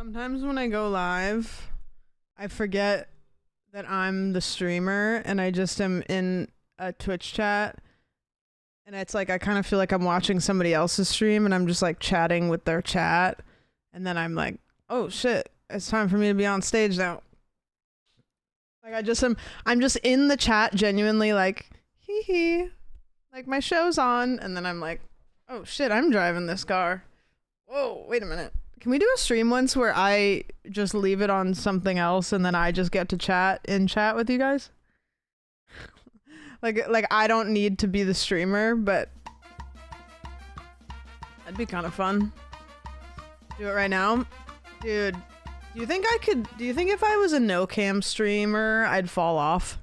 Sometimes when I go live, I forget that I'm the streamer and I just am in a Twitch chat. And it's like I kind of feel like I'm watching somebody else's stream and I'm just like chatting with their chat. And then I'm like, oh shit, it's time for me to be on stage now. Like I'm just in the chat genuinely like, hee hee, like my show's on. And then I'm like, oh shit, I'm driving this car. Whoa, wait a minute. Can we do a stream once where I just leave it on something else and then I just get to chat with you guys? like I don't need to be the streamer, but that'd be kind of fun. Do it right now. Dude, do you think if I was a no cam streamer, I'd fall off?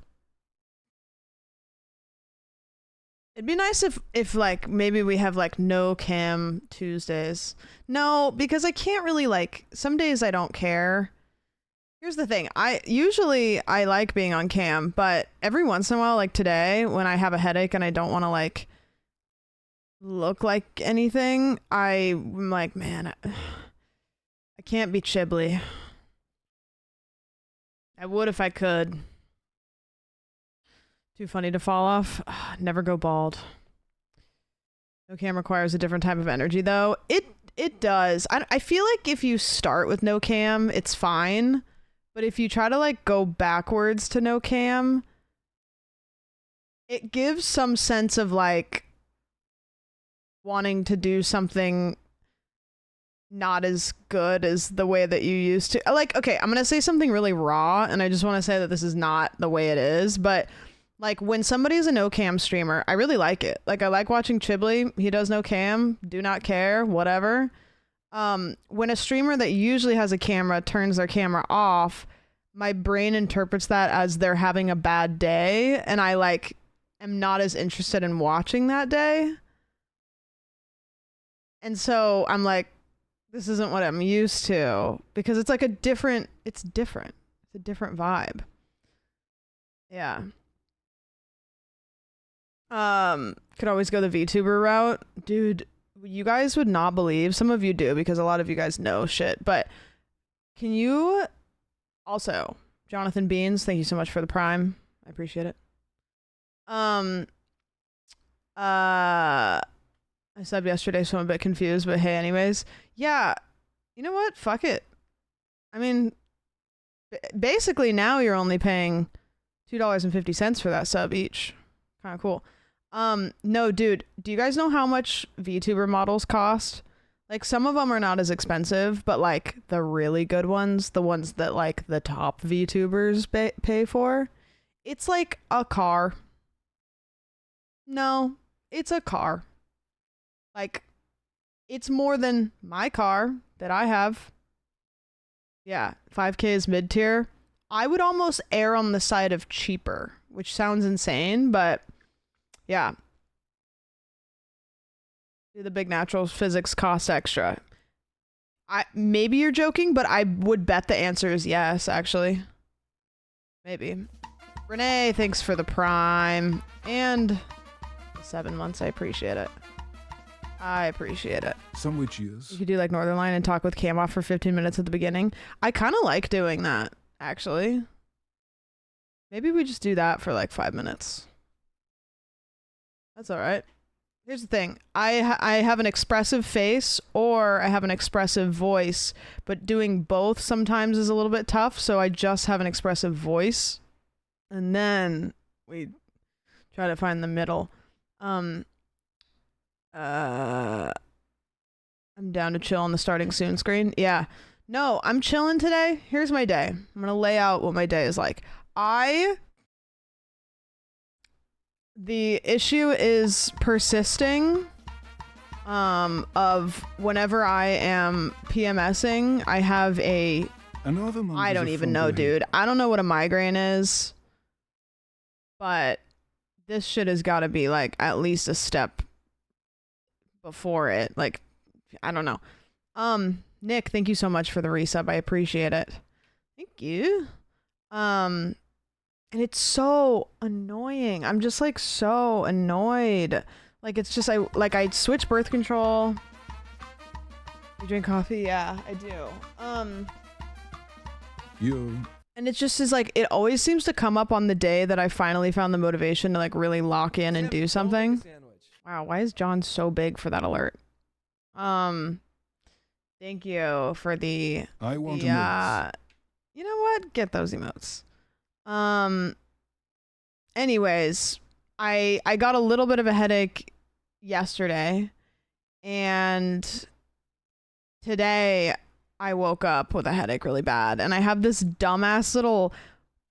It'd be nice if like maybe we have like no cam Tuesdays. No, because I can't really like, some days I don't care. Here's the thing. I like being on cam, but every once in a while, like today, when I have a headache and I don't want to like look like anything, I'm like, man, I can't be Chibli. I would if I could. Too funny to fall off. Never go bald. No cam requires a different type of energy though. It does. I feel like if you start with no cam, it's fine. But if you try to like go backwards to no cam, it gives some sense of like wanting to do something not as good as the way that you used to. Like, okay, I'm gonna say something really raw, and I just want to say that this is not the way it is, but like when somebody's a no cam streamer, I really like it. Like I like watching Chibli. He does no cam, do not care, whatever. When a streamer that usually has a camera turns their camera off, my brain interprets that as they're having a bad day, and I like am not as interested in watching that day. And so I'm like, this isn't what I'm used to, because it's like it's different. It's a different vibe. Yeah. Could always go the VTuber route. Dude, you guys would not believe, some of you do because a lot of you guys know shit, but can you also, Jonathan Beans, thank you so much for the Prime. I appreciate it. I subbed yesterday, so I'm a bit confused, but hey, anyways. Yeah, you know what? Fuck it. I mean, basically now you're only paying $2.50 for that sub each. Kind of cool. No, dude, do you guys know how much VTuber models cost? Like, some of them are not as expensive, but like the really good ones, the ones that like the top VTubers pay for, it's like a car. No, it's a car. Like, it's more than my car that I have. Yeah, 5K is mid-tier. I would almost err on the side of cheaper, which sounds insane, but yeah. Do the big natural physics cost extra? Maybe you're joking, but I would bet the answer is yes, actually. Maybe. Renee, thanks for the Prime and the 7 months. I appreciate it. I appreciate it. Some witches. You could do like Northern Line and talk with Cam off for 15 minutes at the beginning. I kind of like doing that, actually. Maybe we just do that for like 5 minutes. That's all right. Here's the thing. I have an expressive face or I have an expressive voice, but doing both sometimes is a little bit tough, so I just have an expressive voice. And then we try to find the middle. I'm down to chill on the starting soon screen. Yeah. No, I'm chilling today. Here's my day. I'm going to lay out what my day is like. The issue is persisting of whenever I am PMSing, I have I don't even know, dude. I don't know what a migraine is, but this shit has got to be like at least a step before it. Like, I don't know. Nick, thank you so much for the resub. I appreciate it. Thank you. And it's so annoying. I'm just like so annoyed. Like, it's just I switch birth control. You drink coffee? Yeah, I do. You. And it just is like, it always seems to come up on the day that I finally found the motivation to like really lock in and do something. Wow, why is John so big for that alert? Thank you for the I want you know what? Get those emotes. Anyways, I got a little bit of a headache yesterday, and today I woke up with a headache really bad, and I have this dumbass little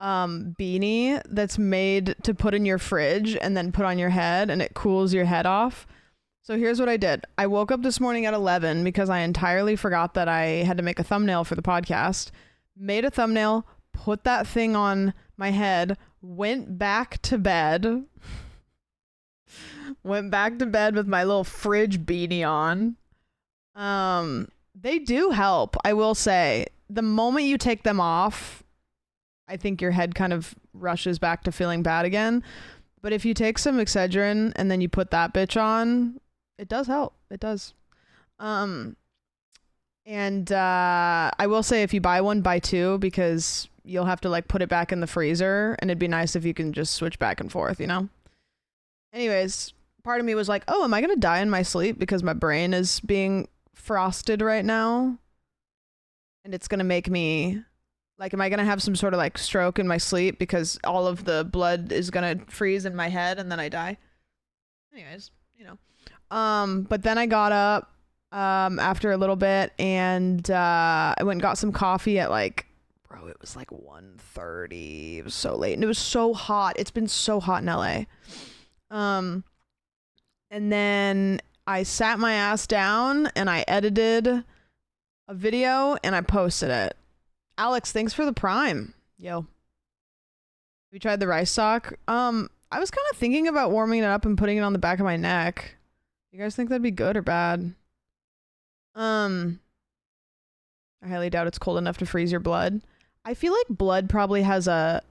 beanie that's made to put in your fridge and then put on your head, and it cools your head off. So here's what I did. I woke up this morning at 11 because I entirely forgot that I had to make a thumbnail for the podcast. Made a thumbnail, put that thing on my head, went back to bed. Went back to bed with my little fridge beanie on. They do help, I will say. The moment you take them off, I think your head kind of rushes back to feeling bad again. But if you take some Excedrin and then you put that bitch on, it does help. It does. I will say, if you buy one, buy two, because you'll have to like put it back in the freezer, and it'd be nice if you can just switch back and forth, you know? Anyways, part of me was like, oh, am I going to die in my sleep because my brain is being frosted right now? And it's going to make me, like, am I going to have some sort of like stroke in my sleep because all of the blood is going to freeze in my head and then I die? Anyways, you know. But then I got up after a little bit, and I went and got some coffee at like, bro, it was like 1:30. It was so late, and it was so hot. It's been so hot in LA. And then I sat my ass down and I edited a video and I posted it. Alex, thanks for the Prime. Yo. We tried the rice sock. I was kind of thinking about warming it up and putting it on the back of my neck. You guys think that'd be good or bad? I highly doubt it's cold enough to freeze your blood. I feel like blood probably has a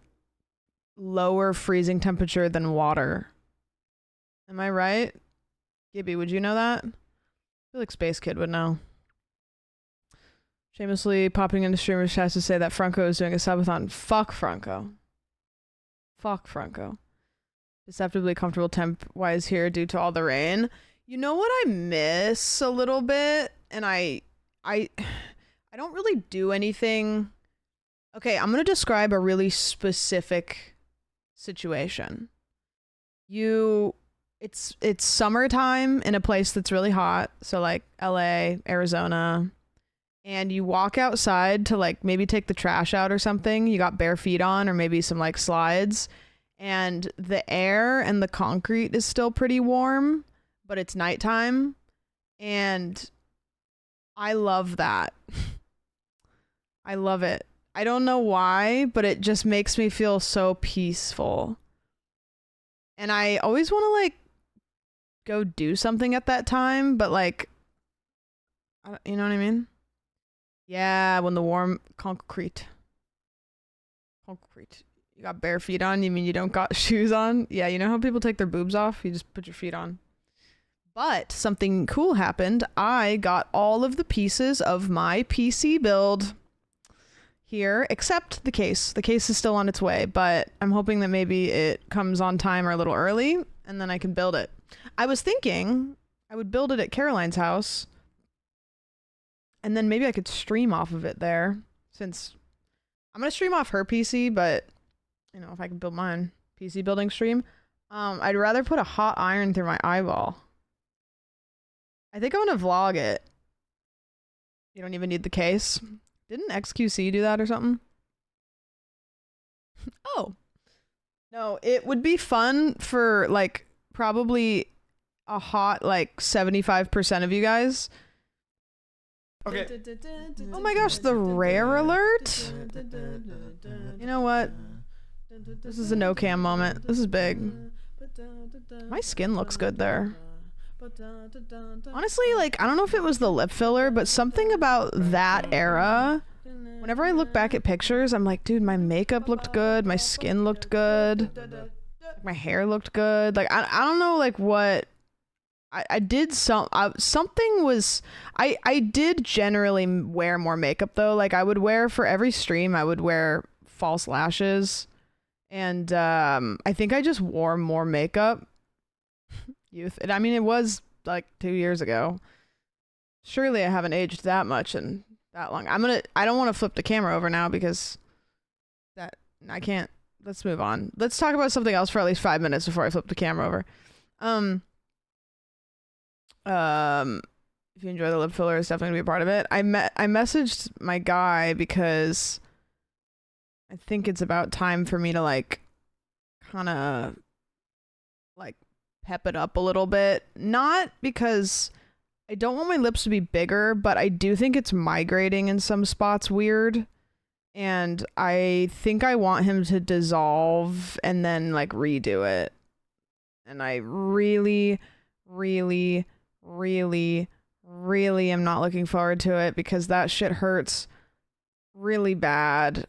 lower freezing temperature than water. Am I right? Gibby, would you know that? I feel like Space Kid would know. Shamelessly popping into streamers chat to say that Franco is doing a subathon. Fuck Franco. Fuck Franco. Deceptively comfortable temp-wise here due to all the rain. You know what I miss a little bit? And I don't really do anything. Okay, I'm going to describe a really specific situation. It's summertime in a place that's really hot, so like LA, Arizona, and you walk outside to like maybe take the trash out or something. You got bare feet on or maybe some like slides, and the air and the concrete is still pretty warm, but it's nighttime, and I love that. I love it. I don't know why, but it just makes me feel so peaceful. And I always want to like go do something at that time, but like, you know what I mean? Yeah, when the warm concrete. You got bare feet on? You mean you don't got shoes on? Yeah, you know how people take their boobs off? You just put your feet on. But something cool happened. I got all of the pieces of my PC build here, except the case. The case is still on its way, but I'm hoping that maybe it comes on time or a little early, and then I can build it. I was thinking I would build it at Caroline's house, and then maybe I could stream off of it there, since I'm going to stream off her PC, but, you know, if I can build mine, PC building stream, I'd rather put a hot iron through my eyeball. I think I'm going to vlog it. You don't even need the case. Didn't XQC do that or something? Oh. No, it would be fun for, like, probably a hot, like, 75% of you guys. Okay. Oh my gosh, the rare alert? You know what? This is a no-cam moment. This is big. My skin looks good there. Honestly, like, I don't know if it was the lip filler, but something about that era, whenever I look back at pictures, I'm like, dude, my makeup looked good, my skin looked good, my hair looked good. Like, I don't know, like, what I did something was I did generally wear more makeup though. Like I would wear for every stream, I would wear false lashes, and I think I just wore more makeup. I mean, it was like 2 years ago. Surely I haven't aged that much in that long. I don't want to flip the camera over now because that I can't. Let's move on. Let's talk about something else for at least 5 minutes before I flip the camera over. If you enjoy the lip filler, it's definitely gonna be a part of it. I messaged my guy because I think it's about time for me to like kind of like pep it up a little bit. Not because I don't want my lips to be bigger, but I do think it's migrating in some spots weird. And I think I want him to dissolve and then like redo it. And I really, really, really, really am not looking forward to it because that shit hurts really bad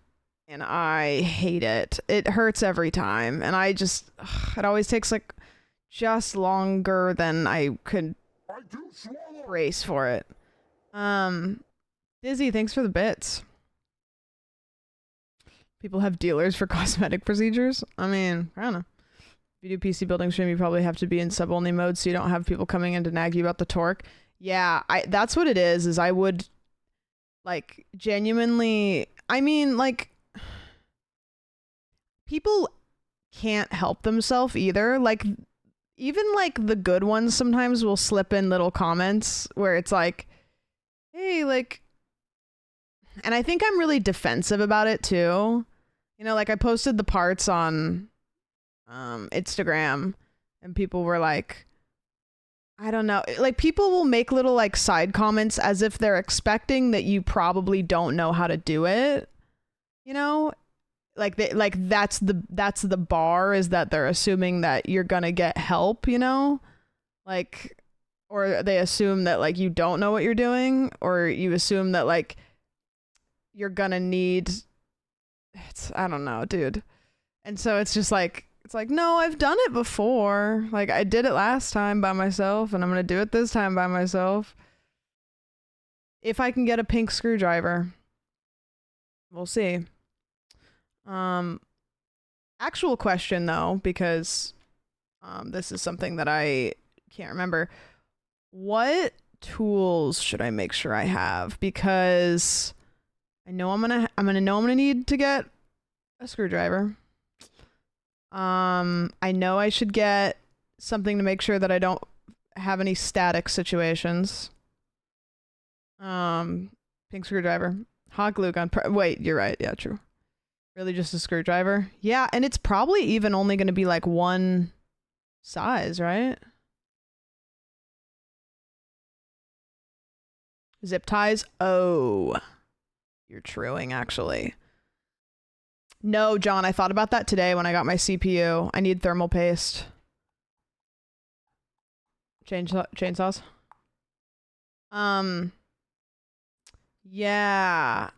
and I hate it. It hurts every time and I just, it always takes like just longer than I could brace for it. Dizzy, thanks for the bits. People have dealers for cosmetic procedures. I mean, I don't know. If you do PC building stream, you probably have to be in sub-only mode so you don't have people coming in to nag you about the torque. Yeah, that's what it is I would, like, genuinely... I mean, like, people can't help themselves either. Like, even, like, the good ones sometimes will slip in little comments where it's like, hey, like... And I think I'm really defensive about it, too. You know, like, I posted the parts on... Instagram and people were like, I don't know, like people will make little like side comments as if they're expecting that you probably don't know how to do it, you know, like that's the bar, is that they're assuming that you're gonna get help, you know, like, or they assume that like you don't know what you're doing, or you assume that like you're gonna need I don't know, dude. And so it's just like, it's like, no, I've done it before. Like, I did it last time by myself, and I'm going to do it this time by myself. If I can get a pink screwdriver. We'll see. Actual question, though, because this is something that I can't remember. What tools should I make sure I have? Because I know I'm gonna need to get a screwdriver. I know I should get something to make sure that I don't have any static situations. Pink screwdriver. Hot glue gun. Wait, you're right. Yeah, true. Really just a screwdriver? Yeah, and it's probably even only going to be like one size, right? Zip ties? Oh. You're truing, actually. No, John, I thought about that today when I got my CPU. I need thermal paste. Chainsaws? Yeah.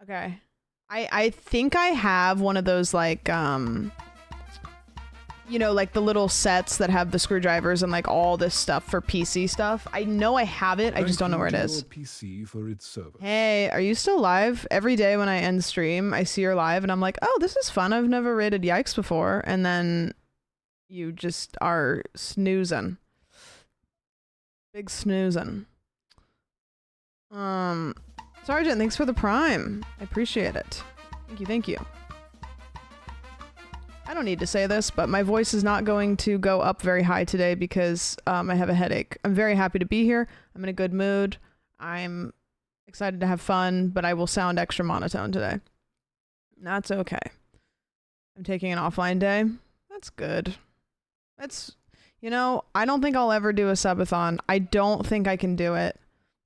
Okay. I think I have one of those, like, you know, like the little sets that have the screwdrivers and like all this stuff for PC stuff. I know I have it. I just don't know where it is. PC for its service. Hey, are you still live? Every day when I end stream, I see you're live and I'm like, oh, this is fun. I've never rated Yikes before. And then you just are snoozing. Big snoozing. Sergeant, thanks for the prime. I appreciate it. Thank you. I don't need to say this, but my voice is not going to go up very high today because I have a headache. I'm very happy to be here. I'm in a good mood. I'm excited to have fun, but I will sound extra monotone today. That's okay. I'm taking an offline day. That's good. That's, you know, I don't think I'll ever do a subathon. I don't think I can do it.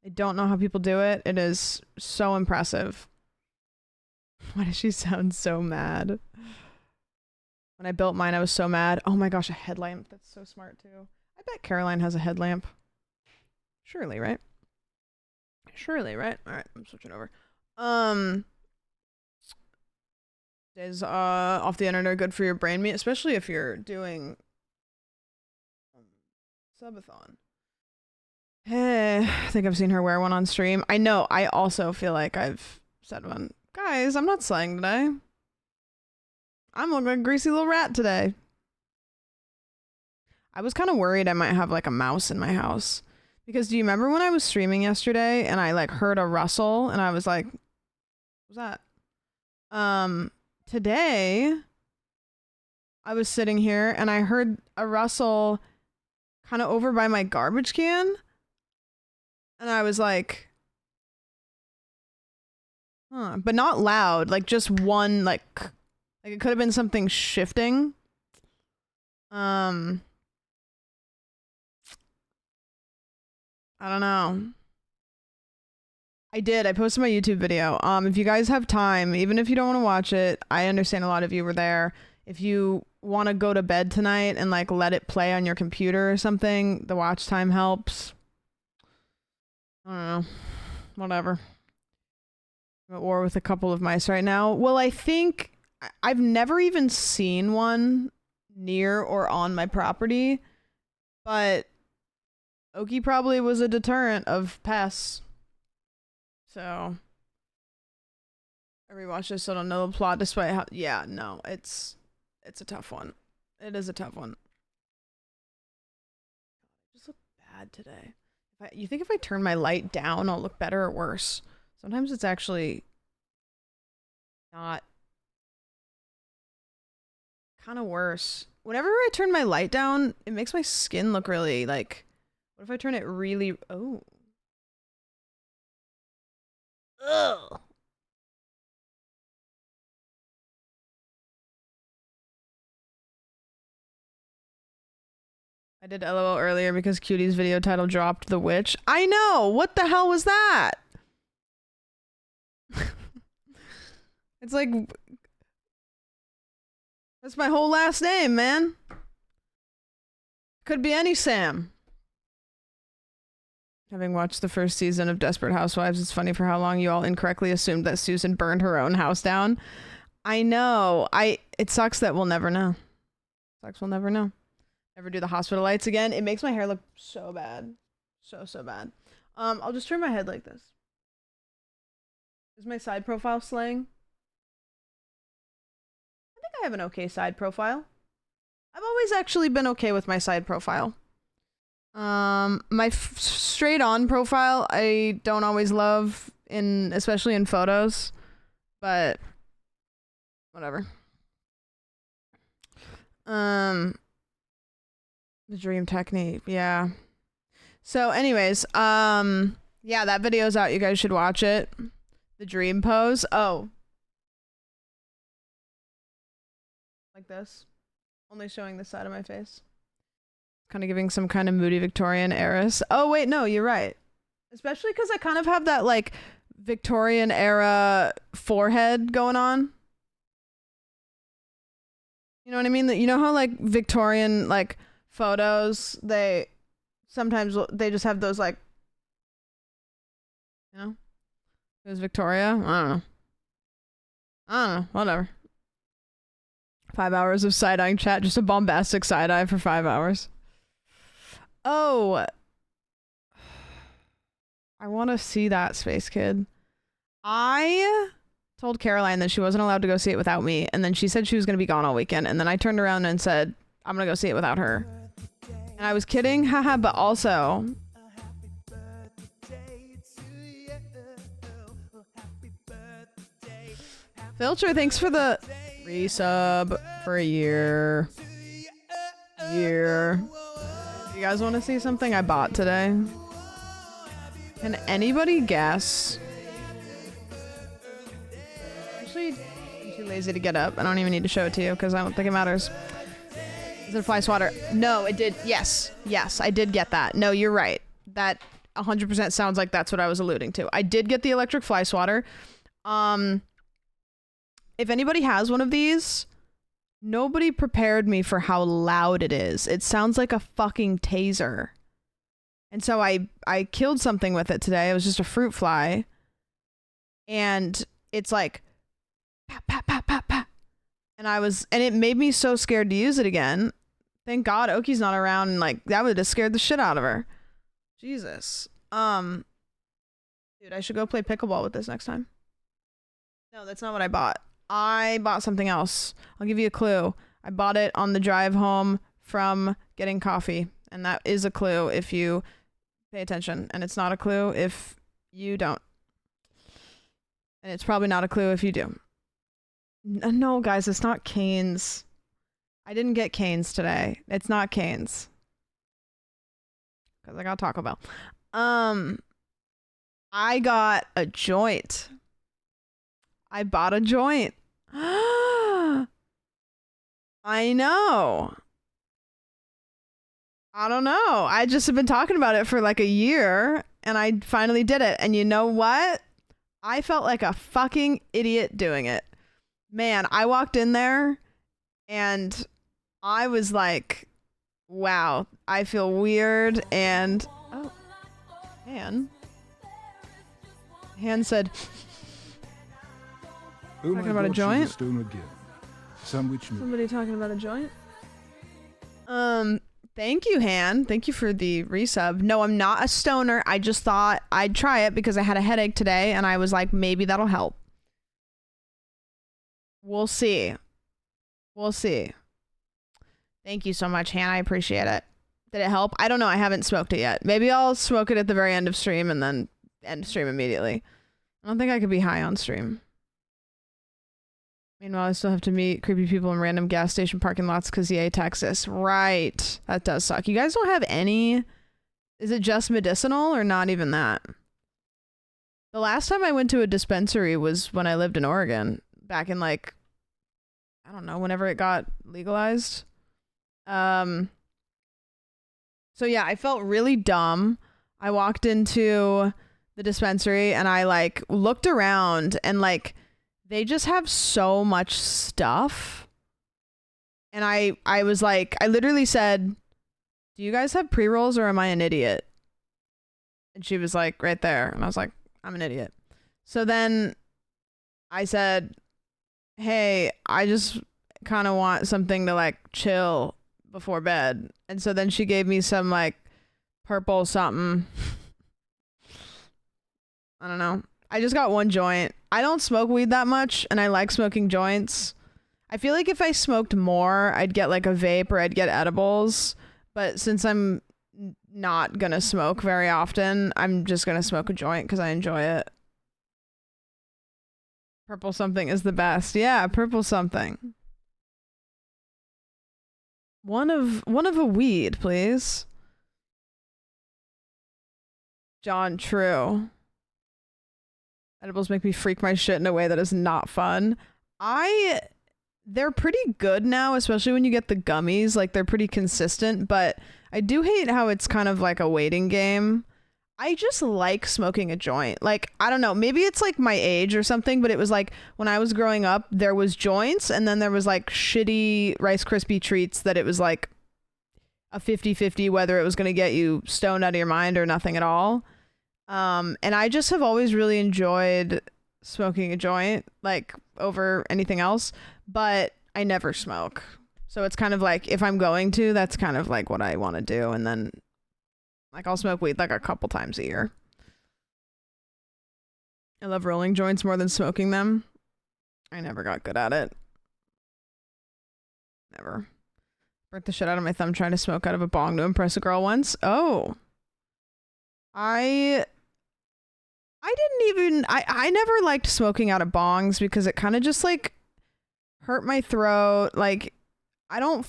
I don't know how people do it. It is so impressive. Why does she sound so mad? When I built mine, I was so mad. Oh my gosh, a headlamp. That's so smart too. I bet Caroline has a headlamp. Surely, right? Surely, right? All right, I'm switching over. Days off the internet are good for your brain meat, especially if you're doing Subathon. Hey, I think I've seen her wear one on stream. I know. I also feel like I've said one. Guys, I'm not slaying today. I'm looking like a greasy little rat today. I was kind of worried I might have like a mouse in my house. Because do you remember when I was streaming yesterday and I like heard a rustle and I was like, what was that? Today I was sitting here and I heard a rustle kind of over by my garbage can. And I was like, huh, but not loud, like just one, like it could have been something shifting. I don't know. I posted my YouTube video. If you guys have time, even if you don't want to watch it, I understand a lot of you were there. If you want to go to bed tonight and like let it play on your computer or something, the watch time helps. I don't know. Whatever. I'm at war with a couple of mice right now. Well, I think I've never even seen one near or on my property, but Oki probably was a deterrent of pests. So I rewatched this, so I don't know the plot despite how, yeah, no, it's a tough one. It is a tough one. I just look bad today. You think if I turn my light down, I'll look better or worse? Sometimes it's actually not, kind of worse. Whenever I turn my light down, it makes my skin look really like, what if I turn it really, oh. Ugh. I did LOL earlier because Cutie's video title dropped The Witch. I know! What the hell was that? It's like, that's my whole last name, man. Could be any Sam. Having watched the first season of Desperate Housewives, it's funny for how long you all incorrectly assumed that Susan burned her own house down. I know. It sucks that we'll never know. Sucks we'll never know. Never do the hospital lights again. It makes my hair look so bad. So bad. I'll just turn my head like this. Is my side profile slaying? I think I have an okay side profile. I've always actually been okay with my side profile. My straight on profile, I don't always love, especially in photos, but whatever. The dream technique, yeah. So anyways, yeah, that video's out. You guys should watch it. The dream pose. Oh. Like this. Only showing this side of my face. Kind of giving some kind of moody Victorian heiress. Oh, wait, no, you're right. Especially because I kind of have that, like, Victorian era forehead going on. You know what I mean? You know how, like, Victorian, like, photos, sometimes they just have those, like, you know? It was Victoria? I don't know. Whatever. 5 hours of side-eyeing chat. Just a bombastic side-eye for 5 hours. Oh, I want to see that, Space Kid. I told Caroline that she wasn't allowed to go see it without me, and then she said she was going to be gone all weekend, and then I turned around and said, I'm going to go see it without her. And I was kidding, haha, but also... Filter, thanks for the resub for a year. You guys want to see something I bought today? Can anybody guess? Actually, I'm too lazy to get up. I don't even need to show it to you because I don't think it matters. Is it a fly swatter? No, it did. Yes, I did get that. No, you're right. That 100% sounds like that's what I was alluding to. I did get the electric fly swatter. If anybody has one of these, nobody prepared me for how loud it is. It sounds like a fucking taser. And so I killed something with it today. It was just a fruit fly. And it's like, pat, pat, pat, pat, pat. And it made me so scared to use it again Thank God Oki's not around, and like that would have scared the shit out of her. Jesus. Dude, I should go play pickleball with this next time. No, that's not what I bought. I bought something else. I'll give you a clue. I bought it on the drive home from getting coffee, and that is a clue if you pay attention, and it's not a clue if you don't. And it's probably not a clue if you do. No, guys, it's not Cane's. I didn't get Cane's today. It's not Cane's. Because I got Taco Bell. I got a joint. I bought a joint. I know. I don't know. I just have been talking about it for like a year, and I finally did it. And you know what? I felt like a fucking idiot doing it. Man, I walked in there and I was like, wow, I feel weird. And oh, Han said, talking about a joint? Somebody talking about a joint? Thank you, Han. Thank you for the resub. No, I'm not a stoner. I just thought I'd try it because I had a headache today and I was like, maybe that'll help. We'll see. We'll see. Thank you so much, Han. I appreciate it. Did it help? I don't know. I haven't smoked it yet. Maybe I'll smoke it at the very end of stream and then end stream immediately. I don't think I could be high on stream. Meanwhile, I still have to meet creepy people in random gas station parking lots because yay, Texas. Right. That does suck. You guys don't have any... Is it just medicinal or not even that? The last time I went to a dispensary was when I lived in Oregon. Back in like... I don't know, whenever it got legalized. So yeah, I felt really dumb. I walked into the dispensary and I like looked around and like... They just have so much stuff. And I was like, I literally said, do you guys have pre-rolls or am I an idiot? And she was like, right there. And I was like, I'm an idiot. So then I said, hey, I just kind of want something to like chill before bed. And so then she gave me some like purple something. I don't know. I just got one joint. I don't smoke weed that much, and I like smoking joints. I feel like if I smoked more, I'd get like a vape or I'd get edibles. But since I'm not going to smoke very often, I'm just going to smoke a joint because I enjoy it. Purple something is the best. Yeah, purple something. One of a weed, please. John, true. Edibles make me freak my shit in a way that is not fun. They're pretty good now, especially when you get the gummies. Like, they're pretty consistent, but I do hate how it's kind of like a waiting game. I just like smoking a joint. Like, I don't know, maybe it's like my age or something, but it was like when I was growing up, there was joints and then there was like shitty Rice Krispie treats that it was like a 50-50 whether it was going to get you stoned out of your mind or nothing at all. And I just have always really enjoyed smoking a joint, like, over anything else, but I never smoke. So it's kind of like, if I'm going to, that's kind of like what I want to do. And then, like, I'll smoke weed like a couple times a year. I love rolling joints more than smoking them. I never got good at it. Never. Burnt the shit out of my thumb trying to smoke out of a bong to impress a girl once. Oh. I never liked smoking out of bongs because it kind of just like hurt my throat. Like, I don't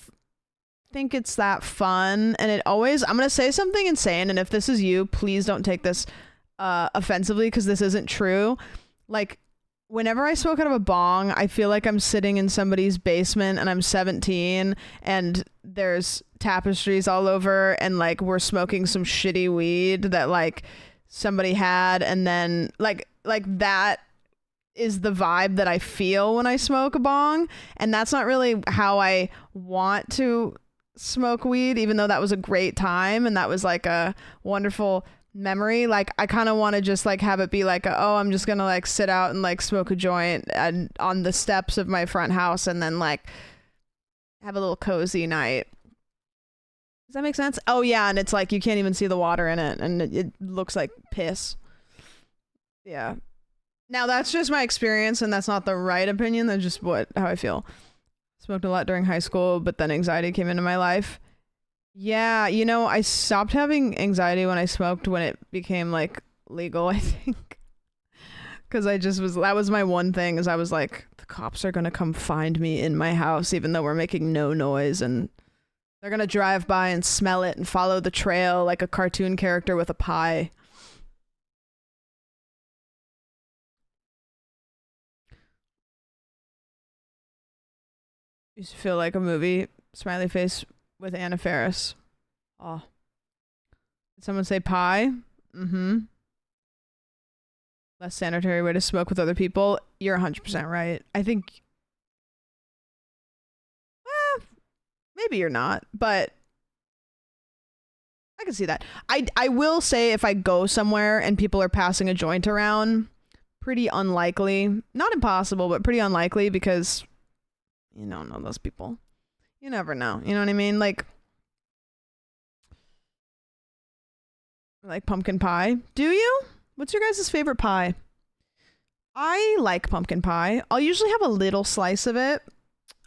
think it's that fun. And it always, I'm going to say something insane. And if this is you, please don't take this offensively because this isn't true. Like, whenever I smoke out of a bong, I feel like I'm sitting in somebody's basement and I'm 17 and there's tapestries all over and like we're smoking some shitty weed that like somebody had, and then like that is the vibe that I feel when I smoke a bong, and that's not really how I want to smoke weed, even though that was a great time and that was like a wonderful memory. Like, I kind of want to just like have it be like I'm just gonna like sit out and like smoke a joint and on the steps of my front house and then like have a little cozy night. Does that make sense? Oh yeah, and it's like you can't even see the water in it, and it looks like piss. Yeah. Now that's just my experience, and that's not the right opinion. That's just how I feel. Smoked a lot during high school, but then anxiety came into my life. Yeah, you know, I stopped having anxiety when I smoked when it became like legal, I think. Because that was my one thing, is I was like, the cops are gonna come find me in my house even though we're making no noise, and they're gonna drive by and smell it and follow the trail like a cartoon character with a pie. Used to feel like a movie, smiley face with Anna Faris. Oh. Did someone say pie? Mm-hmm. Less sanitary way to smoke with other people. You're 100% right. I think... maybe you're not, but... I can see that. I will say if I go somewhere and people are passing a joint around, pretty unlikely. Not impossible, but pretty unlikely, because you don't know those people. You never know. You know what I mean? Like pumpkin pie. Do you? What's your guys' favorite pie? I like pumpkin pie. I'll usually have a little slice of it.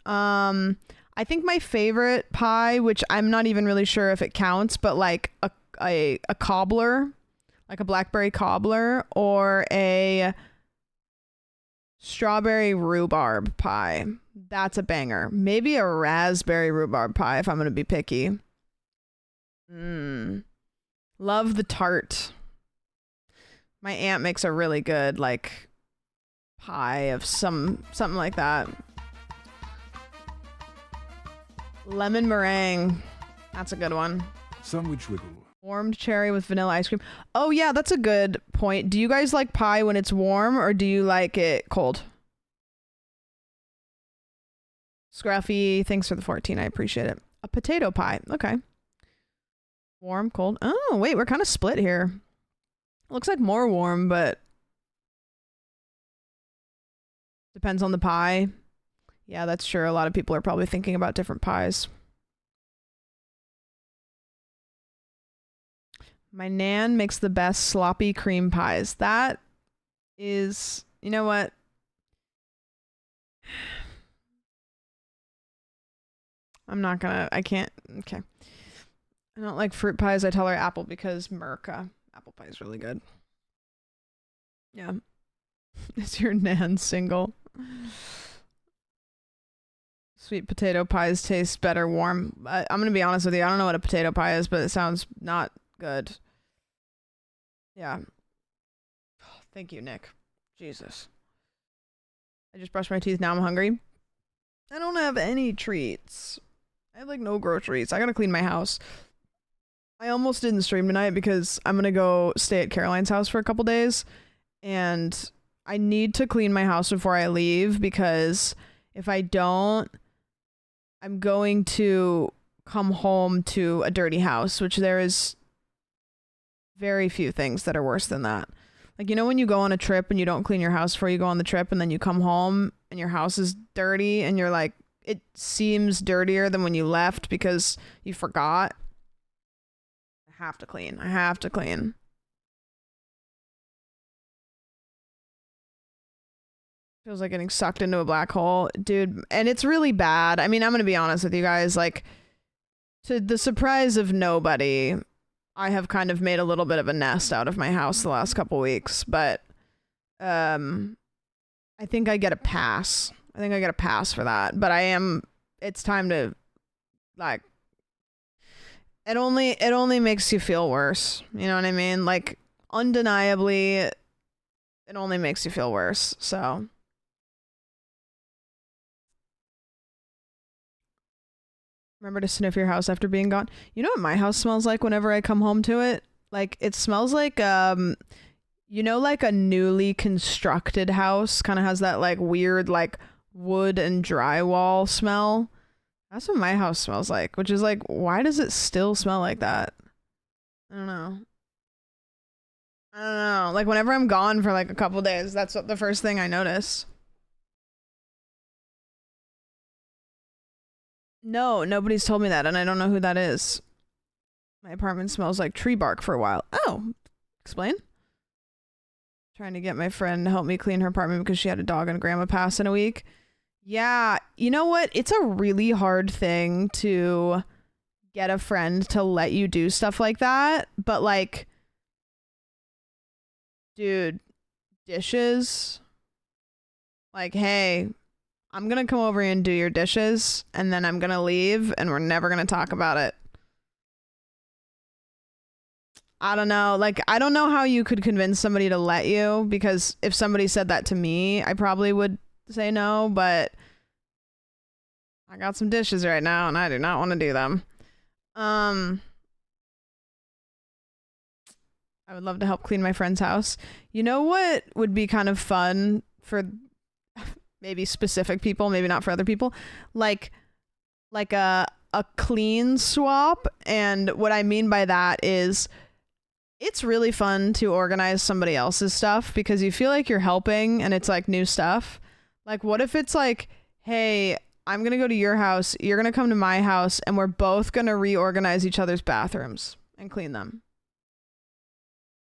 I think my favorite pie, which I'm not even really sure if it counts, but like a cobbler, like a blackberry cobbler, or a strawberry rhubarb pie. That's a banger. Maybe a raspberry rhubarb pie if I'm going to be picky. Love the tart. My aunt makes a really good like pie of something like that. Lemon meringue. That's a good one. Sandwich wiggle. Warmed cherry with vanilla ice cream. Oh yeah, that's a good point. Do you guys like pie when it's warm, or do you like it cold? Scruffy, thanks for the 14. I appreciate it. A potato pie. Okay. Warm, cold. Oh, wait, we're kind of split here. Looks like more warm, but depends on the pie. Yeah, that's true. A lot of people are probably thinking about different pies. My nan makes the best sloppy cream pies. That is, you know what? I can't, okay. I don't like fruit pies. I tell her apple because Merca. Apple pie is really good. Yeah. Is your nan single? Sweet potato pies taste better warm. I'm going to be honest with you. I don't know what a potato pie is, but it sounds not good. Yeah. Thank you, Nick. Jesus. I just brushed my teeth. Now I'm hungry. I don't have any treats. I have like no groceries. I gotta clean my house. I almost didn't stream tonight because I'm gonna go stay at Caroline's house for a couple days. And I need to clean my house before I leave, because if I don't, I'm going to come home to a dirty house, which there is very few things that are worse than that. Like, you know, when you go on a trip and you don't clean your house before you go on the trip, and then you come home and your house is dirty and you're like, it seems dirtier than when you left because you forgot. I have to clean. I have to clean. Feels like getting sucked into a black hole, dude. And it's really bad. I mean, I'm going to be honest with you guys. Like, to the surprise of nobody, I have kind of made a little bit of a nest out of my house the last couple weeks. But I think I get a pass. I think I get a pass for that. But it's time to, like, it only makes you feel worse. You know what I mean? Like, undeniably, it only makes you feel worse. So... remember to sniff your house after being gone. You know what my house smells like whenever I come home to it? Like, it smells like, you know, like a newly constructed house kind of has that like weird like wood and drywall smell. That's what my house smells like, which is like, why does it still smell like that? I don't know. Like, whenever I'm gone for like a couple days, that's what the first thing I notice. No, nobody's told me that, and I don't know who that is. My apartment smells like tree bark for a while. Oh, explain. Trying to get my friend to help me clean her apartment because she had a dog and grandma pass in a week. Yeah, you know what? It's a really hard thing to get a friend to let you do stuff like that. But like, dude, dishes. Like, hey, I'm going to come over and do your dishes and then I'm going to leave and we're never going to talk about it. I don't know. Like, I don't know how you could convince somebody to let you, because if somebody said that to me, I probably would say no, but I got some dishes right now and I do not want to do them. I would love to help clean my friend's house. You know what would be kind of fun for maybe specific people, maybe not for other people? Like a clean swap. And what I mean by that is, it's really fun to organize somebody else's stuff because you feel like you're helping and it's like new stuff. Like, what if it's like, hey, I'm going to go to your house, you're going to come to my house, and we're both going to reorganize each other's bathrooms and clean them.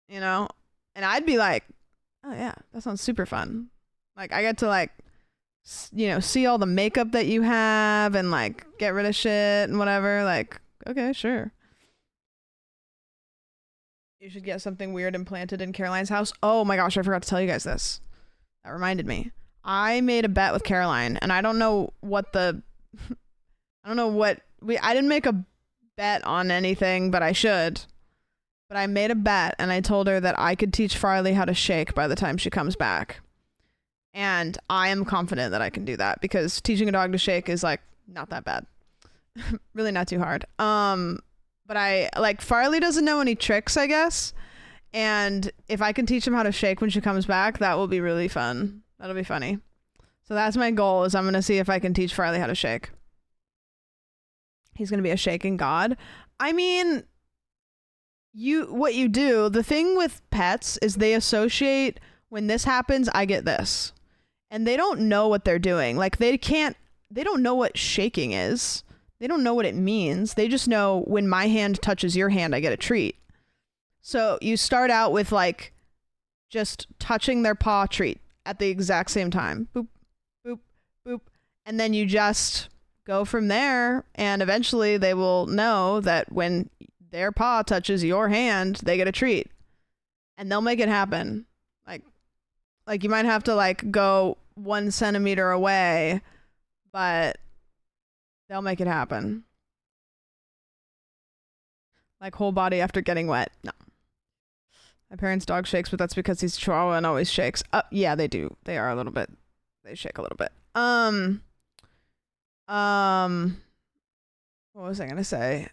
You know? And I'd be like, oh yeah, that sounds super fun. Like, I get to like, you know, see all the makeup that you have and like get rid of shit and whatever. Like, okay, sure. You should get something weird implanted in Caroline's house. Oh my gosh, I forgot to tell you guys this. That reminded me. I made a bet with Caroline, and I don't know what I didn't make a bet on anything, but I should. But I made a bet, and I told her that I could teach Farley how to shake by the time she comes back. And I am confident that I can do that, because teaching a dog to shake is like not that bad. Really not too hard. But I like, Farley doesn't know any tricks, I guess. And if I can teach him how to shake when she comes back, that will be really fun. That'll be funny. So that's my goal, is I'm going to see if I can teach Farley how to shake. He's going to be a shaking god. I mean, what you do, the thing with pets is they associate, when this happens, I get this. And they don't know what they're doing. Like, they don't know what shaking is. They don't know what it means. They just know when my hand touches your hand, I get a treat. So you start out with like just touching their paw, treat at the exact same time. Boop, boop, boop. And then you just go from there. And eventually they will know that when their paw touches your hand, they get a treat. And they'll make it happen. Like you might have to like go 1 centimeter away, but they'll make it happen. Like whole body after getting wet. No. My parents' dog shakes, but that's because he's Chihuahua and always shakes. Yeah, they do. They are a little bit. They shake a little bit. What was I gonna say?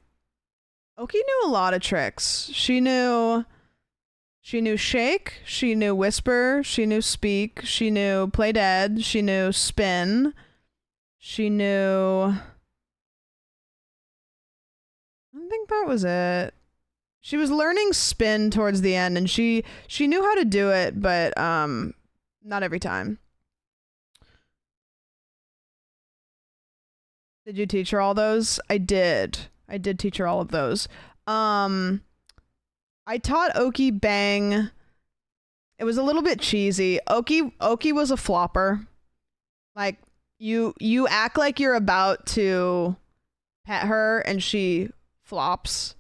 Oki knew a lot of tricks. She knew shake, she knew whisper, she knew speak, she knew play dead, she knew spin, she knew, I think that was it. She was learning spin towards the end, and she knew how to do it, but not every time. Did you teach her all those? I did teach her all of those. I taught Oki bang. It was a little bit cheesy. Oki was a flopper. Like, you act like you're about to pet her and she flops.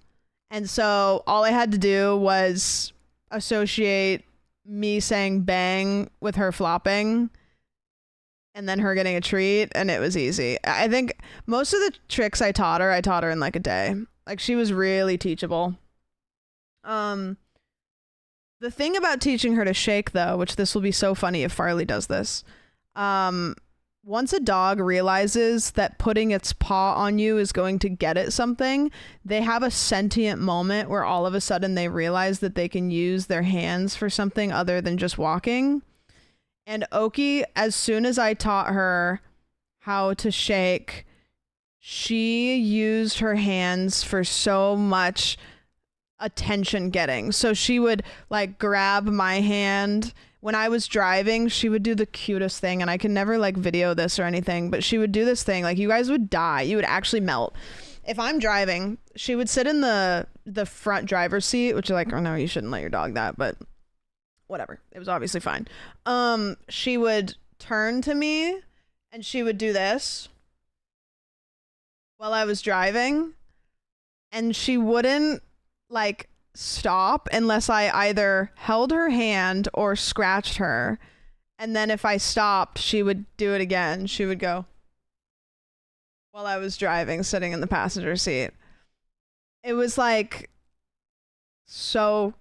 And so all I had to do was associate me saying bang with her flopping and then her getting a treat, and it was easy. I think most of the tricks I taught her in like a day. Like, she was really teachable. The thing about teaching her to shake, though, which this will be so funny if Farley does this, once a dog realizes that putting its paw on you is going to get it something, they have a sentient moment where all of a sudden they realize that they can use their hands for something other than just walking. And Oki, as soon as I taught her how to shake, she used her hands for so much attention getting. So she would like grab my hand when I was driving. She would do the cutest thing, and I can never like video this or anything, but she would do this thing like you guys would die, you would actually melt. if I'm driving, she would sit in the front driver's seat, which is like, oh no, you shouldn't let your dog that, but whatever. It was obviously fine. She would turn to me and she would do this while I was driving, and she wouldn't like stop unless I either held her hand or scratched her. And then if I stopped, she would do it again. She would go while I was driving, sitting in the passenger seat. It was like so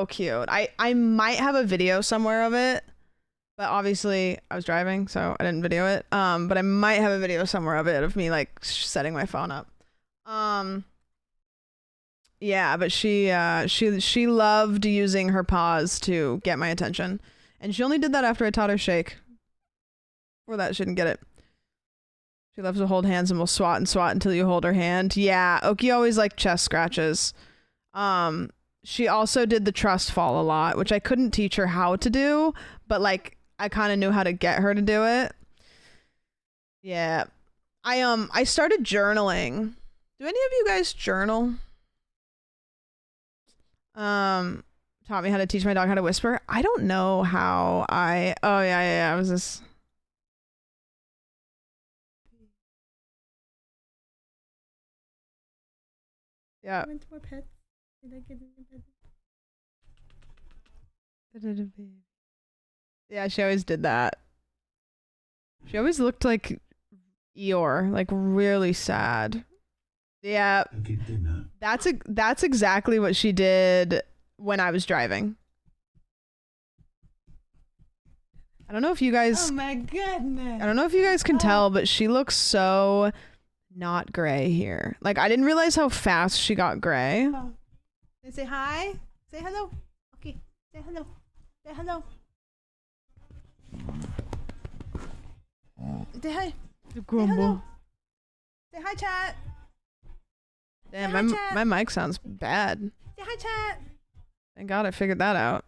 cute. I might have a video somewhere of it, but obviously I was driving, so I didn't video it. But I might have a video somewhere of it of me like setting my phone up. Yeah, but she loved using her paws to get my attention, and she only did that after I taught her shake. Before that, she didn't get it. She loves to hold hands and will swat and swat until you hold her hand. Yeah, Oki always liked chest scratches. She also did the trust fall a lot, which I couldn't teach her how to do, but like I kind of knew how to get her to do it. Yeah. I started journaling. Do any of you guys journal? Taught me how to teach my dog how to whisper. I don't know how oh yeah, I was just yeah. I went more pets. Did I get any pets? Yeah, she always did that. She always looked like Eeyore, like really sad. Yeah. That's exactly what she did when I was driving. I don't know if you guys Oh my goodness. I don't know if you guys can tell, but she looks so not gray here. Like I didn't realize how fast she got gray. Oh. Say hi. Say hello. Okay. Say hello. Say hello. Say hi. Grumble. Say hi, chat. Damn, Say hi, chat. my mic sounds bad. Say hi, chat. Thank God I figured that out.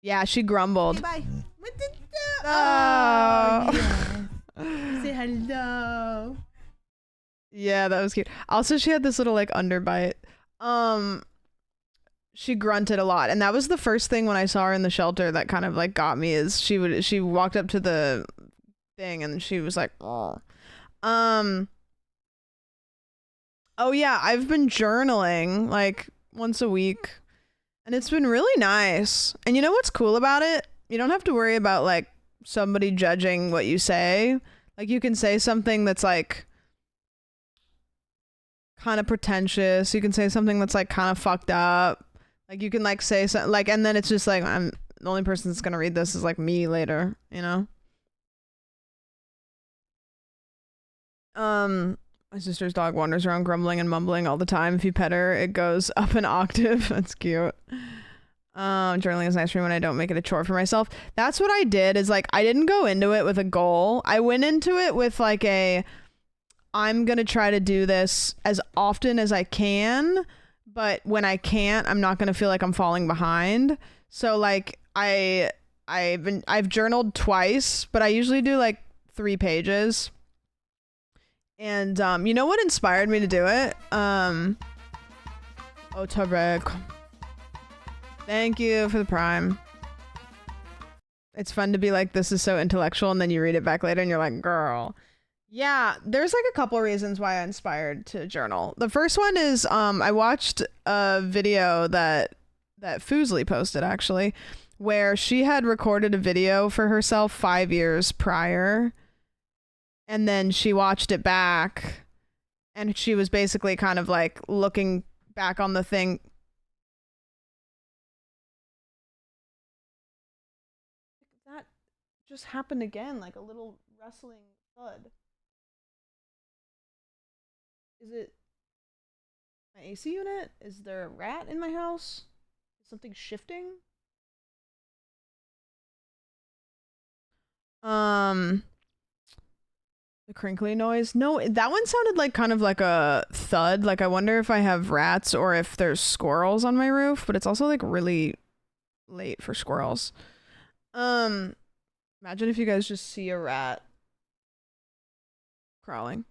Yeah, she grumbled. Okay, bye. What did Oh. yes. Say hello. Yeah, that was cute. Also, she had this little like underbite. She grunted a lot, and that was the first thing when I saw her in the shelter that kind of like got me. Is she walked up to the thing and she was like, oh. Oh yeah, I've been journaling like once a week, and it's been really nice. And you know what's cool about it? You don't have to worry about like somebody judging what you say. Like you can say something that's like kind of pretentious. You can say something that's like kind of fucked up. Like you can like say something like, and then it's just like, I'm the only person that's gonna read this is like me later, you know? My sister's dog wanders around grumbling and mumbling all the time. If you pet her, it goes up an octave. That's cute. Journaling is nice for me when I don't make it a chore for myself. That's what I did, is like I didn't go into it with a goal. I went into it with like I'm gonna try to do this as often as I can, but when I can't, I'm not gonna feel like I'm falling behind. So like I've journaled twice, but I usually do like 3 pages. And you know what inspired me to do it? Oh, Tarek. Thank you for the Prime. It's fun to be like, this is so intellectual, and then you read it back later and you're like, girl. Yeah, there's like a couple reasons why I inspired to journal. The first one is I watched a video that Foosley posted actually, where she had recorded a video for herself 5 years prior. And then she watched it back, and she was basically kind of like looking back on the thing. That just happened again, like a little rustling thud. Is it my AC unit? Is there a rat in my house? Is something shifting? The crinkly noise? No, that one sounded like kind of like a thud. Like I wonder if I have rats or if there's squirrels on my roof, but it's also like really late for squirrels. Imagine if you guys just see a rat crawling.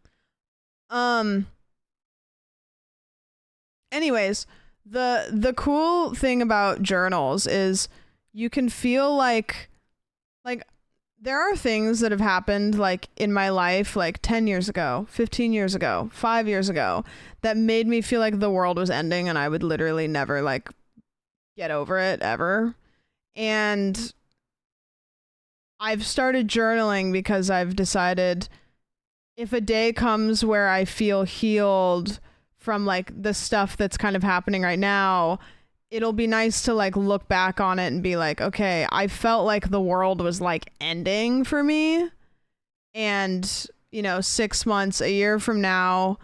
Anyways, the cool thing about journals is you can feel like there are things that have happened like in my life like 10 years ago, 15 years ago, 5 years ago that made me feel like the world was ending and I would literally never like get over it ever. And I've started journaling because I've decided if a day comes where I feel healed from like the stuff that's kind of happening right now, it'll be nice to like look back on it and be like, okay, I felt like the world was like ending for me. And, 6 months, a year from now,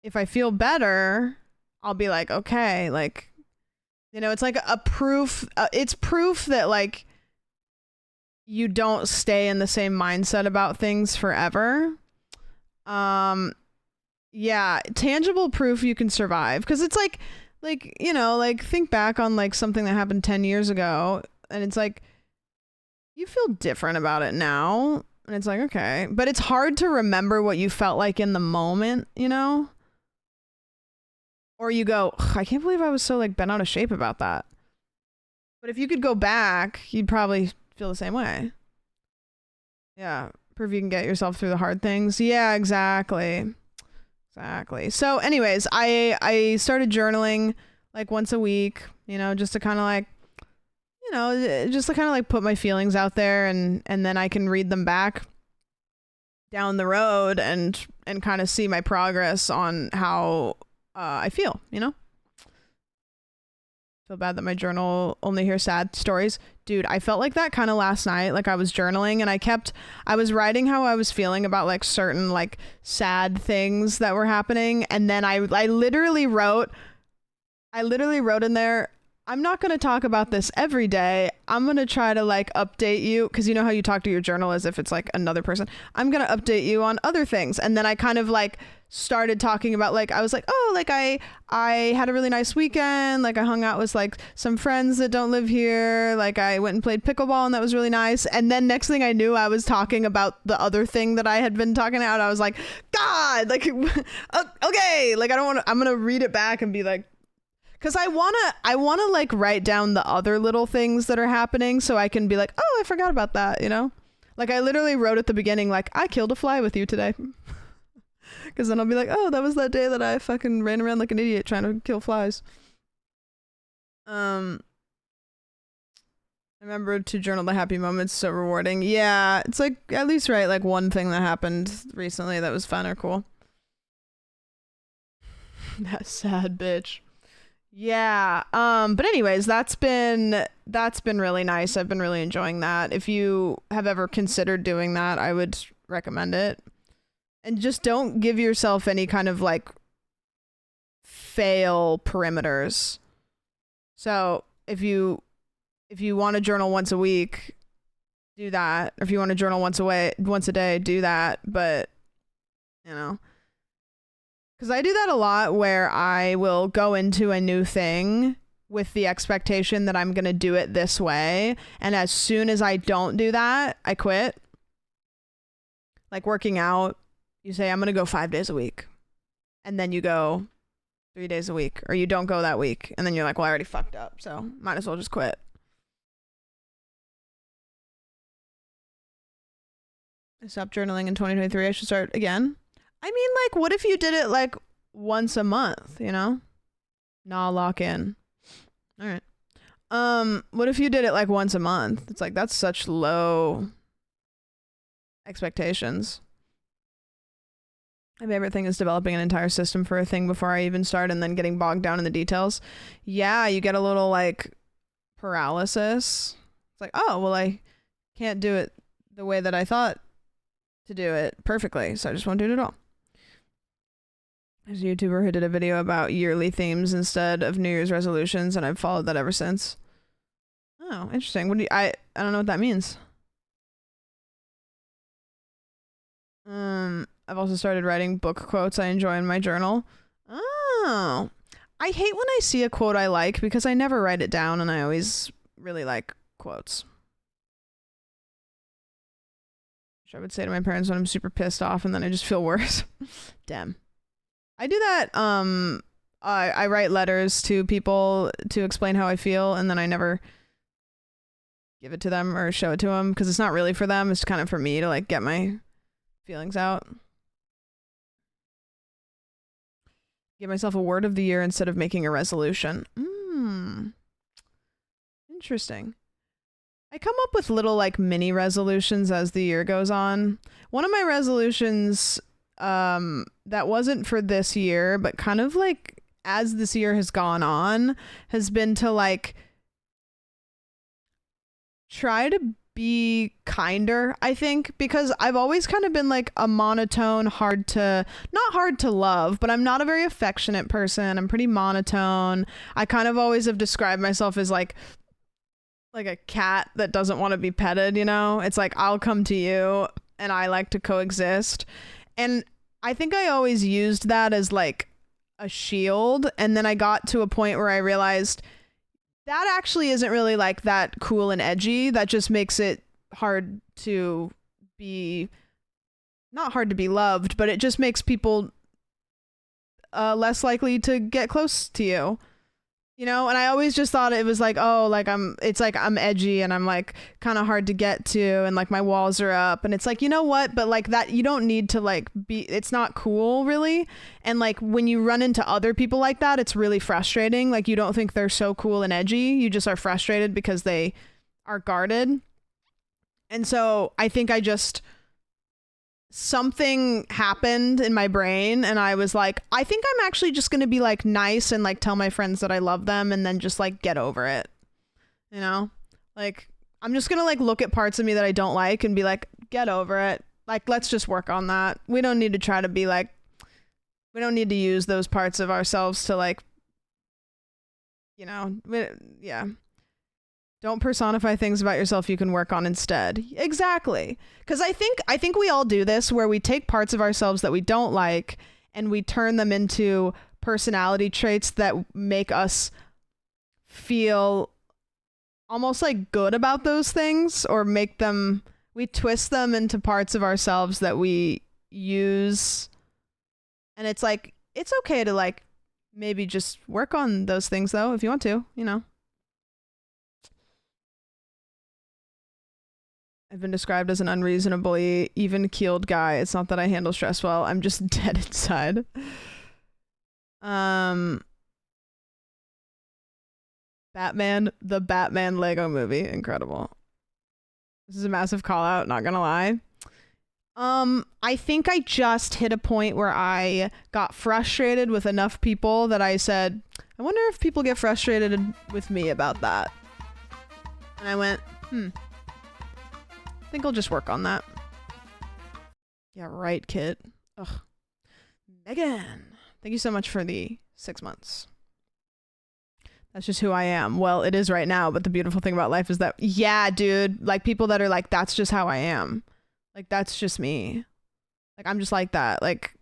if I feel better, I'll be like, okay, like, it's like a proof. It's proof that like you don't stay in the same mindset about things forever. Yeah, tangible proof you can survive, because it's like think back on like something that happened 10 years ago and it's like you feel different about it now and it's like, okay, but it's hard to remember what you felt like in the moment, or you go, I can't believe I was so like bent out of shape about that. But if you could go back, you'd probably feel the same way. Yeah, prove you can get yourself through the hard things. Yeah, exactly. So anyways, I started journaling like once a week, just to kind of like, put my feelings out there and then I can read them back down the road and kind of see my progress on how I feel, Feel bad that my journal only hears sad stories. Dude, I felt like that kind of last night. Like I was journaling and I was writing how I was feeling about like certain like sad things that were happening. And then I literally wrote in there, I'm not going to talk about this every day. I'm going to try to like update you. Cause you know how you talk to your journal as if it's like another person. I'm going to update you on other things. And then I kind of like started talking about like, I was like, oh, like I had a really nice weekend. Like I hung out with like some friends that don't live here. Like I went and played pickleball and that was really nice. And then next thing I knew, I was talking about the other thing that I had been talking about. I was like, God, like, okay. Like I'm going to read it back and be like, because I want to like write down the other little things that are happening so I can be like, oh, I forgot about that, Like I literally wrote at the beginning, like, I killed a fly with you today. Because then I'll be like, oh, that was that day that I fucking ran around like an idiot trying to kill flies. I remember to journal the happy moments, so rewarding. Yeah, it's like at least write like one thing that happened recently that was fun or cool. That sad bitch. Yeah. But anyways, that's been really nice. I've been really enjoying that. If you have ever considered doing that, I would recommend it. And just don't give yourself any kind of like fail perimeters. So if you want to journal once a week, do that. Or if you want to journal once a day, do that. But because I do that a lot where I will go into a new thing with the expectation that I'm going to do it this way. And as soon as I don't do that, I quit. Like working out, you say, I'm going to go 5 days a week. And then you go 3 days a week. Or you don't go that week. And then you're like, well, I already fucked up. So might as well just quit. I stopped journaling in 2023. I should start again. I mean, like, what if you did it like once a month, Nah, lock in. All right. What if you did it like once a month? It's like, that's such low expectations. My favorite thing is developing an entire system for a thing before I even start and then getting bogged down in the details. Yeah, you get a little like paralysis. It's like, oh, well, I can't do it the way that I thought to do it perfectly, so I just won't do it at all. There's a YouTuber who did a video about yearly themes instead of New Year's resolutions, and I've followed that ever since. Oh, interesting. I don't know what that means. I've also started writing book quotes I enjoy in my journal. Oh. I hate when I see a quote I like because I never write it down and I always really like quotes. which I would say to my parents when I'm super pissed off, and then I just feel worse. Damn. I do that. I write letters to people to explain how I feel, and then I never give it to them or show it to them because it's not really for them. It's kind of for me to like get my feelings out. Give myself a word of the year instead of making a resolution. Interesting. I come up with little like mini resolutions as the year goes on. One of my resolutions that wasn't for this year, but kind of like as this year has gone on, has been to like try to be kinder, I think, because I've always kind of been like a monotone, not hard to love, but I'm not a very affectionate person. I'm pretty monotone. I kind of always have described myself as like a cat that doesn't want to be petted, you know? It's like, I'll come to you and I like to coexist. And I think I always used that as like a shield. And then I got to a point where I realized that actually isn't really like that cool and edgy. That just makes it hard to be, not hard to be loved, but it just makes people less likely to get close to you. You know, and I always just thought it was like, oh, like it's like I'm edgy and I'm like kind of hard to get to and like my walls are up, and it's like, you know what, but like that, you don't need to like be, it's not cool really. And like when you run into other people like that, it's really frustrating. Like you don't think they're so cool and edgy, you just are frustrated because they are guarded. And so I think something happened in my brain and I was like, I think I'm actually just going to be like nice and like tell my friends that I love them and then just like get over it. You know, like I'm just going to like look at parts of me that I don't like and be like, get over it. Like, let's just work on that. We don't need to try to be like, we don't need to use those parts of ourselves to like, you know, yeah. Don't personify things about yourself you can work on instead. Exactly. Because I think we all do this where we take parts of ourselves that we don't like and we turn them into personality traits that make us feel almost like good about those things, or we twist them into parts of ourselves that we use. And it's like, it's okay to like maybe just work on those things though, if you want to, you know. I've been described as an unreasonably even-keeled guy. It's not that I handle stress well. I'm just dead inside. Batman, the Batman Lego movie. Incredible. This is a massive call out, not gonna lie. I think I just hit a point where I got frustrated with enough people that I said, I wonder if people get frustrated with me about that. And I went, I think I'll just work on that. Yeah, right, kid. Ugh. Megan, thank you so much for the 6 months. That's just who I am. Well, it is right now, but the beautiful thing about life is that, yeah, dude, like people that are like, that's just how I am. Like, that's just me. Like, I'm just like that. Like,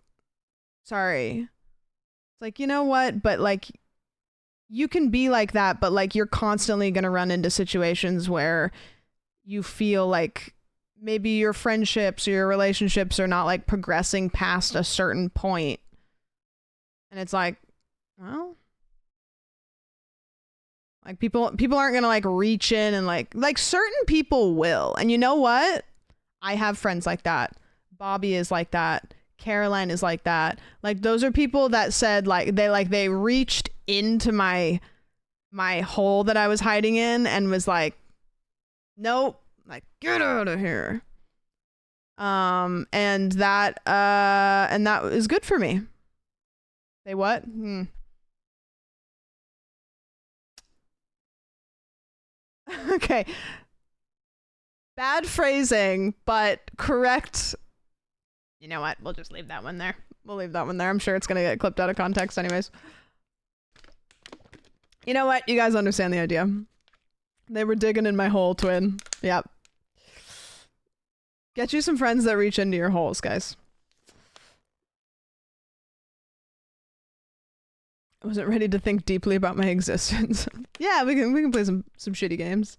sorry. It's like, you know what? But like, you can be like that, but like, you're constantly going to run into situations where you feel like maybe your friendships or your relationships are not like progressing past a certain point. And it's like, well, like people aren't going to like reach in and like certain people will. And you know what? I have friends like that. Bobby is like that. Caroline is like that. Like those are people that said like they reached into my hole that I was hiding in and was like, nope, like get out of here. And that is good for me. Say what? Okay. Bad phrasing, but correct. You know what? We'll just leave that one there. We'll leave that one there. I'm sure it's going to get clipped out of context anyways. You know what? You guys understand the idea. They were digging in my hole, twin. Yep. Get you some friends that reach into your holes, guys. I wasn't ready to think deeply about my existence. Yeah, we can play some shitty games.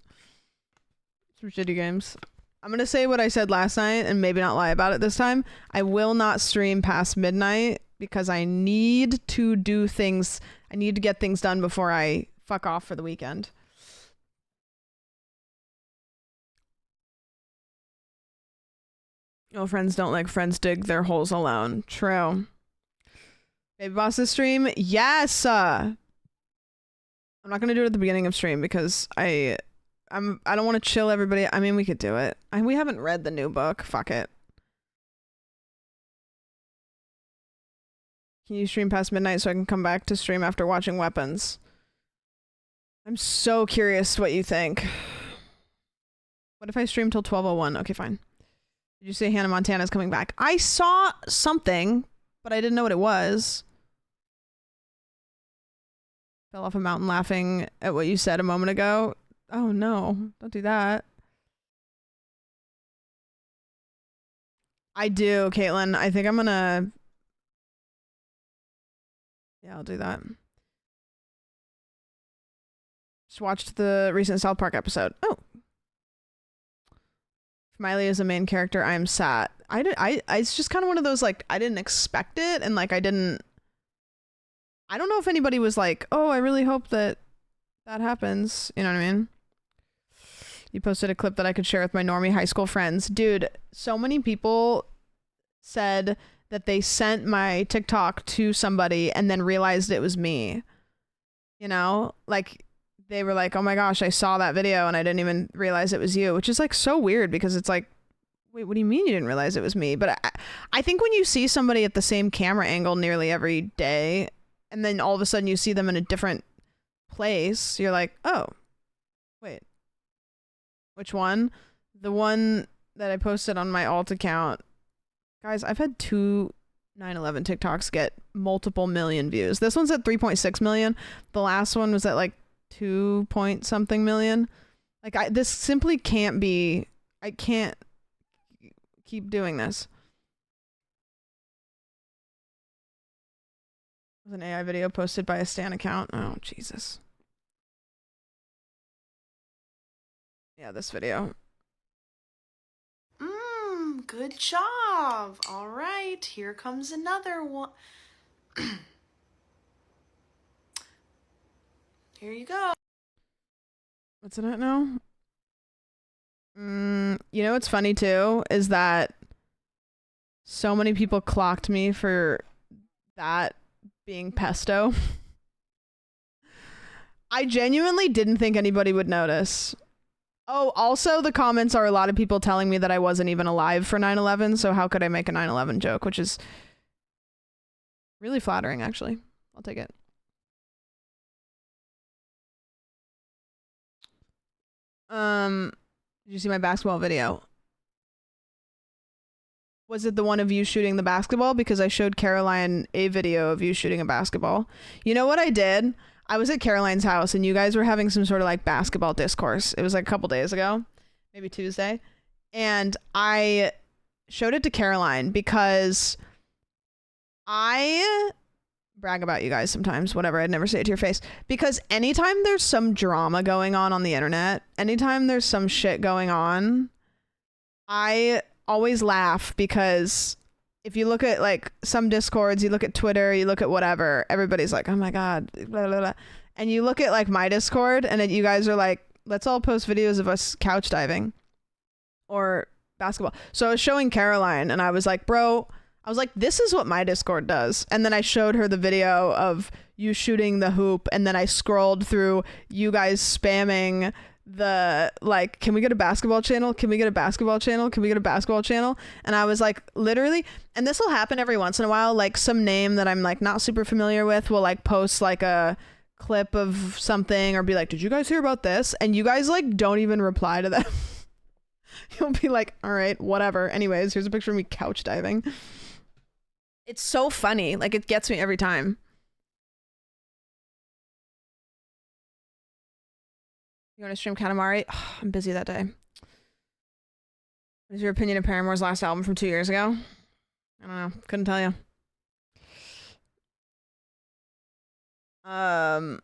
Some shitty games. I'm going to say what I said last night and maybe not lie about it this time. I will not stream past midnight because I need to do things. I need to get things done before I fuck off for the weekend. No, friends don't like friends dig their holes alone. True. Baby Boss's stream? Yes! I'm not going to do it at the beginning of stream because I don't want to chill everybody. I mean, we could do it. We haven't read the new book. Fuck it. Can you stream past midnight so I can come back to stream after watching Weapons? I'm so curious what you think. What if I stream till 12:01? Okay, fine. Did you say Hannah Montana's coming back? I saw something, but I didn't know what it was. Fell off a mountain laughing at what you said a moment ago. Oh no, don't do that. I do, Caitlin. I think I'm gonna... Yeah, I'll do that. Just watched the recent South Park episode. Oh. If Miley is a main character, I am sad. It's just kind of one of those, like, I didn't expect it, and, like, I don't know if anybody was like, oh, I really hope that happens. You know what I mean? You posted a clip that I could share with my normie high school friends. Dude, so many people said that they sent my TikTok to somebody and then realized it was me. You know? Like, they were like, oh my gosh, I saw that video and I didn't even realize it was you, which is like so weird because it's like, wait, what do you mean you didn't realize it was me? But I think when you see somebody at the same camera angle nearly every day and then all of a sudden you see them in a different place, you're like, oh, wait, which one? The one that I posted on my alt account. Guys, I've had 2 9/11 TikToks get multiple million views. This one's at 3.6 million. The last one was at like 2 point something million. Like, this simply can't be. I can't keep doing this. It was an AI video posted by a Stan account. Oh, Jesus. Yeah, this video. Good job. All right, here comes another one. Here you go. What's it at now? You know what's funny too is that so many people clocked me for that being pesto. I genuinely didn't think anybody would notice. Oh, also the comments are a lot of people telling me that I wasn't even alive for 9/11, so how could I make a 9/11 joke, which is really flattering, actually. I'll take it. Did you see my basketball video? Was it the one of you shooting the basketball? Because I showed Caroline a video of you shooting a basketball. You know what I did? I was at Caroline's house and you guys were having some sort of like basketball discourse. It was like a couple days ago, maybe Tuesday. And I showed it to Caroline because I brag about you guys sometimes, whatever. I'd never say it to your face. Because anytime there's some drama going on the internet, anytime there's some shit going on, I always laugh because if you look at like some discords, you look at Twitter, you look at whatever, everybody's like, oh my God, blah, blah, blah. And you look at like my Discord and you guys are like, let's all post videos of us couch diving or basketball. So I was showing Caroline and I was like, bro, I was like, this is what my Discord does. And then I showed her the video of you shooting the hoop. And then I scrolled through you guys spamming the like, can we get a basketball channel? Can we get a basketball channel? Can we get a basketball channel? And I was like, literally, and this will happen every once in a while, like some name that I'm like not super familiar with will like post like a clip of something or be like, did you guys hear about this? And you guys like don't even reply to them. You'll be like, all right, whatever. Anyways, here's a picture of me couch diving. It's so funny. Like, it gets me every time. You want to stream Katamari? Oh, I'm busy that day. What is your opinion of Paramore's last album from 2 years ago? I don't know. Couldn't tell you. I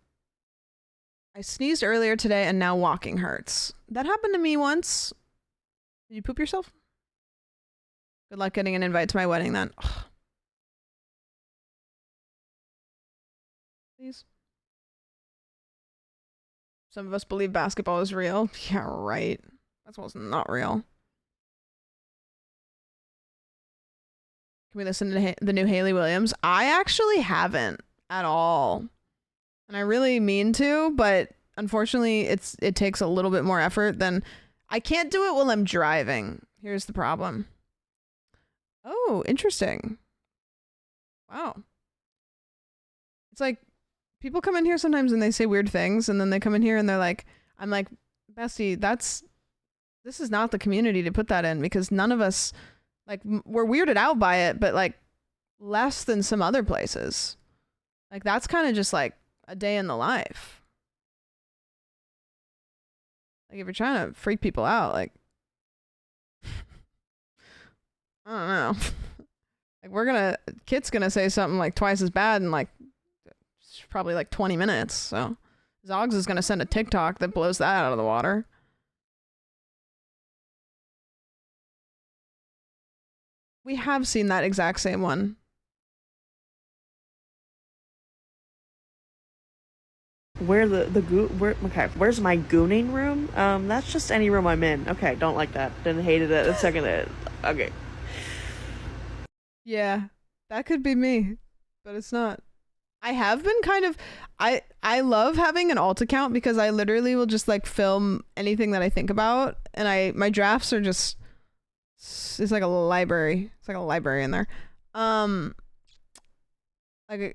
sneezed earlier today and now walking hurts. That happened to me once. Did you poop yourself? Good luck getting an invite to my wedding then. Ugh. Please. Some of us believe basketball is real. Yeah, right. Basketball's not real. Can we listen to the new Hayley Williams? I actually haven't at all. And I really mean to, but unfortunately it takes a little bit more effort than I can't do it while I'm driving. Here's the problem. Oh, interesting. Wow. It's like people come in here sometimes and they say weird things, and then they come in here and they're like, I'm like, bestie, this is not the community to put that in, because none of us, like, we're weirded out by it, but like less than some other places. Like that's kind of just like a day in the life. Like if you're trying to freak people out, like I don't know. Like Kit's gonna say something like twice as bad in like probably like 20 minutes. So Zogs is gonna send a TikTok that blows that out of the water. We have seen that exact same one. Where's my gooning room? That's just any room I'm in. Okay, don't like that. Didn't hate it a second. Okay. Yeah, that could be me, but it's not. I have been kind of, I love having an alt account because I literally will just like film anything that I think about, and my drafts are just, it's like a library. It's like a library in there. Like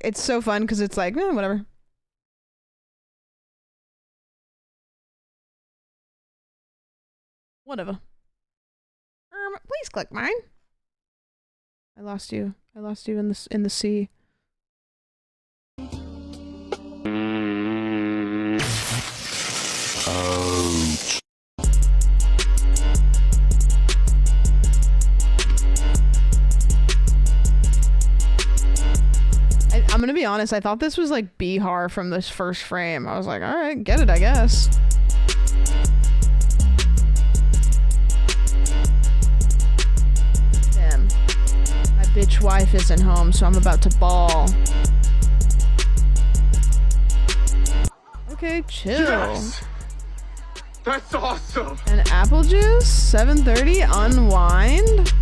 it's so fun because it's like, whatever. Whatever. Please click mine. I lost you. I lost you in the sea. Ouch. I'm gonna be honest, I thought this was like Bihar from this first frame. I was like, alright, get it, I guess. Damn. My bitch wife isn't home, so I'm about to ball. Okay, chill. Yes! That's awesome! And apple juice? 7:30? Unwind?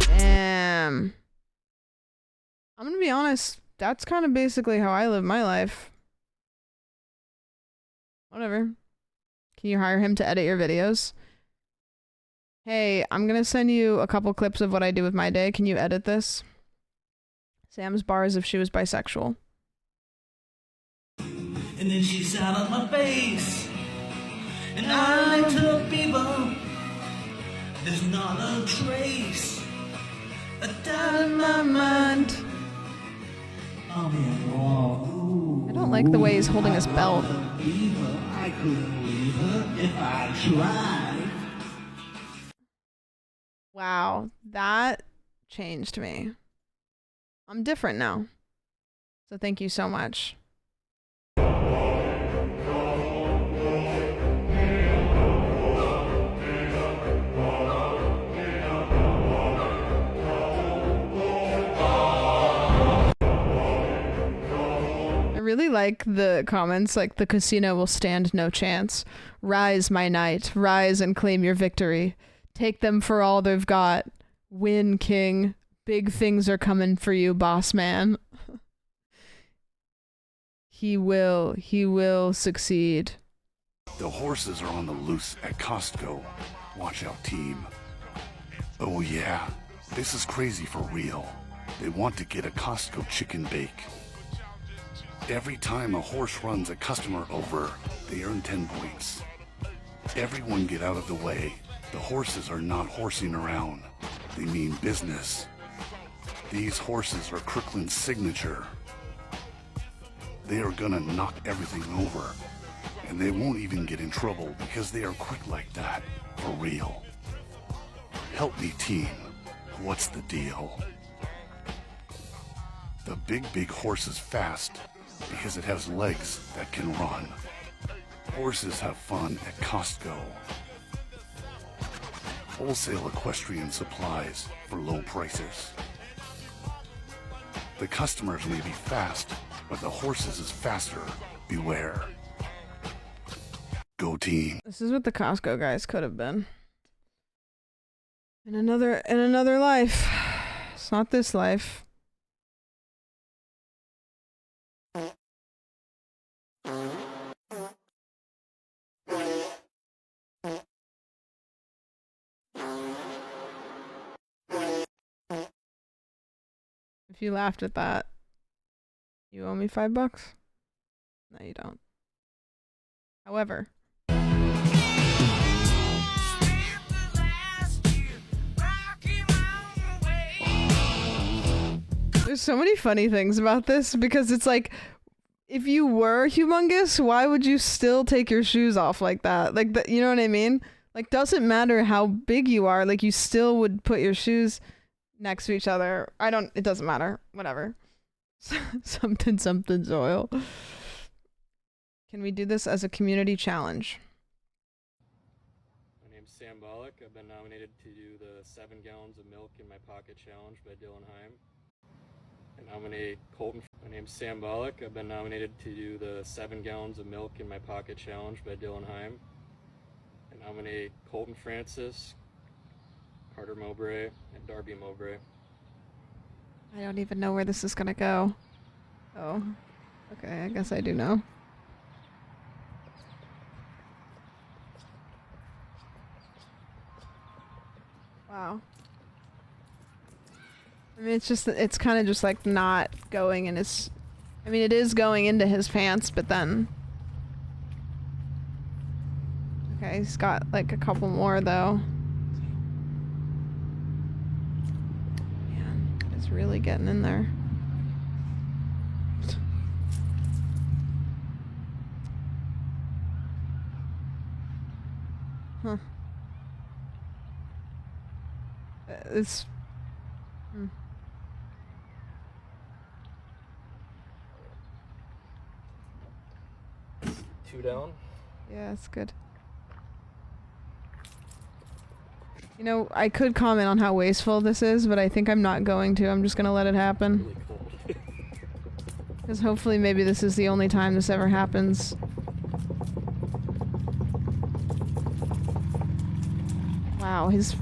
Damn. I'm gonna be honest, that's kind of basically how I live my life. Whatever. Can you hire him to edit your videos? Hey, I'm gonna send you a couple clips of what I do with my day. Can you edit this? Sam's bar as if she was bisexual. And then she sat on my face. And I like to people. There's not a trace. A doubt in my mind. I don't like the way he's holding his belt. I couldn't leave her if I tried. Wow, that changed me. I'm different now. So thank you so much. I really like the comments like the casino will stand no chance. Rise, my knight. Rise and claim your victory. Take them for all they've got. Win, king. Big things are coming for you, boss man. He will succeed. The horses are on the loose at Costco. Watch out, team. Oh yeah, this is crazy for real. They want to get a Costco chicken bake. Every time a horse runs a customer over, they earn 10 points. Everyone get out of the way. The horses are not horsing around. They mean business. These horses are Kirkland's signature. They are gonna knock everything over. And they won't even get in trouble because they are quick like that. For real. Help me, team. What's the deal? The big horse is fast because it has legs that can run. Horses have fun at Costco. wholesale equestrian supplies for low prices. The customers may be fast, but the horses is faster. Beware. Go team. This is what the Costco guys could have been. In another life. It's not this life. If you laughed at that, you owe me $5. No, you don't. However, there's so many funny things about this because it's like, if you were humongous, why would you still take your shoes off like that? Like, you know what I mean? Like, doesn't matter how big you are, like, you still would put your shoes next to each other. It doesn't matter. Whatever. Something soil. Can we do this as a community challenge? My name's Sam Bollock. I've been nominated to do the 7 gallons of milk in my pocket challenge by Dylan Heim. I nominate Colton. My name's Sam Bollock. I've been nominated to do the 7 gallons of milk in my pocket challenge by Dylan Heim. I nominate Colton Francis, Carter Mowbray, and Darby Mowbray. I don't even know where this is gonna go. Oh. Okay, I guess I do know. Wow. I mean, it's kind of just like not going in his... I mean, it is going into his pants, but then... Okay, he's got like a couple more though. Man, it's really getting in there. Huh. It's... Two down. Yeah, it's good. You know, I could comment on how wasteful this is, but I think I'm not going to. I'm just gonna let it happen. Really cold. Because hopefully maybe this is the only time this ever happens. Wow, his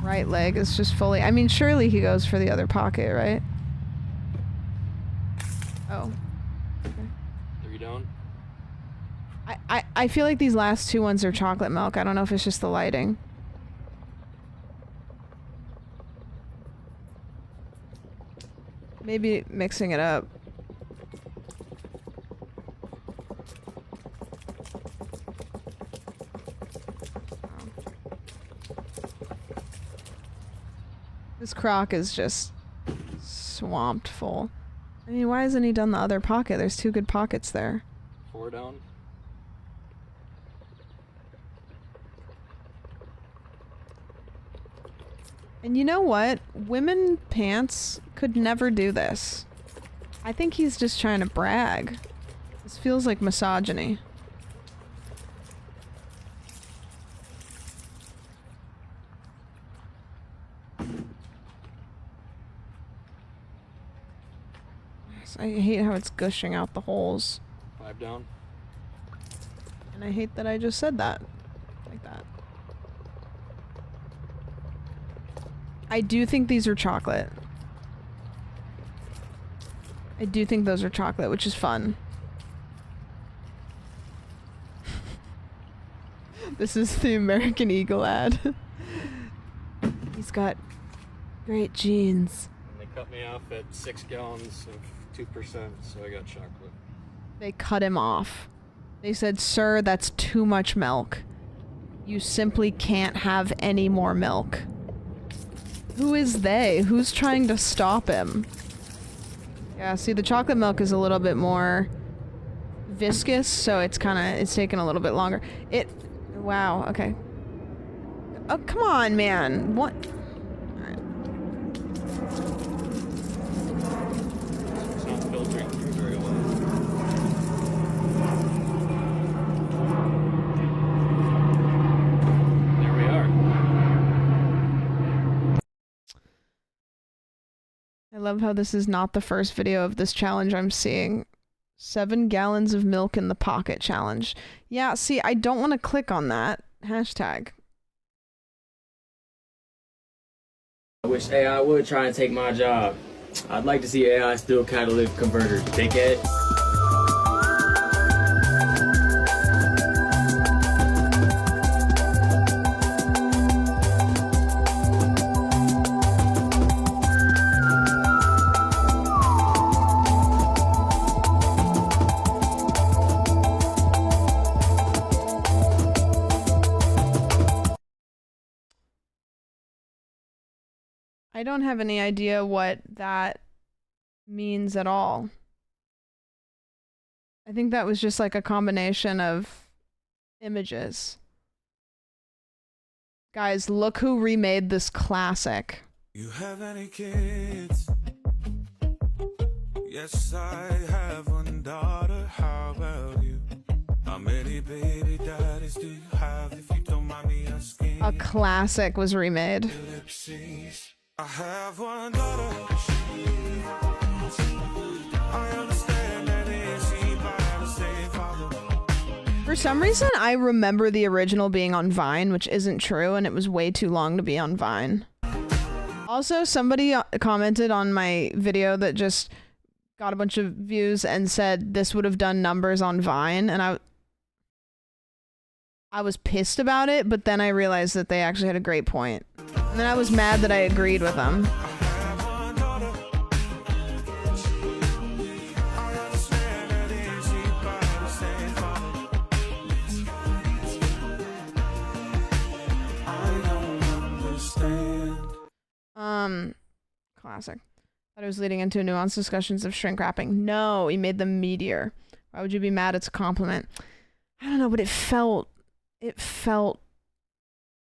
right leg is just fully... I mean, surely he goes for the other pocket, right? Oh. Okay. 3 down. I feel like these last two ones are chocolate milk. I don't know if it's just the lighting. Maybe mixing it up. This crock is just swamped full. I mean, why hasn't he done the other pocket? There's 2 good pockets there. 4 down. And you know what? Women pants could never do this. I think he's just trying to brag. This feels like misogyny. I hate how it's gushing out the holes. 5 down. And I hate that I just said that. Like that. I do think these are chocolate. I do think those are chocolate, which is fun. This is the American Eagle ad. He's got great jeans. And they cut me off at 6 gallons of 2%, so I got chocolate. They cut him off. They said, "Sir, that's too much milk. You simply can't have any more milk." Who is they? Who's trying to stop him? Yeah, see, the chocolate milk is a little bit more viscous, so it's taking a little bit longer. Wow, okay. Oh, come on, man. What? Alright. It's not filtering through very well. There we are. love how this is not the first video of this challenge I'm seeing. 7 gallons of milk in the pocket challenge. Yeah, see, I don't want to click on that. Hashtag. I wish AI would try and take my job. I'd like to see AI still catalytic converters, dickhead. I don't have any idea what that means at all. I think that was just like a combination of images. Guys, look who remade this classic. You have any kids? Yes, I have one daughter. How about you? How many baby daddies do you have, if you don't mind me asking? A classic was remade. I have one daughter. I understand that it's by the same father. For some reason, I remember the original being on Vine, which isn't true, and it was way too long to be on Vine. Also, somebody commented on my video that just got a bunch of views and said this would have done numbers on Vine, and I was pissed about it, but then I realized that they actually had a great point. And then I was mad that I agreed with them. Classic. Thought it was leading into nuanced discussions of shrink wrapping. No, he made them meatier. Why would you be mad? It's a compliment. I don't know, but it felt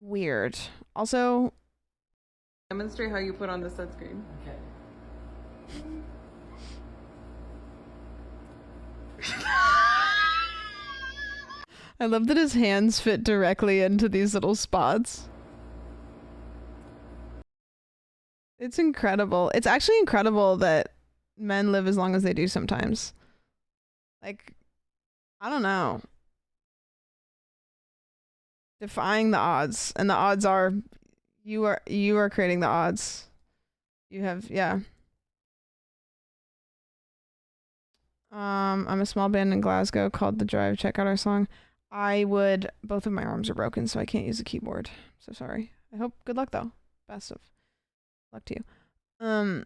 weird. Also, demonstrate how you put on the sunscreen. Okay. I love that his hands fit directly into these little spots. It's incredible. It's actually incredible that men live as long as they do sometimes. Like, I don't know. Defying the odds. And the odds are you are creating the odds. You have, yeah. I'm a small band in Glasgow called The Drive. Check out our song. Both of my arms are broken, so I can't use a keyboard. So sorry. Good luck though. Best of luck to you. I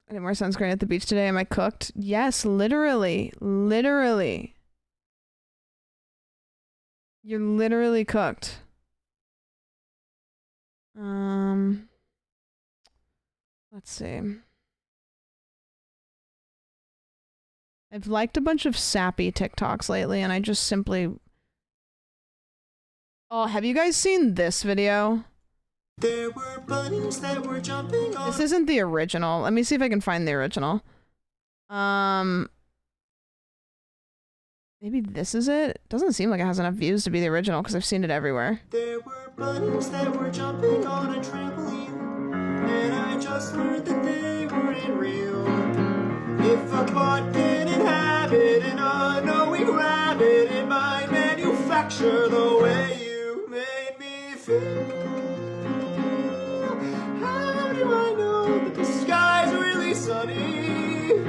didn't wear sunscreen at the beach today. Am I cooked? Yes, literally. Literally. You're literally cooked. Let's see. I've liked a bunch of sappy TikToks lately, and I just simply... Oh, have you guys seen this video? There were bunnies that were jumping on. This isn't the original. Let me see if I can find the original. Maybe this is it? Doesn't seem like it has enough views to be the original because I've seen it everywhere. There were bunnies that were jumping on a trampoline, and I just learned that they weren't real. If a bot can inhabit an unknowing rabbit, it might manufacture the way you made me feel. How do I know that the sky's really sunny?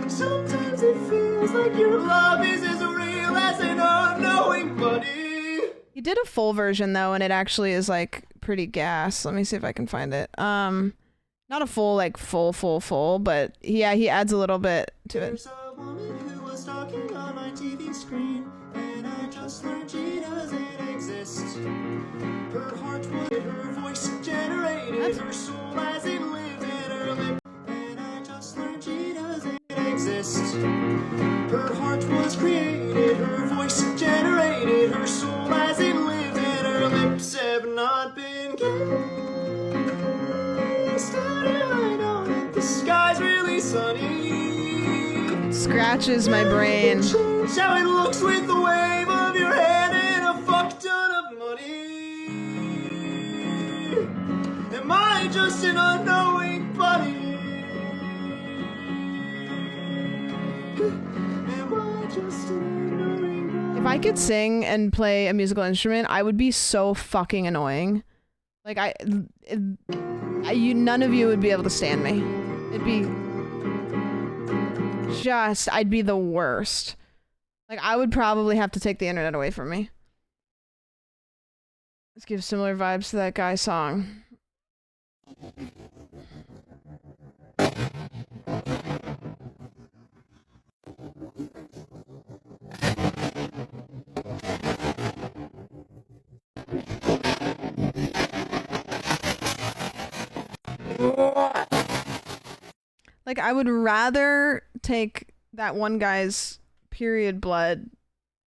Sometimes it feels like your love is as real as an unknowing buddy. He did a full version though, and it actually is like pretty gas. Let me see if I can find it. Not a full, like full, but yeah, he adds a little bit to it. There's a woman who was talking on my TV screen, and I just learned she doesn't exist. Her heart was her voice generated, her soul as it lived in her lip, and I just learned she doesn't exist. Her heart was created, her voice generated, her soul as it lived in her lips have not been kissed. How do I know that the sky's really sunny? Scratches my brain. How it looks with the wave of your hand and a fuck ton of money. Am I just an unknowing buddy? If I could sing and play a musical instrument, I would be so fucking annoying. Like none of you would be able to stand me. It'd be just, I'd be the worst. Like I would probably have to take the internet away from me. Let's give similar vibes to that guy's song. Like I would rather take that one guy's period blood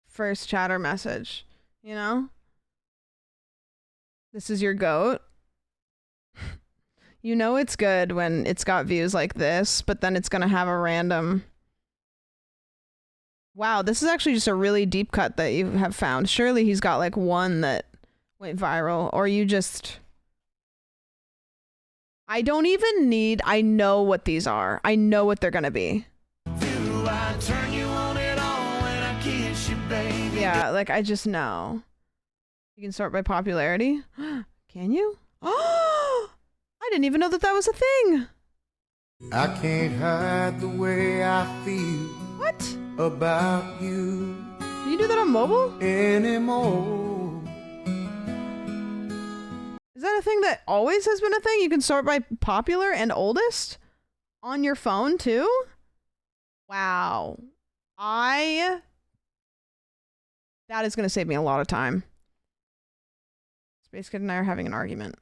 first chatter message, you know? This is your goat. You know it's good when it's got views like this, but then it's gonna have a random... Wow, this is actually just a really deep cut that you have found. Surely he's got like one that went viral, or you just... I don't even need... I know what these are. I know what they're gonna be. Yeah, like I just know. You can sort by popularity. Can you? Oh! I didn't even know that that was a thing. I can't hide the way I feel. What? About you. Can you do that on mobile? Anymore. Is that a thing that always has been a thing? You can sort by popular and oldest on your phone too? Wow. That is going to save me a lot of time. Space Kid and I are having an argument.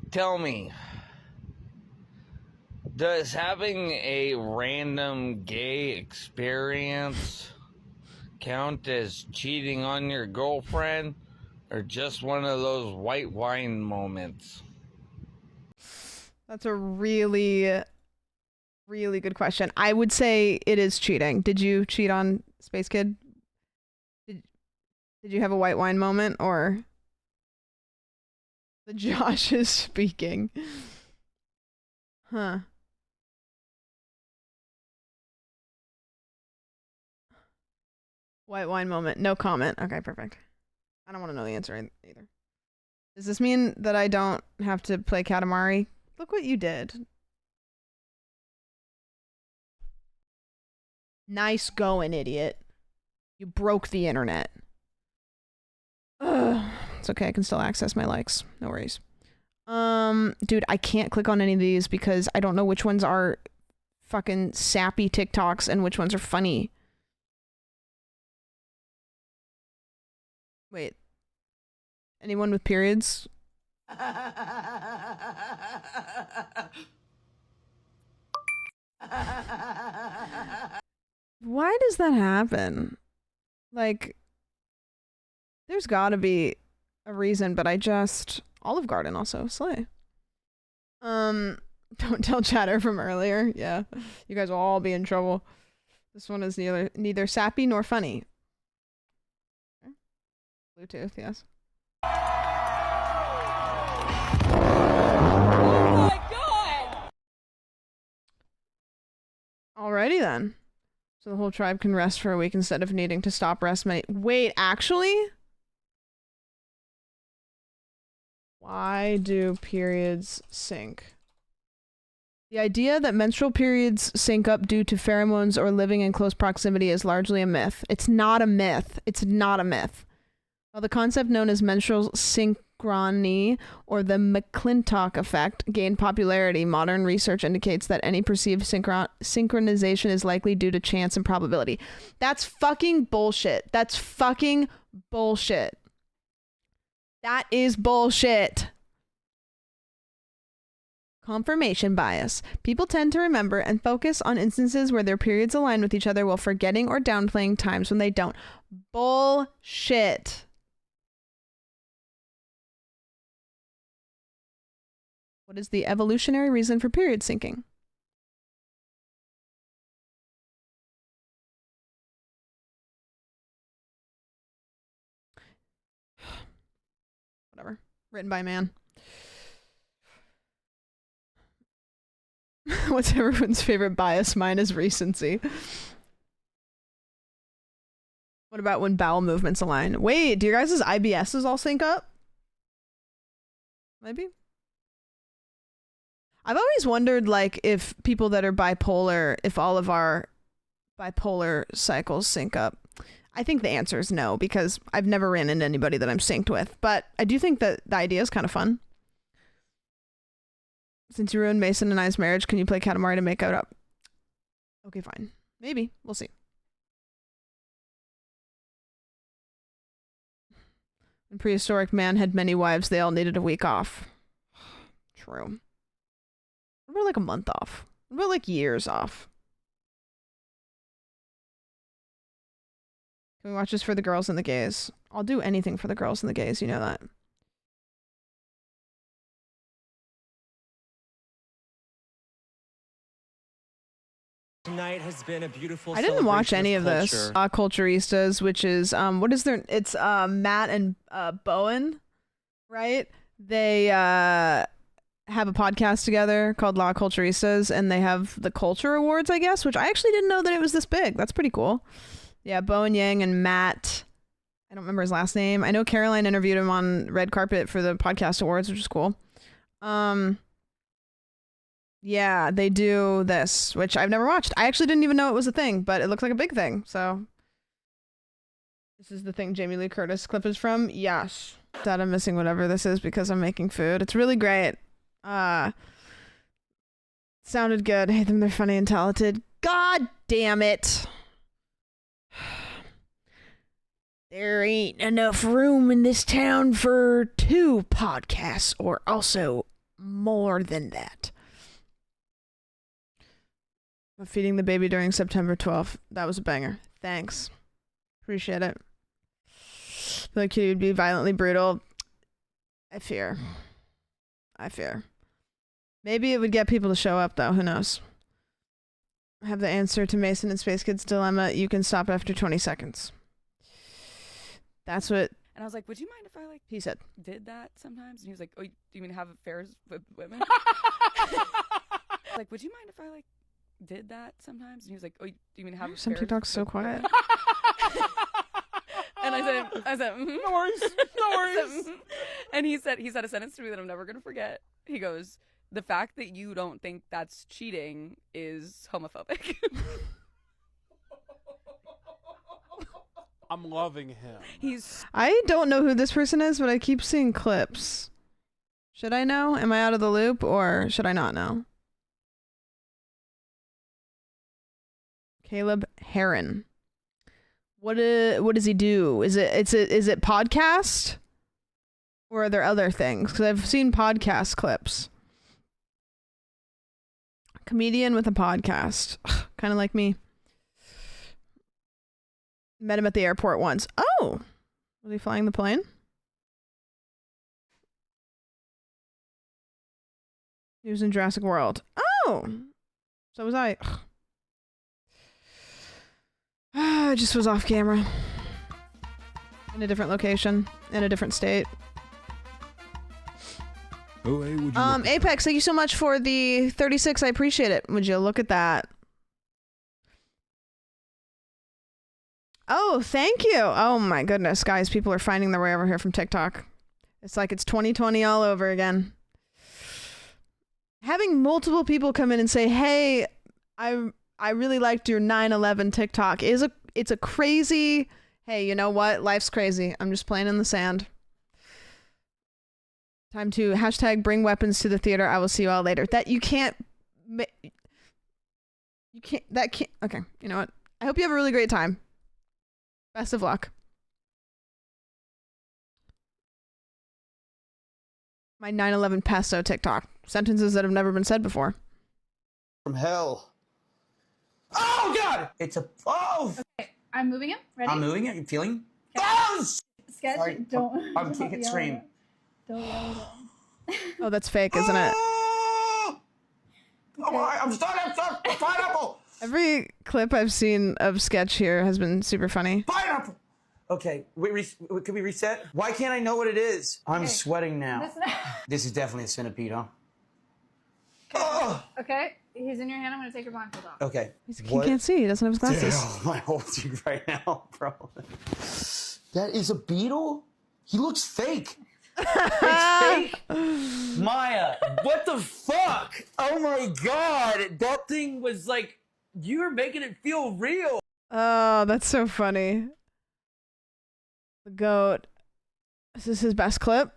Tell me, does having a random gay experience count as cheating on your girlfriend, or just one of those white wine moments? That's a really, really good question. I would say it is cheating. Did you cheat on Space Kid? Did you have a white wine moment, or... The Josh is speaking. Huh. White wine moment. No comment. Okay, perfect. I don't want to know the answer either. Does this mean that I don't have to play Katamari? Look what you did. Nice going, idiot. You broke the internet. Ugh. It's okay, I can still access my likes. No worries. Dude, I can't click on any of these because I don't know which ones are fucking sappy TikToks and which ones are funny. Wait. Anyone with periods? Why does that happen? Like, there's gotta be a reason, but I just... Olive Garden also, slay. Don't tell chatter from earlier. Yeah, you guys will all be in trouble. This one is neither sappy nor funny. Okay. Bluetooth, yes. Oh my god! Alrighty then. So the whole tribe can rest for a week instead of needing to stop rest many... Wait, actually? Why do periods sync? The idea that menstrual periods sync up due to pheromones or living in close proximity is largely a myth. It's not a myth. It's not a myth. While the concept known as menstrual synchrony or the McClintock effect gained popularity, modern research indicates that any perceived synchronization is likely due to chance and probability. That's fucking bullshit. That's fucking bullshit. That is bullshit. Confirmation bias. People tend to remember and focus on instances where their periods align with each other while forgetting or downplaying times when they don't. Bullshit. What is the evolutionary reason for period syncing? Whatever. Written by man. What's everyone's favorite bias? Mine is recency. What about when bowel movements align? Wait, do your guys' IBSs all sync up? Maybe? I've always wondered, like, if people that are bipolar, if all of our bipolar cycles sync up. I think the answer is no, because I've never ran into anybody that I'm synced with. But I do think that the idea is kind of fun. Since you ruined Mason and I's marriage, can you play Katamari to make it up? Okay, fine. Maybe. We'll see. When prehistoric man had many wives, they all needed a week off. True. What about like a month off? What about like years off? Can we watch this for the girls and the gays? I'll do anything for the girls and the gays, you know that. Tonight has been a beautiful I didn't watch celebration any of this. Culturistas, which is what is their? It's Matt and Bowen, right? They have a podcast together called La Culturistas, and they have the Culture Awards, I guess, which I actually didn't know that it was this big. That's pretty cool. Yeah, Bowen Yang and Matt. I don't remember his last name. I know Caroline interviewed him on Red Carpet for the podcast awards, which is cool. Yeah, they do this, which I've never watched. I actually didn't even know it was a thing, but it looks like a big thing. So this is the thing Jamie Lee Curtis clip is from. Yes. That I'm missing whatever this is because I'm making food. It's really great. Sounded good. I hate them. They're funny and talented. God damn it. There ain't enough room in this town for 2 podcasts, or also more than that. Feeding the baby during September 12th. That was a banger. Thanks. Appreciate it. Feel like he would be violently brutal. I fear. Maybe it would get people to show up, though. Who knows? I have the answer to Mason and Space Kid's dilemma. You can stop after 20 seconds. That's what... And I was like, would you mind if I, like... He said. ...did that sometimes? And he was like, oh, do you mean have affairs with women? Like, would you mind if I, like... did that sometimes? And he was like, oh, do you mean have some TikTok's so quiet? And I said, no worries. And he said a sentence to me that I'm never gonna forget. He goes, the fact that you don't think that's cheating is homophobic. I'm loving him. I don't know who this person is, but I keep seeing clips. Should I know? Am I out of the loop, or should I not know? Caleb Heron. What does he do? Is it podcast? Or are there other things? Because I've seen podcast clips. Comedian with a podcast. Kind of like me. Met him at the airport once. Oh! Was he flying the plane? He was in Jurassic World. Oh! So was I. I just was off camera. In a different location. In a different state. Oh, hey, would you Apex, thank you so much for the 36. I appreciate it. Would you look at that? Oh, thank you. Oh my goodness, guys. People are finding their way over here from TikTok. It's like it's 2020 all over again. Having multiple people come in and say, hey, I really liked your 9/11 TikTok. It's a crazy, hey, you know what? Life's crazy. I'm just playing in the sand. Time to hashtag bring weapons to the theater. I will see you all later. Okay, you know what? I hope you have a really great time. Best of luck. My 9/11 pesto TikTok. Sentences that have never been said before. From hell. Oh God! It's a Okay, I'm moving it. Ready? I'm moving it. You feeling? Okay. Oh! Sketch. Sorry. Don't. I'm taking scream. Don't yell at him. Oh, that's fake, isn't it? Okay. Oh, I'm stuck. Pineapple. Every clip I've seen of Sketch here has been super funny. Pineapple. Okay, can we reset? Why can't I know what it is? I'm sweating now. This is definitely a centipede, huh? Okay, he's in your hand. I'm gonna take your blindfold off. Okay. He can't see. He doesn't have his glasses. Damn, I'm holding you right now, bro. That is a beetle? He looks fake. It's fake. Maya, what the fuck? Oh my god. That thing was like, you were making it feel real. Oh, that's so funny. The goat. Is this his best clip?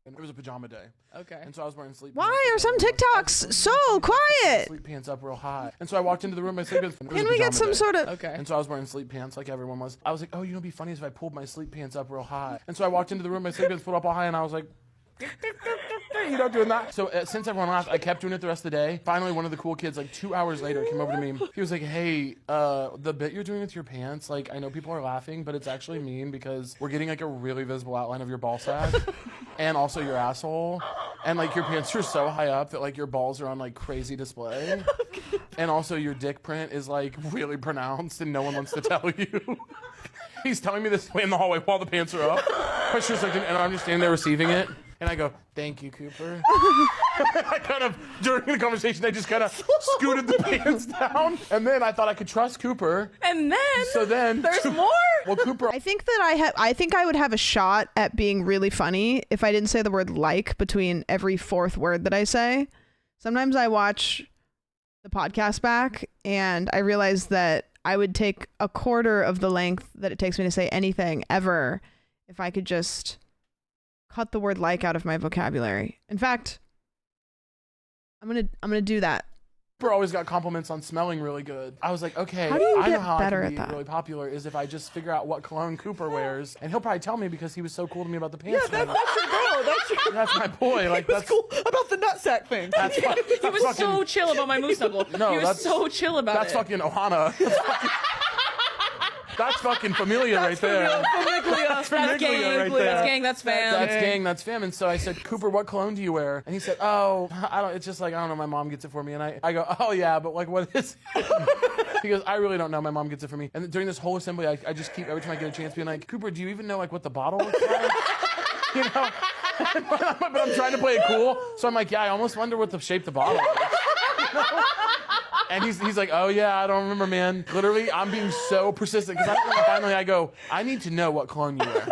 And it was a pajama day. Okay. And so I was wearing sleep. Why are some TikToks so quiet? Sleep pants up real high. And so I walked into the room. My sleep pants. Can we get some sort of? Okay. And so I was wearing sleep pants like everyone was. I was like, oh, you know, what'd be funny is if I pulled my sleep pants up real high. And so I walked into the room. My sleep pants pulled up all high, and I was like, you know, doing that. So since everyone laughed, I kept doing it the rest of the day. Finally, one of the cool kids, like 2 hours later, came over to me. He was like, hey, the bit you're doing with your pants, like, I know people are laughing, but it's actually mean because we're getting like a really visible outline of your ball sack and also your asshole. And like your pants are so high up that like your balls are on like crazy display. And also your dick print is like really pronounced and no one wants to tell you. He's telling me this way in the hallway while the pants are up. Pressure's like, and I'm just standing there receiving it. And I go, thank you, Cooper. I kind of, during the conversation, I just kind of scooted the pants down. And then I thought I could trust Cooper. And then, there's more? Well, Cooper. I think that I think I would have a shot at being really funny if I didn't say the word like between every fourth word that I say. Sometimes I watch the podcast back and I realize that I would take a quarter of the length that it takes me to say anything ever if I could just cut the word like out of my vocabulary. In fact, I'm gonna do that. Cooper always got compliments on smelling really good. I was like, okay, How do you I know get how better I at can be that? really popular is if I just figure out what cologne Cooper wears, and he'll probably tell me because he was so cool to me about the pants. Yeah, that's your bro. That's my boy. Like, He was that's cool about the nutsack thing. That's He was so chill about my moose knuckle. No, he was that's- so chill about That's it. fucking Ohana. That's fucking familia right there. That's Famiglia gang. right there. That's gang. That's fam. That's gang, that's fam. And so I said, Cooper, what cologne do you wear? And he said, oh, I don't, it's just like, I don't know, my mom gets it for me. And I go, oh yeah, but like, what is it? He goes, I really don't know, my mom gets it for me. And during this whole assembly, I just keep, every time I get a chance, being like, Cooper, do you even know like what the bottle looks like? You know? But I'm trying to play it cool. So I'm like, yeah, I almost wonder what the shape the bottle is. You know? And he's like, oh yeah, I don't remember, man. Literally, I'm being so persistent because finally I go, I need to know what cologne you wear.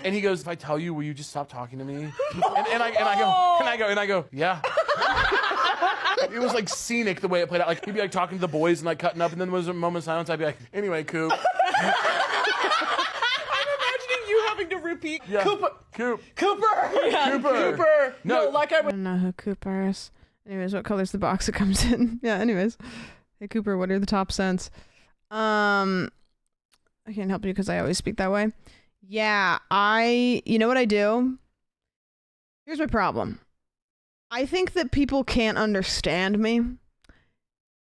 And he goes, if I tell you, will you just stop talking to me? And I go, yeah. It was like scenic the way it played out. Like he'd be like talking to the boys and like cutting up, and then there was a moment of silence. I'd be like, anyway, Coop. I'm imagining you having to repeat Yeah. Cooper. Coop. Cooper. Yeah. Cooper. No, like I don't know who Cooper is. Anyways, what color's the box it comes in? Yeah, anyways. Hey, Cooper, what are the top scents? I can't help you because I always speak that way. Yeah, you know what I do? Here's my problem. I think that people can't understand me.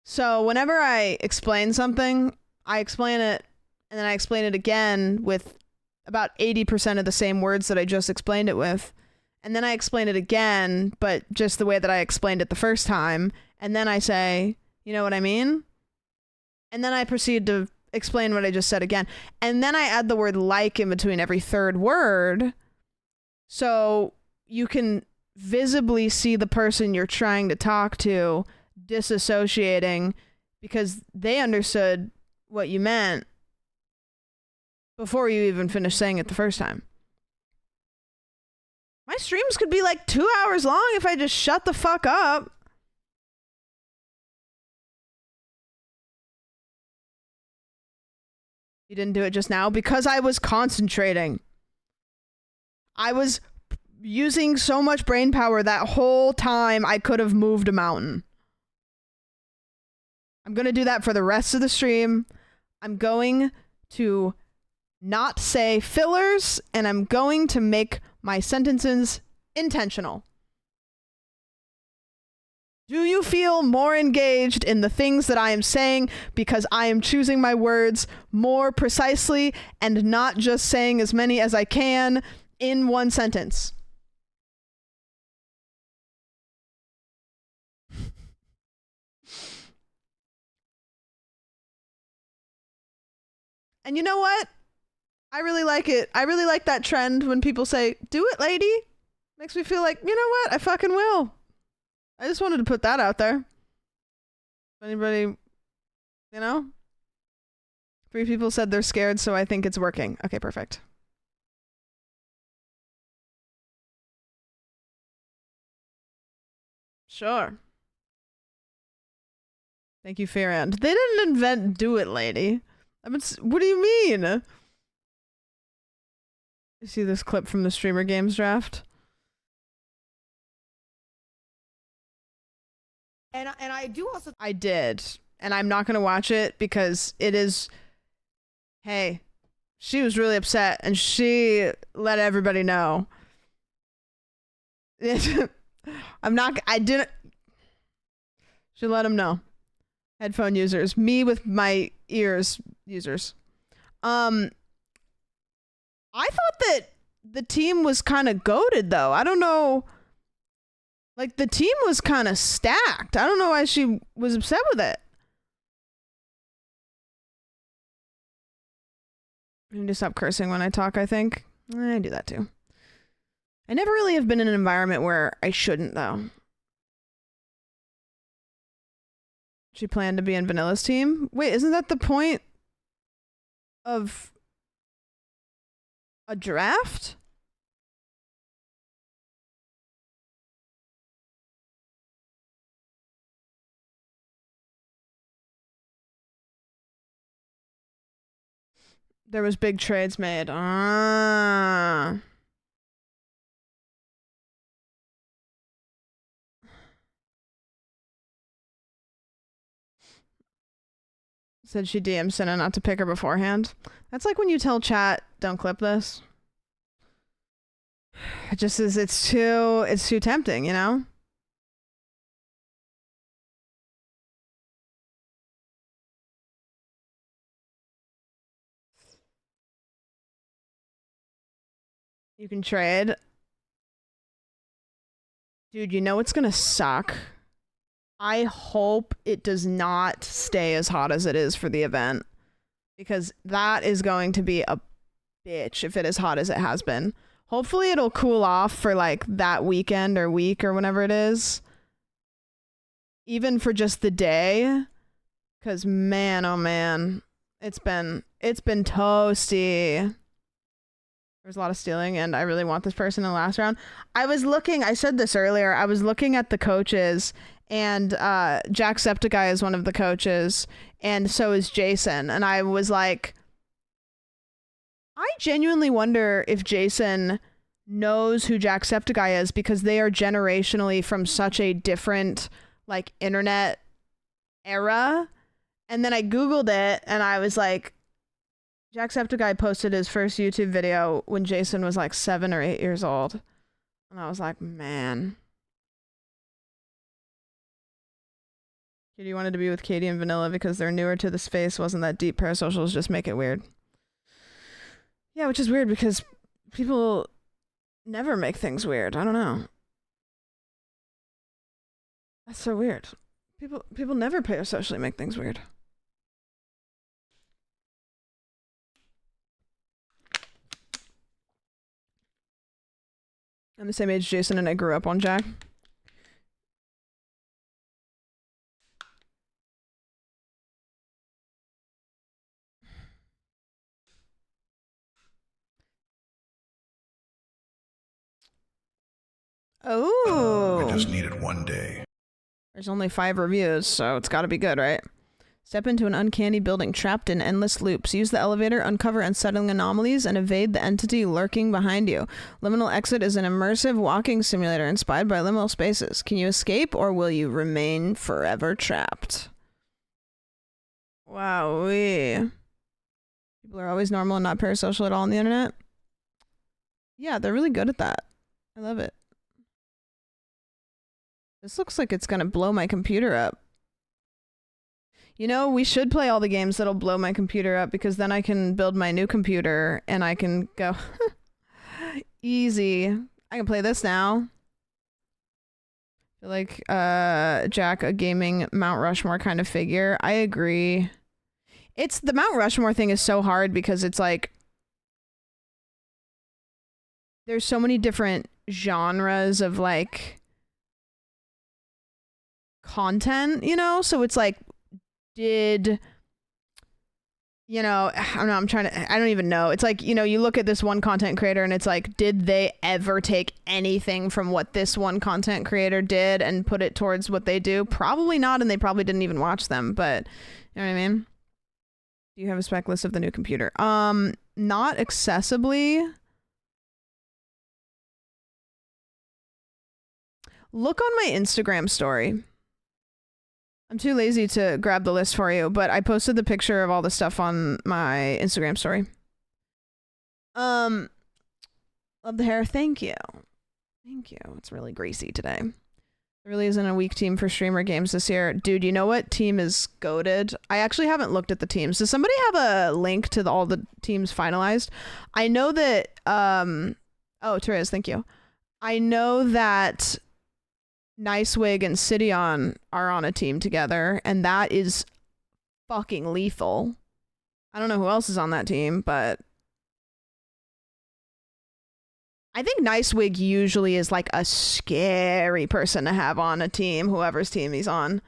So whenever I explain something, I explain it, and then I explain it again with about 80% of the same words that I just explained it with. And then I explain it again, but just the way that I explained it the first time. And then I say, you know what I mean? And then I proceed to explain what I just said again. And then I add the word like in between every third word. So you can visibly see the person you're trying to talk to disassociating because they understood what you meant before you even finished saying it the first time. My streams could be like 2 hours long if I just shut the fuck up. You didn't do it just now because I was concentrating. I was using so much brain power that whole time I could have moved a mountain. I'm going to do that for the rest of the stream. I'm going to not say fillers, and I'm going to make my sentences intentional. Do you feel more engaged in the things that I am saying because I am choosing my words more precisely and not just saying as many as I can in one sentence? And you know what? I really like it. I really like that trend when people say, do it, lady. Makes me feel like, you know what? I fucking will. I just wanted to put that out there. If anybody, 3 people said they're scared, so I think it's working. Okay, perfect. Sure. Thank you, Farrand. They didn't invent Do It Lady. What do you mean? You see this clip from the Streamer Games draft? And I do also. I did. And I'm not going to watch it because it is. Hey, she was really upset and she let everybody know. I didn't. Should let them know. Headphone users. Me with my ears users. I thought that the team was kind of goated though. I don't know. Like, the team was kind of stacked. I don't know why she was upset with it. I need to stop cursing when I talk, I think. I do that too. I never really have been in an environment where I shouldn't, though. She planned to be in Vanilla's team? Wait, isn't that the point of a draft? There was big trades made. Said she DM'd Senna not to pick her beforehand. That's like when you tell chat, don't clip this. It just is, it's too tempting, you know? You can trade. Dude, you know what's gonna suck? I hope it does not stay as hot as it is for the event. Because that is going to be a bitch if it is hot as it has been. Hopefully it'll cool off for like that weekend or week or whenever it is. Even for just the day. Because man, oh man. It's been toasty. There's a lot of stealing, and I really want this person in the last round. I said this earlier, I was looking at the coaches, and Jacksepticeye is one of the coaches, and so is Jason. And I was like, I genuinely wonder if Jason knows who Jacksepticeye is, because they are generationally from such a different, like, internet era. And then I Googled it, and I was like, Jacksepticeye posted his first YouTube video when Jason was like 7 or 8 years old. And I was like, man. Katie wanted to be with Katie and Vanilla because they're newer to the space. Wasn't that deep. Parasocials just make it weird. Yeah, which is weird because people never make things weird. I don't know. That's so weird. People never parasocially make things weird. I'm the same age Jason and I grew up on Jack. Oh. I just needed one day. There's only 5 reviews, so it's gotta be good, right? Step into an uncanny building trapped in endless loops. Use the elevator, uncover unsettling anomalies, and evade the entity lurking behind you. Liminal Exit is an immersive walking simulator inspired by liminal spaces. Can you escape, or will you remain forever trapped? Wowee. People are always normal and not parasocial at all on the internet? Yeah, they're really good at that. I love it. This looks like it's gonna blow my computer up. You know, we should play all the games that'll blow my computer up, because then I can build my new computer and I can go easy. I can play this now. I feel like Jack, a gaming Mount Rushmore kind of figure. I agree. It's the Mount Rushmore thing is so hard because it's like there's so many different genres of like content, you know? So it's like, did, you know, I don't know, I don't even know. It's like, you know, you look at this one content creator and it's like, did they ever take anything from what this one content creator did and put it towards what they do? Probably not, and they probably didn't even watch them, but you know what I mean? Do you have a spec list of the new computer? Not accessibly. Look on my Instagram story. I'm too lazy to grab the list for you, but I posted the picture of all the stuff on my Instagram story. Love the hair. Thank you. Thank you. It's really greasy today. There really isn't a weak team for streamer games this year. Dude, you know what team is goated? I actually haven't looked at the teams. Does somebody have a link to all the teams finalized? I know that, oh, Therese, thank you. I know that Nicewig and Sidion are on a team together, and that is fucking lethal. I don't know who else is on that team, but I think Nicewig usually is like a scary person to have on a team, whoever's team he's on,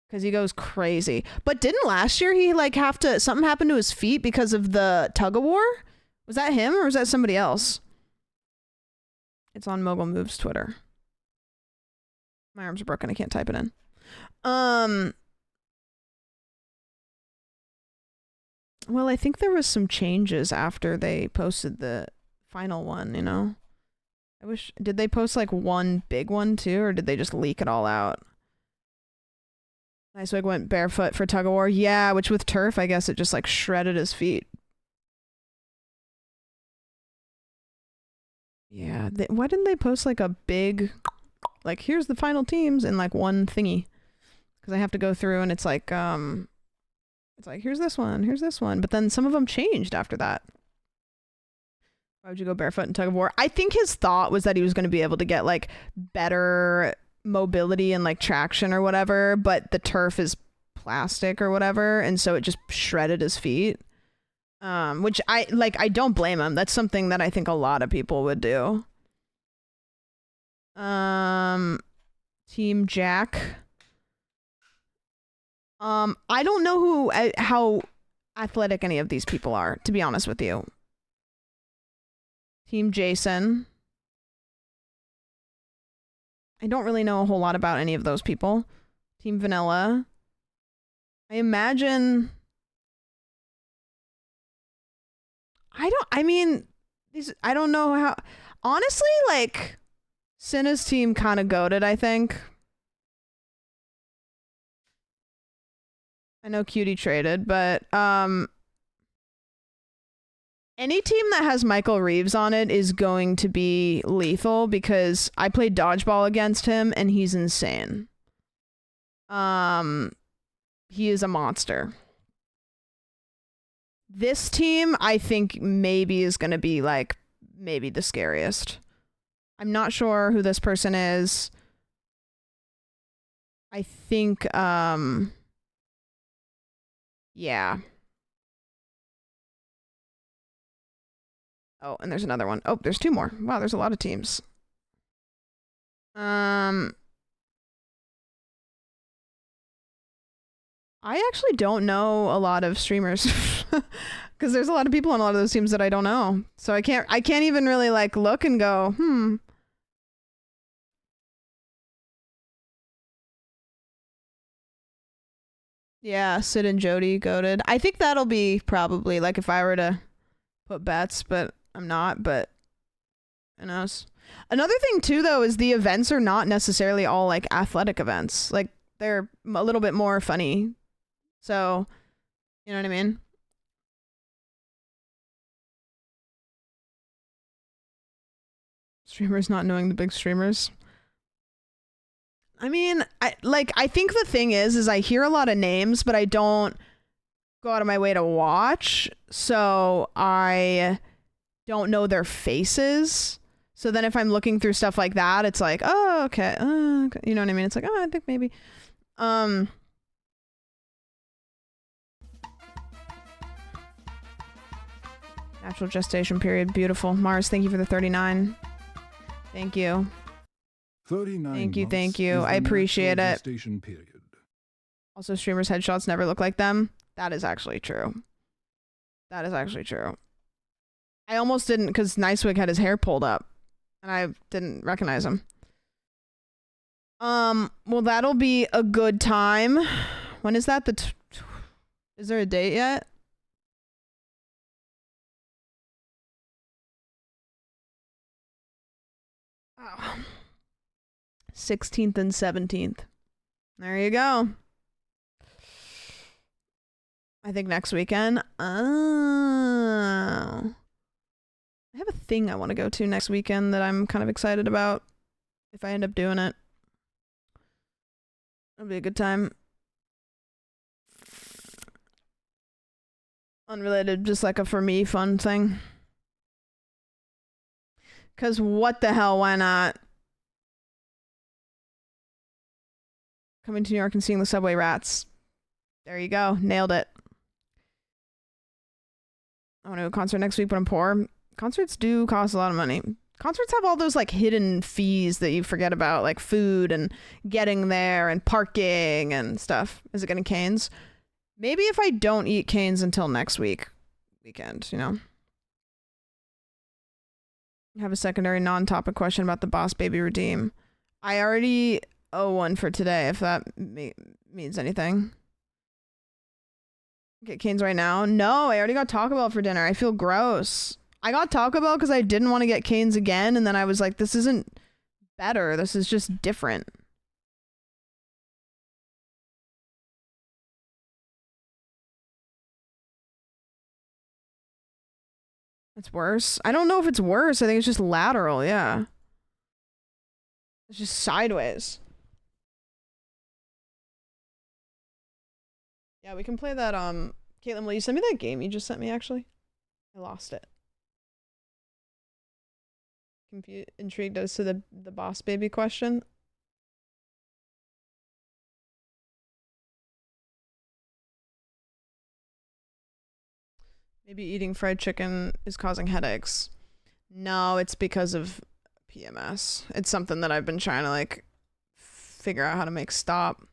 because he goes crazy. But didn't last year he like have to, something happened to his feet because of the tug of war? Was that him or was that somebody else? It's on Mogul Moves Twitter. My arms are broken. I can't type it in. Well, I think there was some changes after they posted the final one, you know? I wish, did they post like one big one too, or did they just leak it all out? Nicewig went barefoot for tug of war. Yeah, which with turf, I guess it just like shredded his feet. Yeah, why didn't they post like a big, like, here's the final teams in like one thingy? Because I have to go through and it's like, here's this one. But then some of them changed after that. Why would you go barefoot in tug of war? I think his thought was that he was going to be able to get like better mobility and like traction or whatever, but the turf is plastic or whatever, and so it just shredded his feet. Which I don't blame him. That's something that I think a lot of people would do. Team Jack. I don't know how athletic any of these people are, to be honest with you. Team Jason. I don't really know a whole lot about any of those people. Team Vanilla. I imagine... I don't know how... Honestly, like, Cinna's team kind of goated, I think. I know Cutie traded, but, any team that has Michael Reeves on it is going to be lethal because I played dodgeball against him and he's insane. He is a monster. This team, I think maybe is going to be like maybe the scariest. I'm not sure who this person is. I think, yeah. Oh, and there's another one. Oh, there's two more. Wow, there's a lot of teams. I actually don't know a lot of streamers because there's a lot of people on a lot of those teams that I don't know. So I can't even really like look and go, Yeah, Sid and Jody goated. I think that'll be probably like if I were to put bets, but I'm not, but who knows? Another thing too though is the events are not necessarily all like athletic events. Like they're a little bit more funny. So, you know what I mean? Streamers not knowing the big streamers. I mean, I think the thing is I hear a lot of names, but I don't go out of my way to watch. So I don't know their faces. So then if I'm looking through stuff like that, it's like, oh, okay. Okay. You know what I mean? It's like, oh, I think maybe. Natural gestation period. Beautiful. Mars, thank you for the 39. Thank you. 39 Thank you, months thank you. is I the appreciate natural it. gestation period. Also, streamers' headshots never look like them. That is actually true. That is actually true. I almost didn't, because Nicewig had his hair pulled up, and I didn't recognize him. Well, that'll be a good time. When is that? Is there a date yet? Oh. 16th and 17th. There you go. I think next weekend. Oh. I have a thing I want to go to next weekend that I'm kind of excited about. If I end up doing it. It'll be a good time. Unrelated, just like a for me fun thing. Because what the hell, why not? Coming to New York and seeing the Subway Rats. There you go. Nailed it. I want to go to a concert next week, but I'm poor. Concerts do cost a lot of money. Concerts have all those like hidden fees that you forget about, like food and getting there and parking and stuff. Is it getting Canes? Maybe if I don't eat Canes until next weekend, you know. I have a secondary non-topic question about the Boss Baby Redeem. I already owe one for today, if that means anything. Get Canes right now? No, I already got Taco Bell for dinner. I feel gross. I got Taco Bell because I didn't want to get Canes again, and then I was like, this isn't better. This is just different. It's worse. I don't know if it's worse. I think it's just lateral, yeah. It's just sideways. Yeah, we can play that, Caitlin, will you send me that game you just sent me, actually? I lost it. Intrigued as to the Boss Baby question. Maybe eating fried chicken is causing headaches. No, it's because of PMS. It's something that I've been trying to like figure out how to make stop.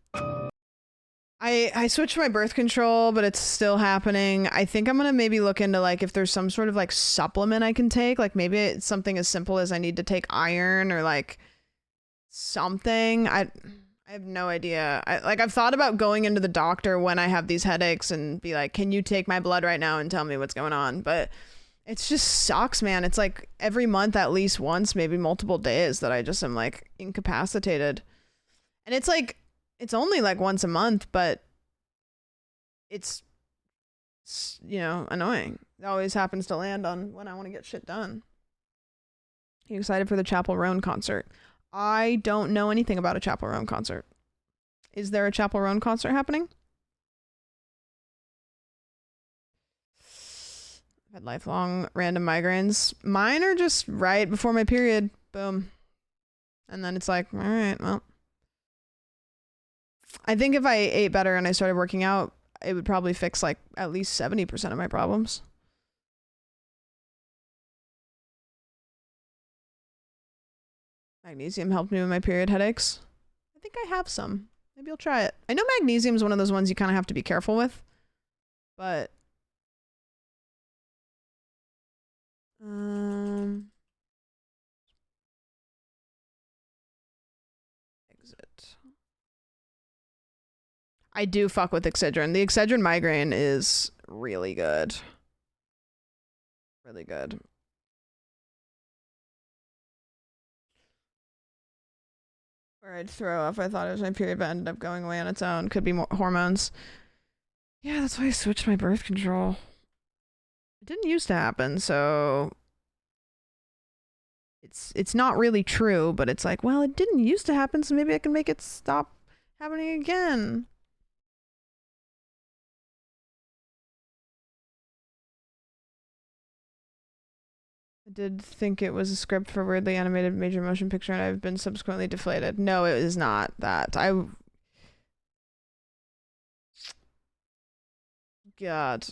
I switched my birth control, but it's still happening. I think I'm gonna maybe look into like if there's some sort of like supplement I can take. Like maybe it's something as simple as I need to take iron or like something. I have no idea. I've thought about going into the doctor when I have these headaches and be like, can you take my blood right now and tell me what's going on? But it just sucks, man. It's like every month at least once, maybe multiple days that I just am like incapacitated. And it's like, it's only like once a month, but it's, you know, annoying. It always happens to land on when I want to get shit done. You excited for the Chappell Roan concert? I don't know anything about a Chappell Roan concert. Is there a Chappell Roan concert happening? I've had lifelong random migraines. Mine are just right before my period. Boom. And then it's like, all right, well. I think if I ate better and I started working out, it would probably fix like at least 70% of my problems. Magnesium helped me with my period headaches. I think I have some. Maybe I'll try it. I know magnesium is one of those ones you kind of have to be careful with, but exit. I do fuck with Excedrin. The Excedrin migraine is really good. Really good. Or I'd throw up. I thought it was my period, but ended up going away on its own. Could be more hormones. Yeah, that's why I switched my birth control. It didn't used to happen, so it's not really true, but it's like, well, it didn't used to happen, so maybe I can make it stop happening again. I did think it was a script for a weirdly animated major motion picture, and I've been subsequently deflated. No, it is not that. God.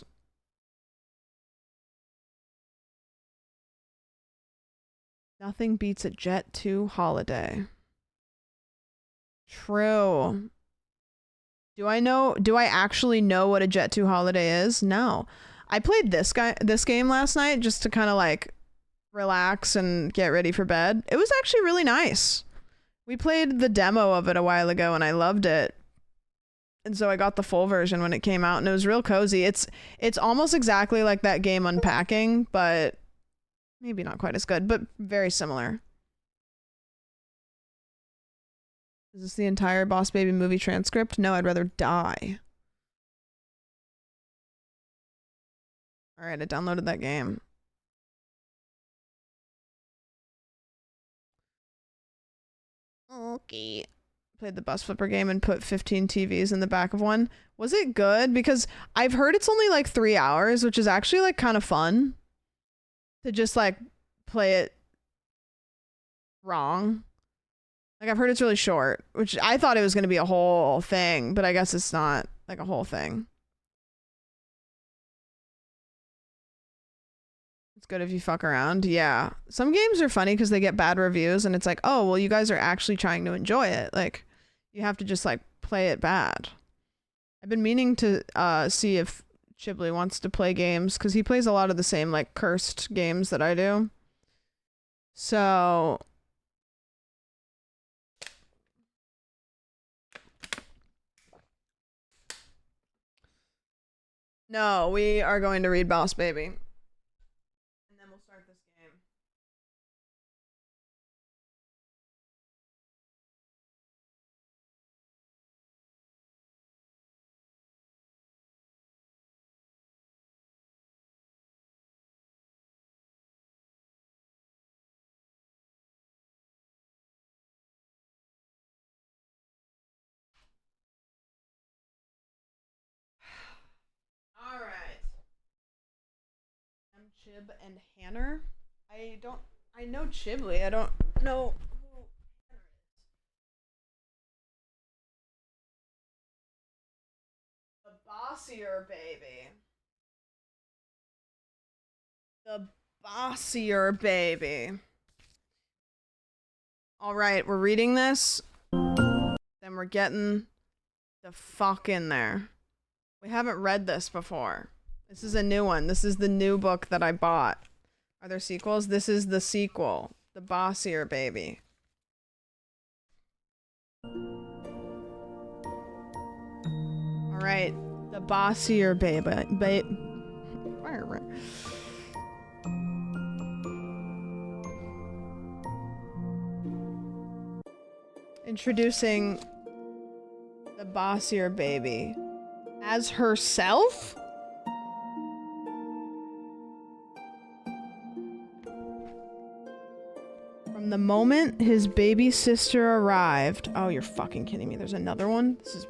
Nothing beats a Jet 2 holiday. True. Do I actually know what a Jet 2 holiday is? No. I played this game last night just to kind of like relax and get ready for bed. It was actually really nice. We played the demo of it a while ago and I loved it. And so I got the full version when it came out and it was real cozy. It's almost exactly like that game Unpacking, but maybe not quite as good, but very similar. Is this the entire Boss Baby movie transcript? No, I'd rather die. All right, I downloaded that game. Okay. Played the bus flipper game and put 15 TVs in the back of one. Was it good? Because I've heard it's only like 3 hours, which is actually like kind of fun to just like play it wrong. Like I've heard it's really short, which I thought it was going to be a whole thing, but I guess it's not like a whole thing. It's good if you fuck around. Yeah. Some games are funny because they get bad reviews and it's like, oh, well, you guys are actually trying to enjoy it. Like you have to just like play it bad. I've been meaning to see if Chiblee wants to play games because he plays a lot of the same like cursed games that I do. So no, we are going to read Boss Baby. And then we'll start this game. All right. I'm Chib and Hanner. I know Chiblee. I don't know who Hanner is. The Bossier Baby. The Bossier Baby. All right, we're reading this. Then we're getting the fuck in there. We haven't read this before. This is a new one. This is the new book that I bought. Are there sequels? This is the sequel. The Bossier Baby. All right. The Bossier Baby. Introducing the Bossier Baby. As herself? From the moment his baby sister arrived. Oh, you're fucking kidding me. There's another one? This is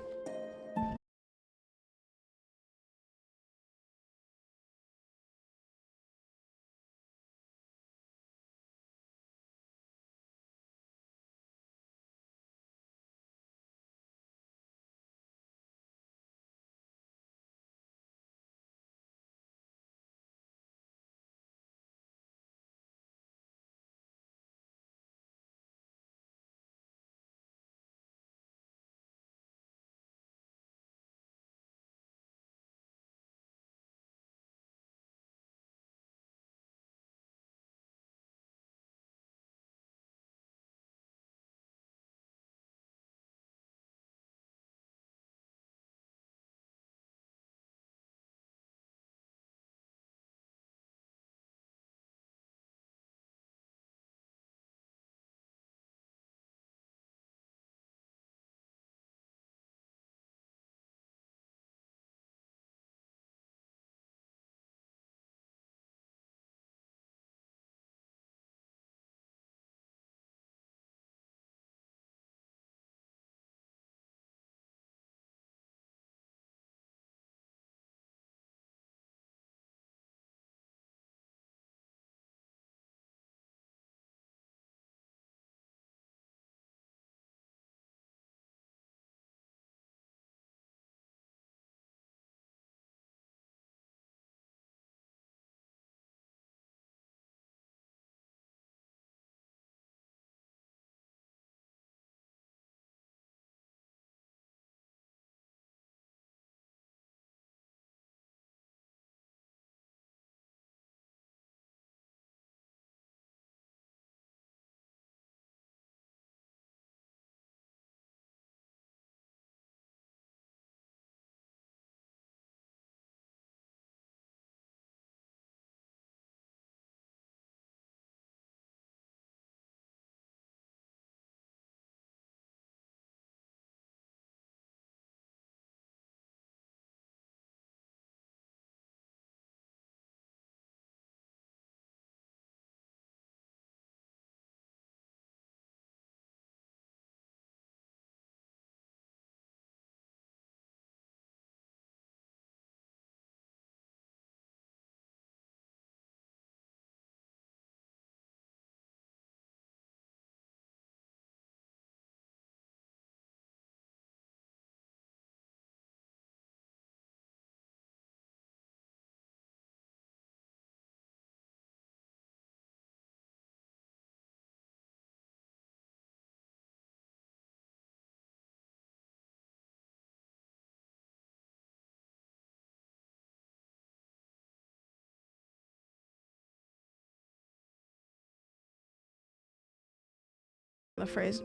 the phrase,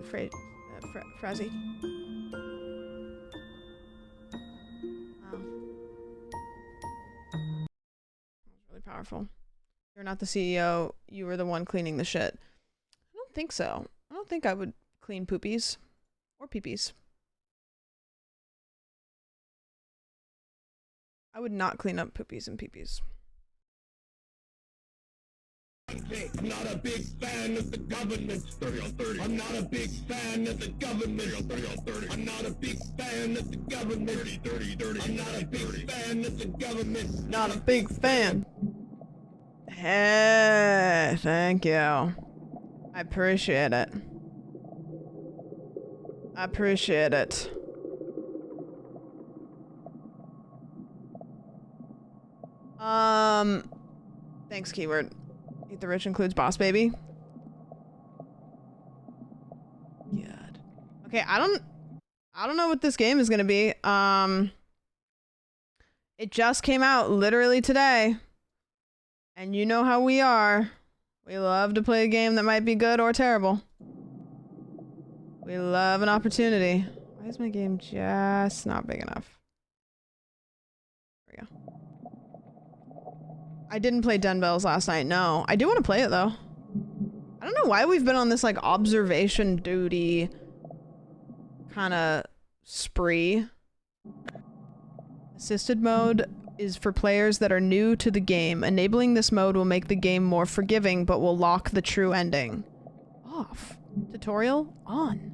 Frazzy. Wow. Really powerful. You're not the CEO. You were the one cleaning the shit. I don't think so. I don't think I would clean poopies or peepees. I would not clean up poopies and peepees. I'm not a big fan of the government. 30 on 30. I'm not a big fan of the government. 30 on 30. I'm not a big fan of the government. 30, 30. I'm not a big fan of the government. Not a big fan. Hey, thank you. I appreciate it. I appreciate it. Thanks, keyword. Eat the Rich includes Boss Baby. God. Okay, I don't know what this game is gonna be. It just came out literally today. And you know how we are. We love to play a game that might be good or terrible. We love an opportunity. Why is my game just not big enough? There we go. I didn't play Den Bells last night, no. I do want to play it, though. I don't know why we've been on this, like, observation duty kind of spree. Assisted mode is for players that are new to the game. Enabling this mode will make the game more forgiving, but will lock the true ending. Off. Tutorial on.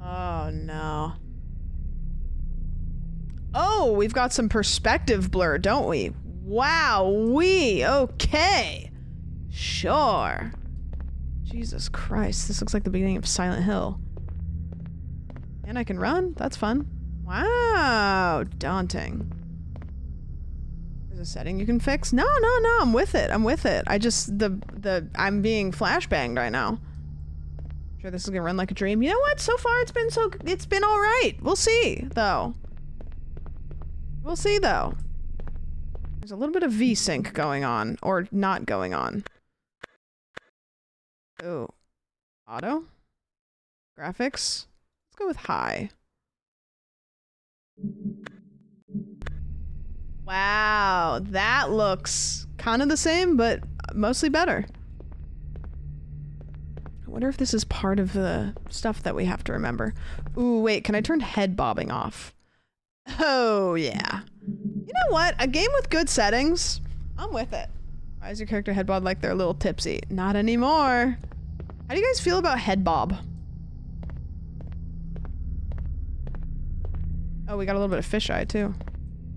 Oh, no. Oh, we've got some perspective blur, don't we? Wow-wee. Okay. Sure. Jesus Christ. This looks like the beginning of Silent Hill. And I can run? That's fun. Wow. Daunting. There's a setting you can fix? No, no, no. I'm with it. I'm with it. I just... I'm being flashbanged right now. Sure, this is gonna run like a dream. You know what? So far, it's been all right. We'll see, though. We'll see, though. There's a little bit of V-Sync going on, or not going on. Oh, auto, graphics. Let's go with high. Wow, that looks kind of the same, but mostly better. I wonder if this is part of the stuff that we have to remember. Ooh, wait, can I turn head bobbing off? Oh, yeah. You know what? A game with good settings, I'm with it. Why is your character head bob like they're a little tipsy? Not anymore. How do you guys feel about head bob? Oh, we got a little bit of fisheye, too.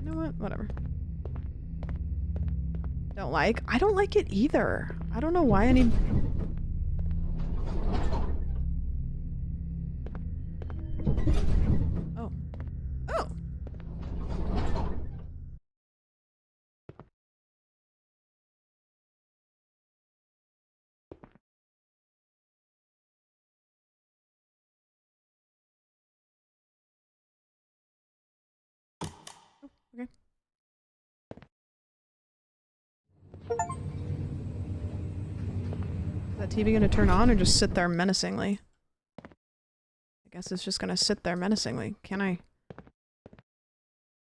You know what? Whatever. Don't like? I don't like it either. I don't know why I need... Oh. Oh! Okay. Is that TV gonna turn on or just sit there menacingly? I guess it's just gonna sit there menacingly. Can I?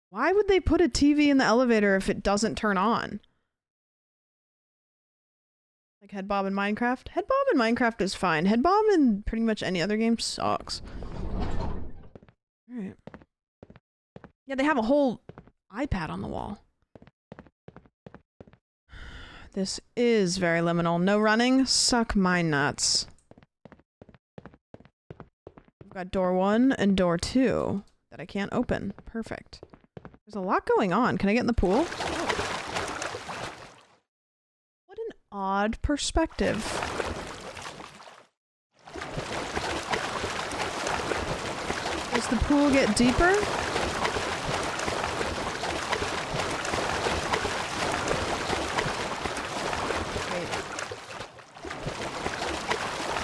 Why would they put a TV in the elevator if it doesn't turn on? Like Head Bob in Minecraft? Head Bob in Minecraft is fine. Head Bob in pretty much any other game sucks. Alright. Yeah, they have a whole iPad on the wall. This is very liminal. No running? Suck my nuts. I've got door 1 and door 2 that I can't open. Perfect. There's a lot going on. Can I get in the pool? Oh. What an odd perspective. Does the pool get deeper?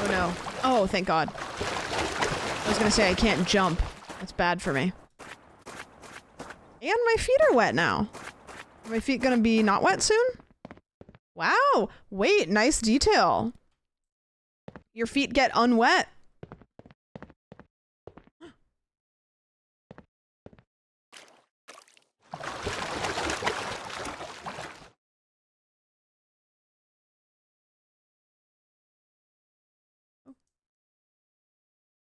No. Oh, thank God. I was gonna say I can't jump. That's bad for me. And my feet are wet now. Are my feet gonna be not wet soon? Wow. Wait, nice detail. Your feet get unwet.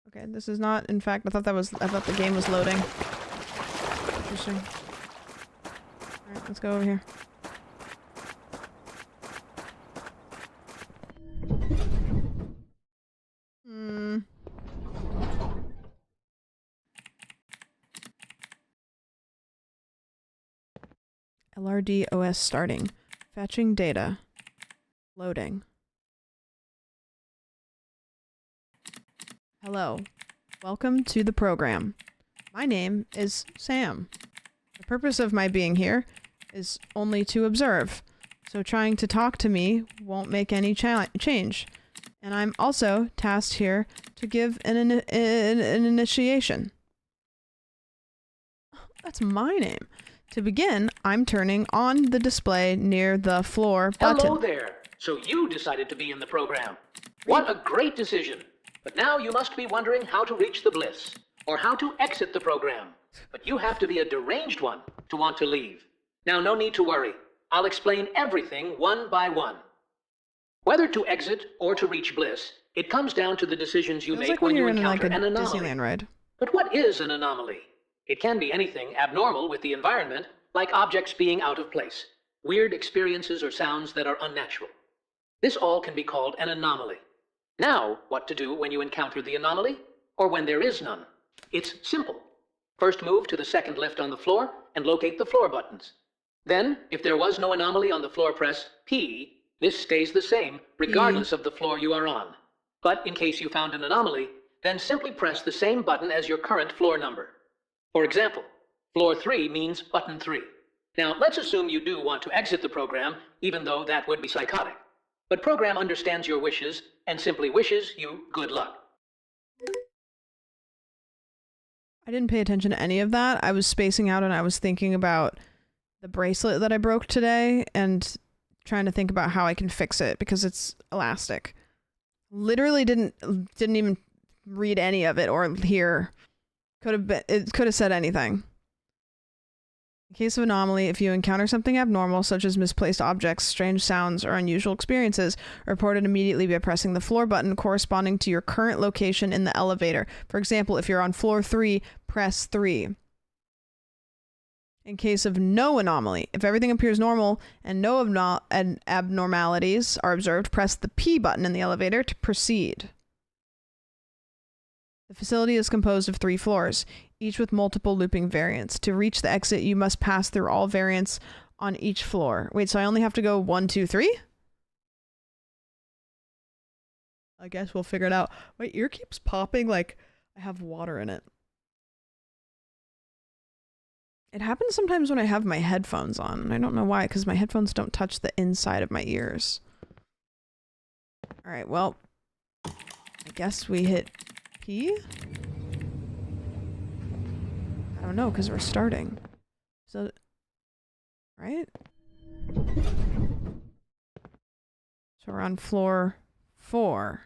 Okay, this is not, in fact, I thought the game was loading. Interesting. Alright, let's go over here. LRD OS starting. Fetching data. Loading. Hello. Welcome to the program. My name is Sam. The purpose of my being here is only to observe, so trying to talk to me won't make any change. And I'm also tasked here to give an initiation. That's my name. To begin, I'm turning on the display near the floor button. Hello there. So you decided to be in the program. What a great decision. But now you must be wondering how to reach the bliss, or how to exit the program. But you have to be a deranged one to want to leave. Now, no need to worry. I'll explain everything one by one. Whether to exit or to reach bliss, it comes down to the decisions you make when you encounter an anomaly. Disneyland ride. But what is an anomaly? It can be anything abnormal with the environment, like objects being out of place, weird experiences or sounds that are unnatural. This all can be called an anomaly. Now, what to do when you encounter the anomaly, or when there is none? It's simple. First move to the second lift on the floor and locate the floor buttons. Then, if there was no anomaly on the floor, press P. This stays the same, regardless of the floor you are on. But in case you found an anomaly, then simply press the same button as your current floor number. For example, floor 3 means button 3. Now, let's assume you do want to exit the program, even though that would be psychotic. But program understands your wishes and simply wishes you good luck. I didn't pay attention to any of that. I was spacing out and I was thinking about the bracelet that I broke today and trying to think about how I can fix it because it's elastic. Literally didn't even read any of it or hear. It could have said anything. In case of anomaly, if you encounter something abnormal, such as misplaced objects, strange sounds, or unusual experiences, report it immediately by pressing the floor button corresponding to your current location in the elevator. For example, if you're on floor 3, press 3. In case of no anomaly, if everything appears normal and no abnormalities are observed, press the P button in the elevator to proceed. The facility is composed of 3 floors, each with multiple looping variants. To reach the exit, you must pass through all variants on each floor. Wait, so I only have to go 1, 2, 3? I guess we'll figure it out. My ear keeps popping like I have water in it. It happens sometimes when I have my headphones on, and I don't know why, because my headphones don't touch the inside of my ears. Alright, well, I guess we hit P? I don't know, because we're starting. So, right? So we're on floor 4.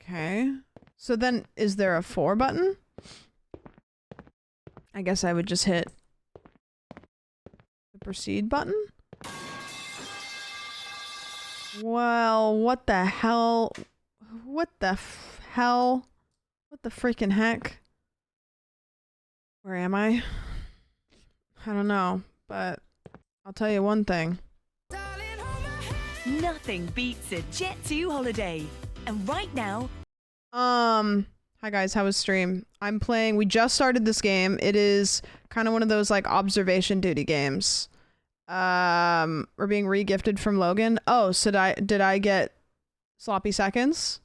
Okay. So then, is there a 4 button? I guess I would just hit the proceed button. Well, what the hell? What the hell? What the freaking heck? Where am I? I don't know, but I'll tell you one thing. Nothing beats a Jet2 holiday. And right now... Hi guys, how was stream? I'm playing, we just started this game. It is kind of one of those like observation duty games. We're being re-gifted from Logan. Oh, so did I get sloppy seconds?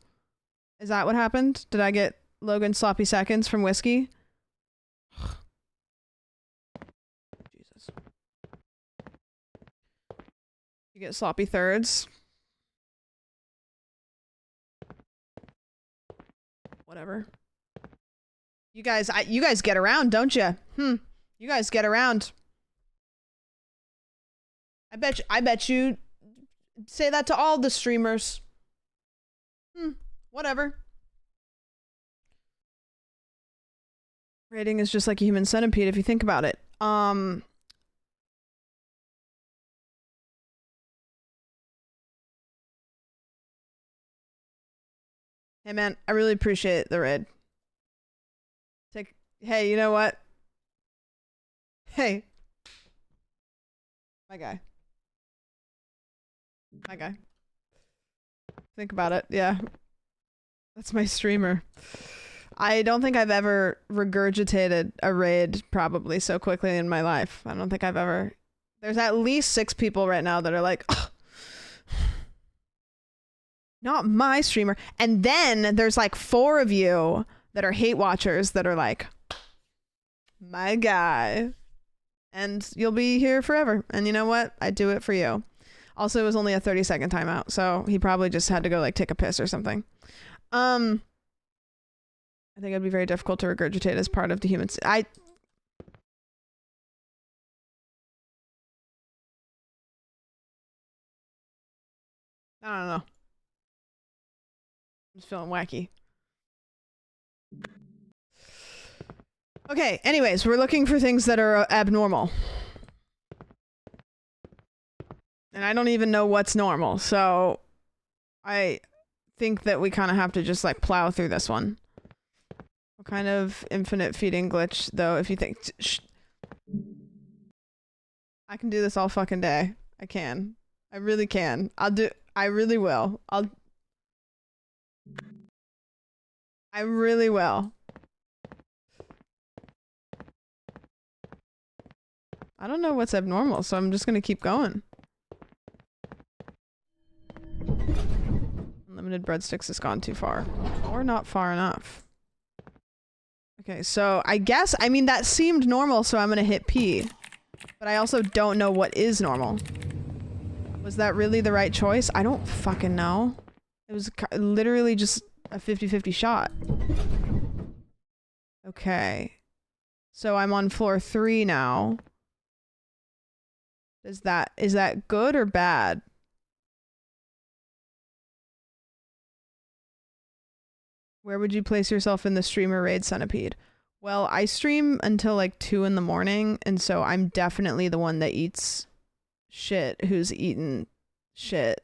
Is that what happened? Did I get Logan sloppy seconds from Whiskey? Jesus. You get sloppy thirds? Whatever. You guys get around, don't you? You guys get around. I bet you say that to all the streamers. Whatever. Rating is just like a human centipede if you think about it. Hey man, I really appreciate the raid. Hey, you know what? Hey. My guy. Think about it, yeah. That's my streamer. I don't think I've ever regurgitated a raid probably so quickly in my life. I don't think I've ever... There's at least 6 people right now that are like, oh, not my streamer. And then there's like 4 of you that are hate watchers that are like, my guy. And you'll be here forever. And you know what? I do it for you. Also, it was only a 30-second timeout, so he probably just had to go like take a piss or something. I think it'd be very difficult to regurgitate as part of the human... I don't know. I'm just feeling wacky. Okay, anyways, we're looking for things that are abnormal. And I don't even know what's normal, so I think that we kind of have to just like plow through this one. What kind of infinite feeding glitch, though, if you think... I can do this all fucking day. I can. I really can. I really will. I really will. I don't know what's abnormal, so I'm just gonna keep going. Unlimited breadsticks has gone too far. Or not far enough. Okay, so I guess, I mean, that seemed normal, so I'm gonna hit P. But I also don't know what is normal. Was that really the right choice? I don't fucking know. It was literally just a 50-50 shot. Okay. So I'm on floor 3 now. Is that good or bad? Where would you place yourself in the streamer raid centipede? Well, I stream until like 2 in the morning, and so I'm definitely the one that eats shit who's eaten shit.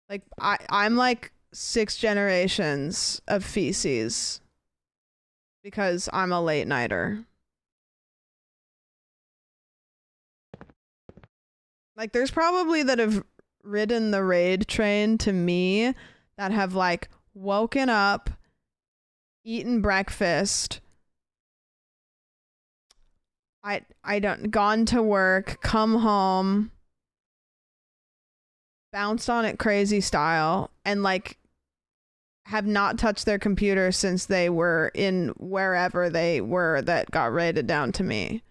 Like, I'm like 6 generations of feces because I'm a late nighter. Like, there's probably that have ridden the raid train to me that have like woken up, eaten breakfast, gone to work, come home, bounced on it crazy style, and like have not touched their computer since they were in wherever they were that got raided down to me.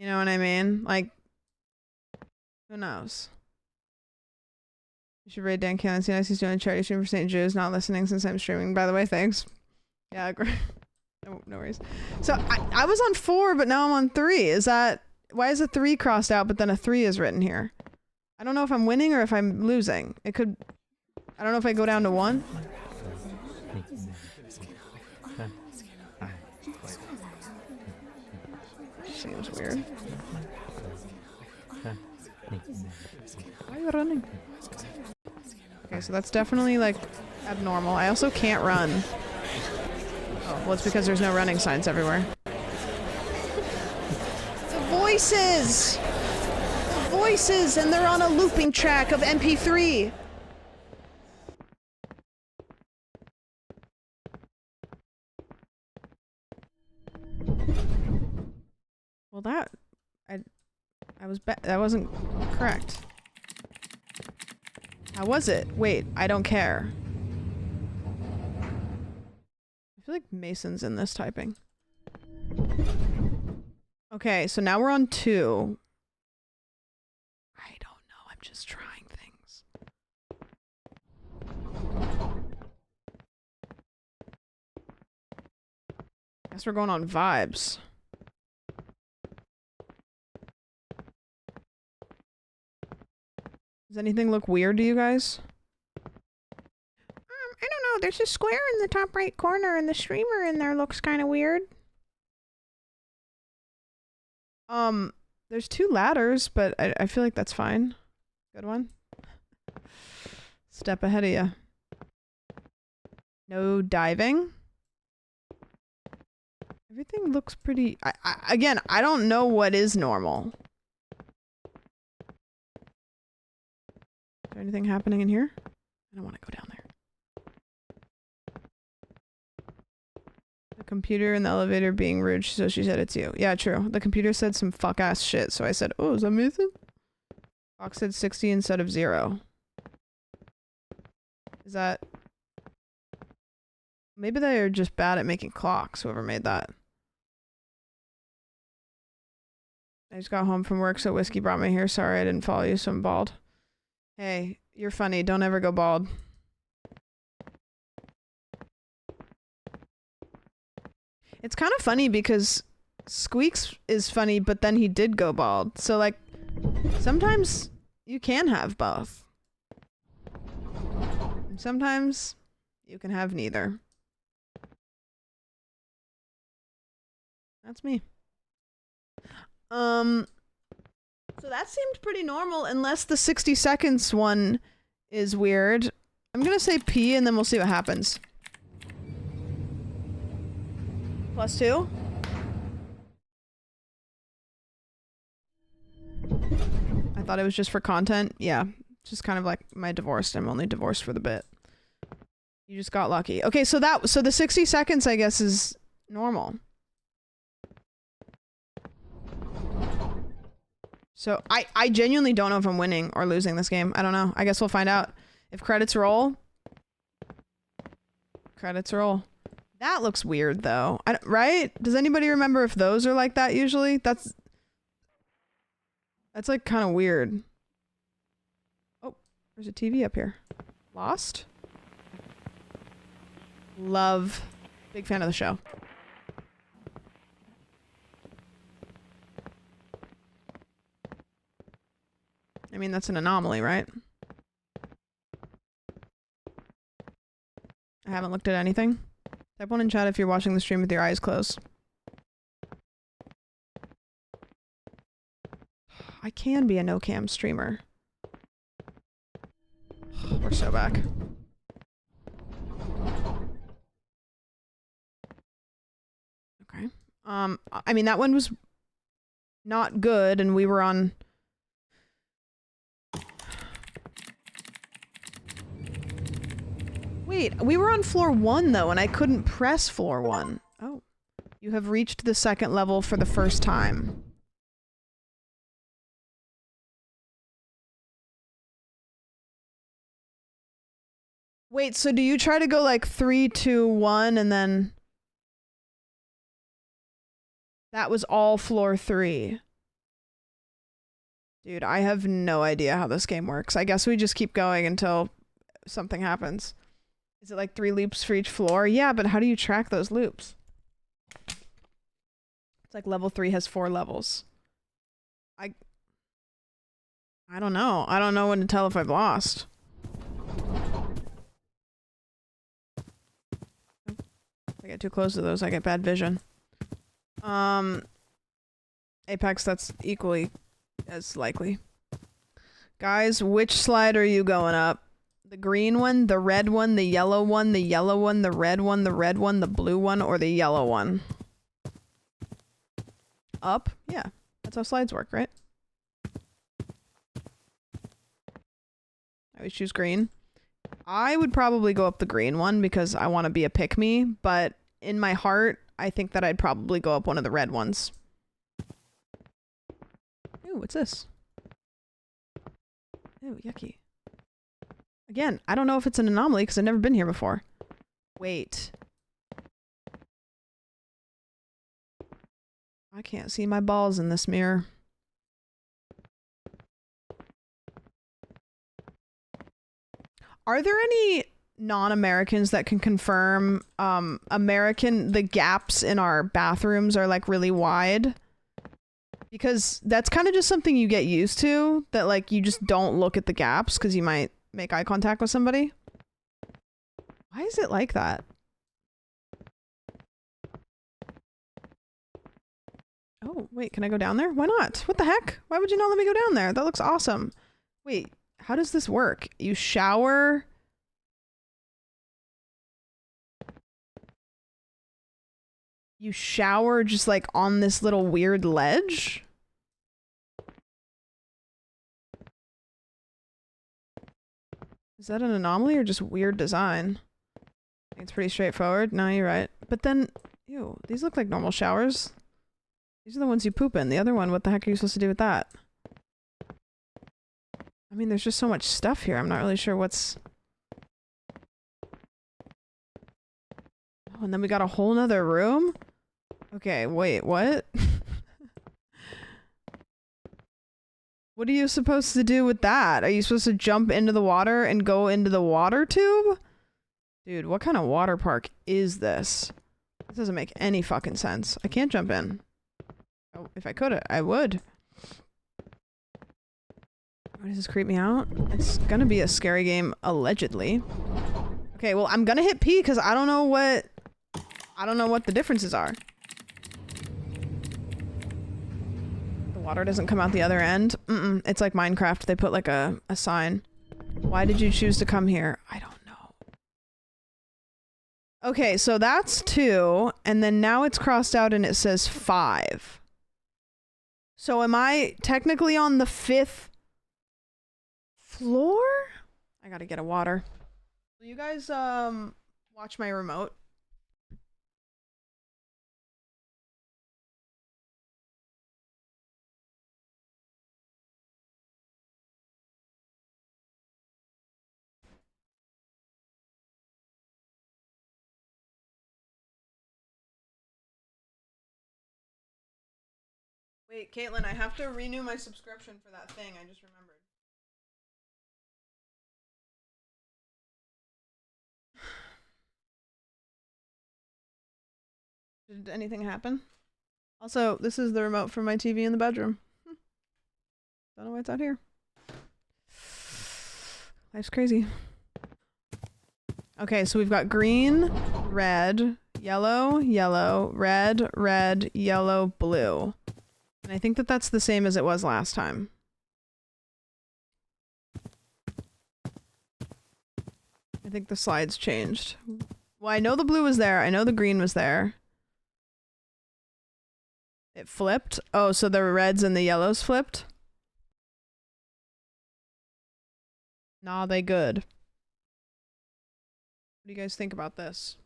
You know what I mean? Like, who knows? You should raid Dan Cannon. See, he's doing a charity stream for St. Jude's. Not listening since I'm streaming. By the way, thanks. Yeah, great. No worries. So I was on 4, but now I'm on 3. Is that... Why is a 3 crossed out, but then a 3 is written here? I don't know if I'm winning or if I'm losing. It could... I don't know if I go down to 1. Seems weird. Why are you running? Okay, so that's definitely like abnormal. I also can't run. Oh, well, it's because there's no running signs everywhere. The voices! The voices! And they're on a looping track of MP3. Well, that wasn't correct. How was it? Wait, I don't care. I feel like Mason's in this typing. Okay, so now we're on 2. I don't know, I'm just trying things. Guess we're going on vibes. Does anything look weird to you guys? I don't know. There's a square in the top right corner and the streamer in there looks kind of weird. There's 2 ladders, but I feel like that's fine. Good one. Step ahead of you. No diving. Everything looks pretty... Again, I don't know what is normal. Is there anything happening in here? I don't want to go down there. The computer in the elevator being rude, so she said it's you. Yeah, true. The computer said some fuck-ass shit, so I said, oh, is that Mason? Fox said 60 instead of 0. Is that... Maybe they are just bad at making clocks, whoever made that. I just got home from work, so Whiskey brought me here. Sorry I didn't follow you, so I'm bald. Hey, you're funny. Don't ever go bald. It's kind of funny because Squeaks is funny, but then he did go bald. So, like, sometimes you can have both. And sometimes you can have neither. That's me. So that seemed pretty normal, unless the 60 seconds one is weird. I'm gonna say P and then we'll see what happens. +2? I thought it was just for content. Yeah, just kind of like my divorced. I'm only divorced for the bit. You just got lucky. Okay, so the 60 seconds, I guess, is normal. So I genuinely don't know if I'm winning or losing this game. I don't know. I guess we'll find out. If credits roll. Credits roll. That looks weird though. Right? Does anybody remember if those are like that usually? That's like kind of weird. Oh, there's a TV up here. Lost? Love. Big fan of the show. I mean, that's an anomaly, right? I haven't looked at anything. Type 1 in chat if you're watching the stream with your eyes closed. I can be a no-cam streamer. We're so back. Okay. I mean, that one was not good, and we were on... Wait, we were on floor 1 though, and I couldn't press floor 1. Oh. You have reached the second level for the first time. Wait, so do you try to go like 3, 2, 1 and then... That was all floor 3. Dude, I have no idea how this game works. I guess we just keep going until something happens. Is it like 3 loops for each floor? Yeah, but how do you track those loops? It's like level 3 has 4 levels. I don't know. I don't know when to tell if I've lost. If I get too close to those, I get bad vision. Apex, that's equally as likely. Guys, which slide are you going up? The green one, the red one, the yellow one, the yellow one, the red one, the red one, the blue one, or the yellow one? Up? Yeah. That's how slides work, right? I would choose green. I would probably go up the green one because I want to be a pick-me, but in my heart, I think that I'd probably go up one of the red ones. Ooh, what's this? Ooh, yucky. Again, I don't know if it's an anomaly because I've never been here before. Wait. I can't see my balls in this mirror. Are there any non-Americans that can confirm the gaps in our bathrooms are like really wide, because that's kind of just something you get used to, that like you just don't look at the gaps because you might make eye contact with somebody. Why is it like that? Oh, wait, can I go down there? Why not? What the heck? Why would you not let me go down there? That looks awesome. Wait, how does this work? You shower. You shower just like on this little weird ledge? Is that an anomaly or just weird design? It's pretty straightforward. No, you're right. But then, ew, these look like normal showers. These are the ones you poop in. The other one, what the heck are you supposed to do with that? I mean, there's just so much stuff here. I'm not really sure what's... Oh, and then we got a whole nother room? Okay, wait, what? What are you supposed to do with that? Are you supposed to jump into the water and go into the water tube? Dude, what kind of water park is this? This doesn't make any fucking sense. I can't jump in. Oh, if I could, I would. Why does this creep me out? It's gonna be a scary game, allegedly. Okay, well, I'm gonna hit P because I don't know what the differences are. The water doesn't come out the other end. It's like Minecraft. They put like a sign. Why did you choose to come here? I don't know. Okay, so that's 2, and then now it's crossed out and it says 5. So am I technically on the 5th floor? I gotta get a water. Will you guys watch my remote? Wait, Caitlin, I have to renew my subscription for that thing. I just remembered. Did anything happen? Also, this is the remote for my TV in the bedroom. Don't know why it's out here. Life's crazy. Okay, so we've got green, red, yellow, yellow, red, red, yellow, blue. And I think that that's the same as it was last time. I think the slides changed. Well, I know the blue was there. I know the green was there. It flipped? Oh, so the reds and the yellows flipped? Nah, they good. What do you guys think about this?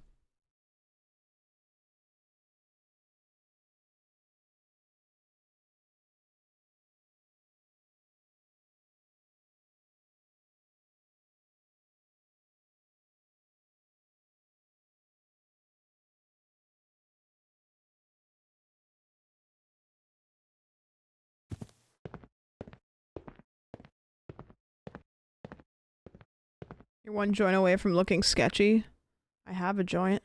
You're one joint away from looking sketchy. I have a joint.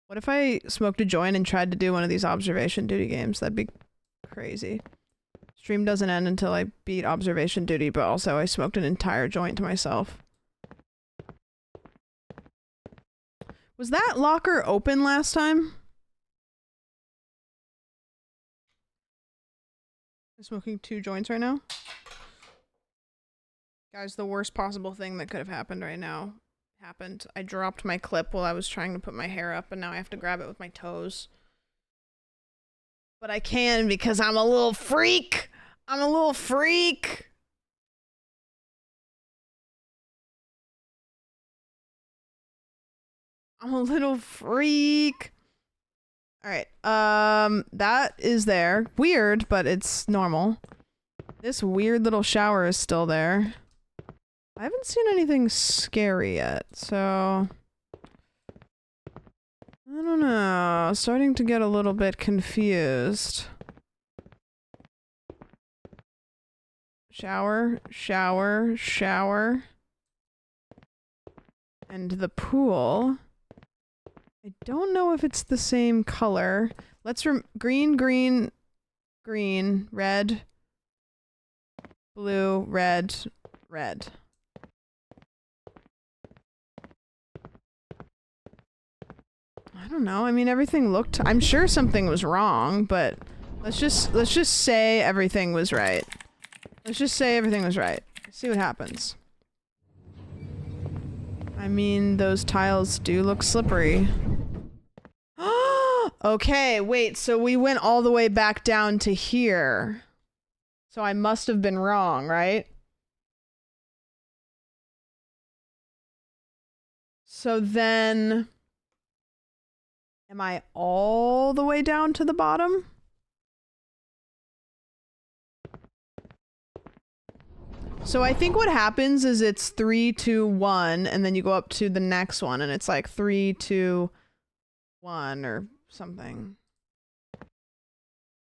What if I smoked a joint and tried to do one of these observation duty games? That'd be crazy. Stream doesn't end until I beat observation duty, but also I smoked an entire joint to myself. Was that locker open last time? I'm smoking 2 joints right now. Guys, the worst possible thing that could have happened right now happened. I dropped my clip while I was trying to put my hair up, and now I have to grab it with my toes. But I can because I'm a little freak! I'm a little freak! I'm a little freak! Alright, that is there. Weird, but it's normal. This weird little shower is still there. I haven't seen anything scary yet, so... I don't know. Starting to get a little bit confused. Shower, shower, shower. And the pool, I don't know if it's the same color. Let's green, green, green, red, blue, red, red. I don't know. I mean, everything looked, I'm sure something was wrong, but let's just say everything was right. Let's just say everything was right. See what happens. I mean, those tiles do look slippery. Okay, wait, so we went all the way back down to here. So I must have been wrong, right? So then, am I all the way down to the bottom? So I think what happens is it's 3, 2, 1, and then you go up to the next one, and it's like 3, 2, 1 or something.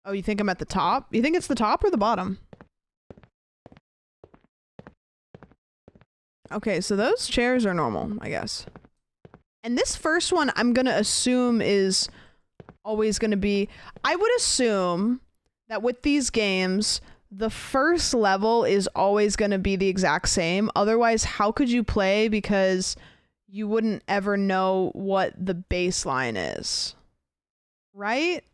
Oh, you think I'm at the top? You think it's the top or the bottom? Okay, so those chairs are normal, I guess. And this first one, I'm gonna assume is always gonna be... I would assume that with these games, the first level is always gonna be the exact same. Otherwise, how could you play? Because you wouldn't ever know what the baseline is. Right?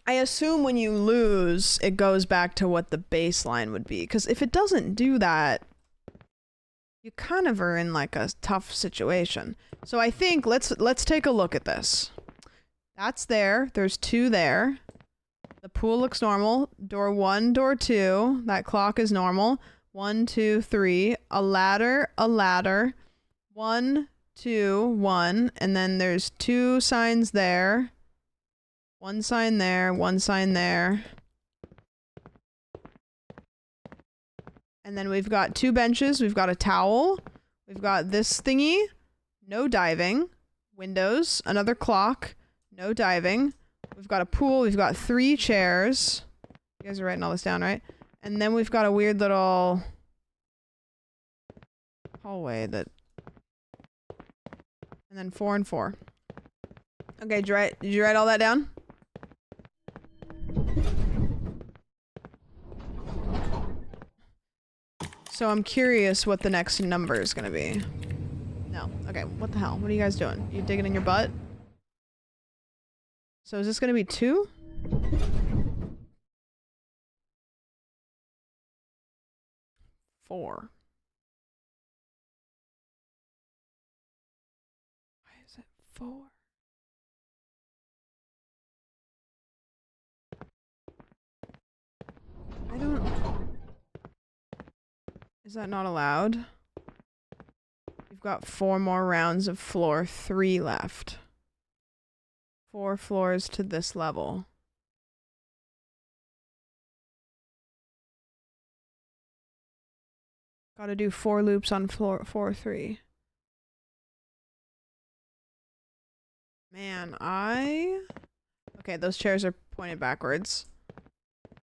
I assume when you lose, it goes back to what the baseline would be. Because if it doesn't do that, you kind of are in like a tough situation. So I think let's take a look at this. That's there. There's 2 there. The pool looks normal. Door 1, door 2. That clock is normal. 1, 2, 3. A ladder, a ladder. 1, 2, 1. And then there's 2 signs there. 1 sign there, 1 sign there. And then we've got 2 benches. We've got a towel. We've got this thingy. No diving. Windows. Another clock. No diving. We've got a pool. We've got 3 chairs. You guys are writing all this down, right? And then we've got a weird little hallway that... And then 4 and 4. Okay, did you write all that down? So I'm curious what the next number is gonna be. No. Okay, what the hell? What are you guys doing? You digging in your butt? So is this gonna be 2? Four. Why is it 4? I don't... Is that not allowed? We've got 4 more rounds of floor 3 left. 4 floors to this level. Gotta do 4 loops on floor 3. Man, okay, those chairs are pointed backwards.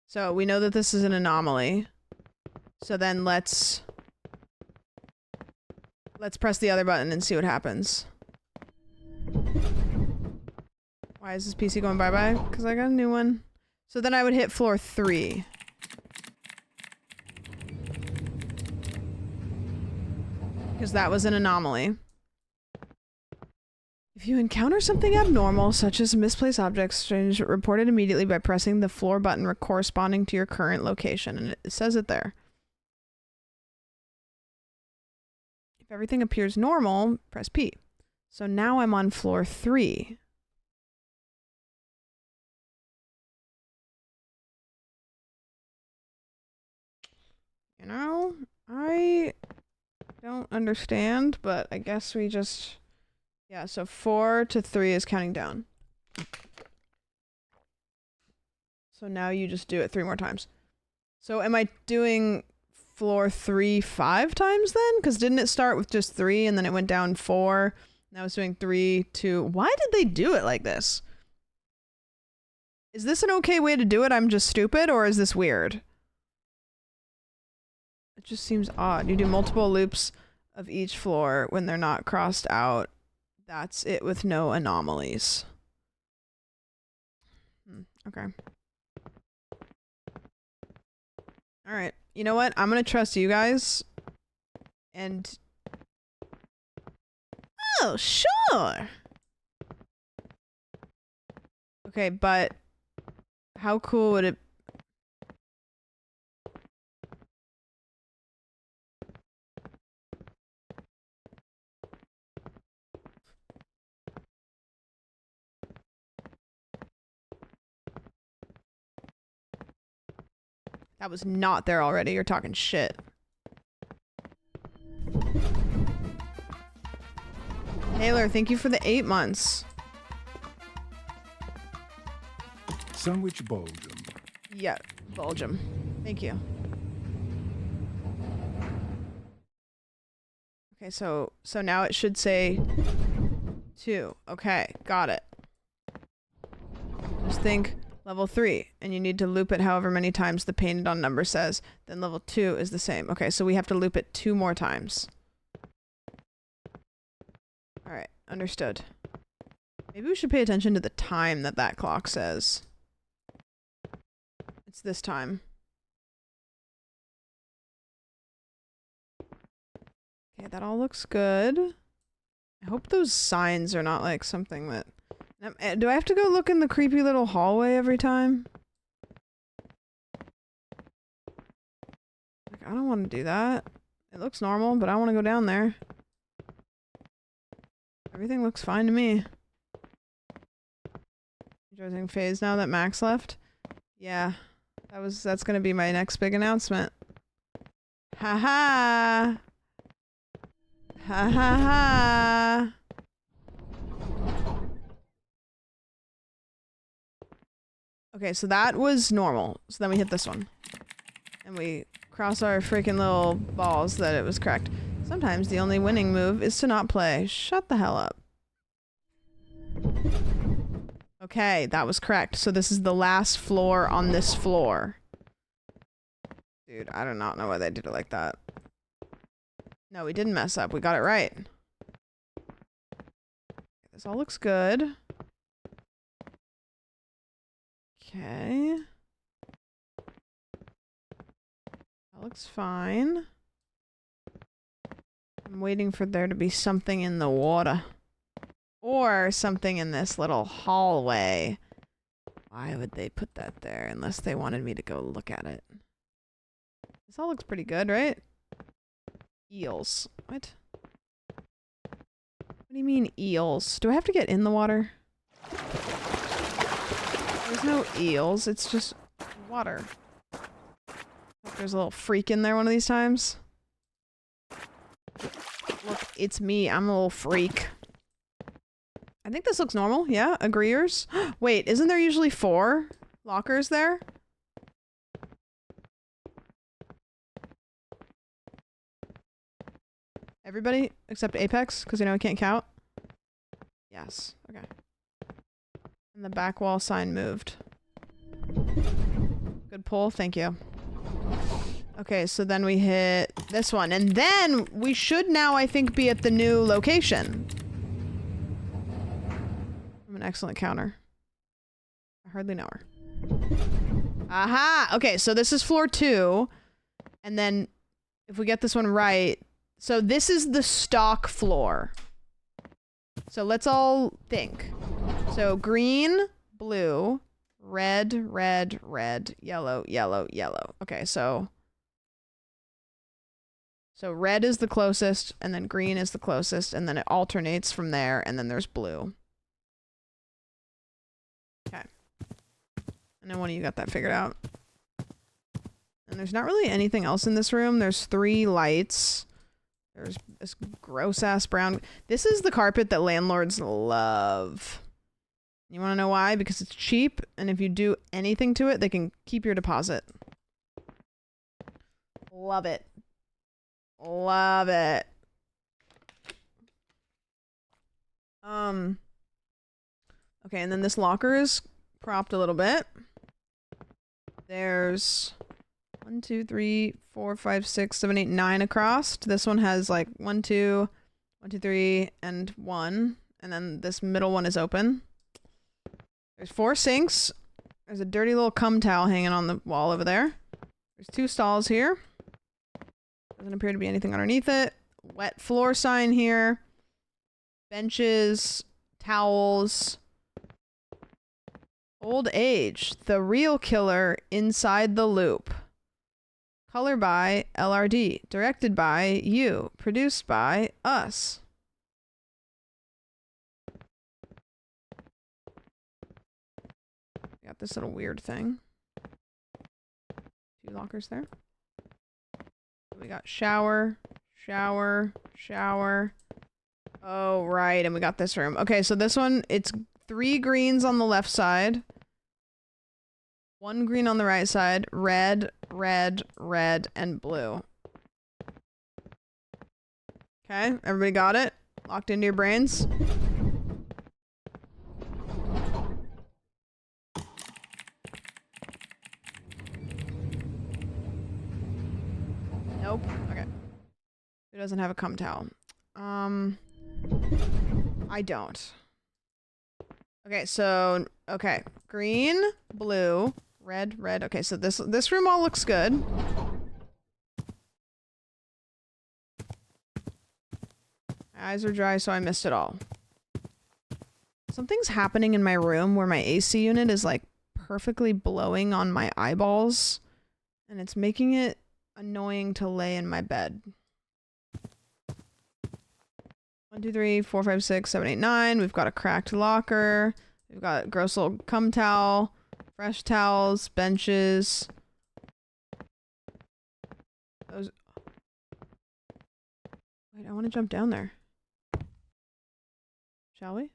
So we know that this is an anomaly. So then let's press the other button and see what happens. Why is this PC going bye-bye? Because I got a new one. So then I would hit floor 3. Because that was an anomaly. If you encounter something abnormal, such as a misplaced object, strange, report it immediately by pressing the floor button corresponding to your current location. And it says it there. If everything appears normal, press P. So now I'm on floor 3. You know, I don't understand, but I guess we just... Yeah, so 4 to 3 is counting down. So now you just do it 3 more times. So am I doing floor 3 5 times then? Because didn't it start with just 3 and then it went down 4? And I was doing 3, 2... Why did they do it like this? Is this an okay way to do it? I'm just stupid, or is this weird? It just seems odd. You do multiple loops of each floor when they're not crossed out. That's it with no anomalies. Okay. Alright. You know what? I'm gonna trust you guys. And... Oh, sure! Okay, but... How cool would it... That was not there already. You're talking shit. Taylor, thank you for the 8 months. Sandwich Belgium. Yeah, Belgium. Thank you. Okay, so now it should say 2. Okay, got it. Just think level 3, and you need to loop it however many times the painted on number says. Then level 2 is the same. Okay, so we have to loop it 2 more times. Alright, understood. Maybe we should pay attention to the time that clock says. It's this time. Okay, that all looks good. I hope those signs are not like something that... Do I have to go look in the creepy little hallway every time? Like, I don't want to do that. It looks normal, but I want to go down there. Everything looks fine to me. Enjoying phase now that Max left? Yeah. That's gonna be my next big announcement. Ha ha! Ha ha ha! Okay, so that was normal. So then we hit this one. And we cross our freaking little balls that it was correct. Sometimes the only winning move is to not play. Shut the hell up. Okay, that was correct. So this is the last floor on this floor. Dude, I do not know why they did it like that. No, we didn't mess up. We got it right. This all looks good. Okay. That looks fine. I'm waiting for there to be something in the water. Or something in this little hallway. Why would they put that there unless they wanted me to go look at it? This all looks pretty good, right? Eels. What? What do you mean eels? Do I have to get in the water? There's no eels, it's just water. There's a little freak in there one of these times. Look, it's me. I'm a little freak. I think this looks normal. Yeah, agreeers. Wait, isn't there usually 4 lockers there? Everybody except Apex, because you know we can't count? Yes. Okay. And the back wall sign moved. Good pull, thank you. Okay, so then we hit this one. And then we should now, I think, be at the new location. I'm an excellent counter. I hardly know her. Aha! Okay, so this is floor 2. And then if we get this one right... So this is the stock floor. So let's all think. So green, blue, red, red, red, yellow, yellow, yellow. Okay, so red is the closest, and then green is the closest, and then it alternates from there, and then there's blue. Okay. And then one of you got that figured out. And there's not really anything else in this room. There's 3 lights. There's this gross-ass brown... This is the carpet that landlords love. You want to know why? Because it's cheap, and if you do anything to it, they can keep your deposit. Love it. Love it. Okay, and then this locker is propped a little bit. There's 1, 2, 3, 4, 5, 6, 7, 8, 9 across. This one has like 1, 2, 1, 2, 3, and 1. And then this middle one is open. There's 4 sinks. There's a dirty little cum towel hanging on the wall over there. There's 2 stalls here. Doesn't appear to be anything underneath it. Wet floor sign here. Benches, towels. Old age, the real killer inside the loop. Color by LRD. Directed by you. Produced by us. Got this little weird thing. 2 lockers there. We got shower, shower, shower. Oh, right. And we got this room. Okay, so this one, it's 3 greens on the left side. 1 green on the right side. Red, red, red, and blue. Okay, everybody got it? Locked into your brains? Nope. Okay. Who doesn't have a cum towel? I don't. Okay, so okay. Green, blue, red, red. Okay, so this room all looks good. My eyes are dry, so I missed it all. Something's happening in my room where my AC unit is like perfectly blowing on my eyeballs, and it's making it annoying to lay in my bed. 1, 2, 3, 4, 5, 6, 7, 8, 9. We've got a cracked locker. We've got a gross little cum towel, fresh towels, benches. Those. Wait, I want to jump down there. Shall we?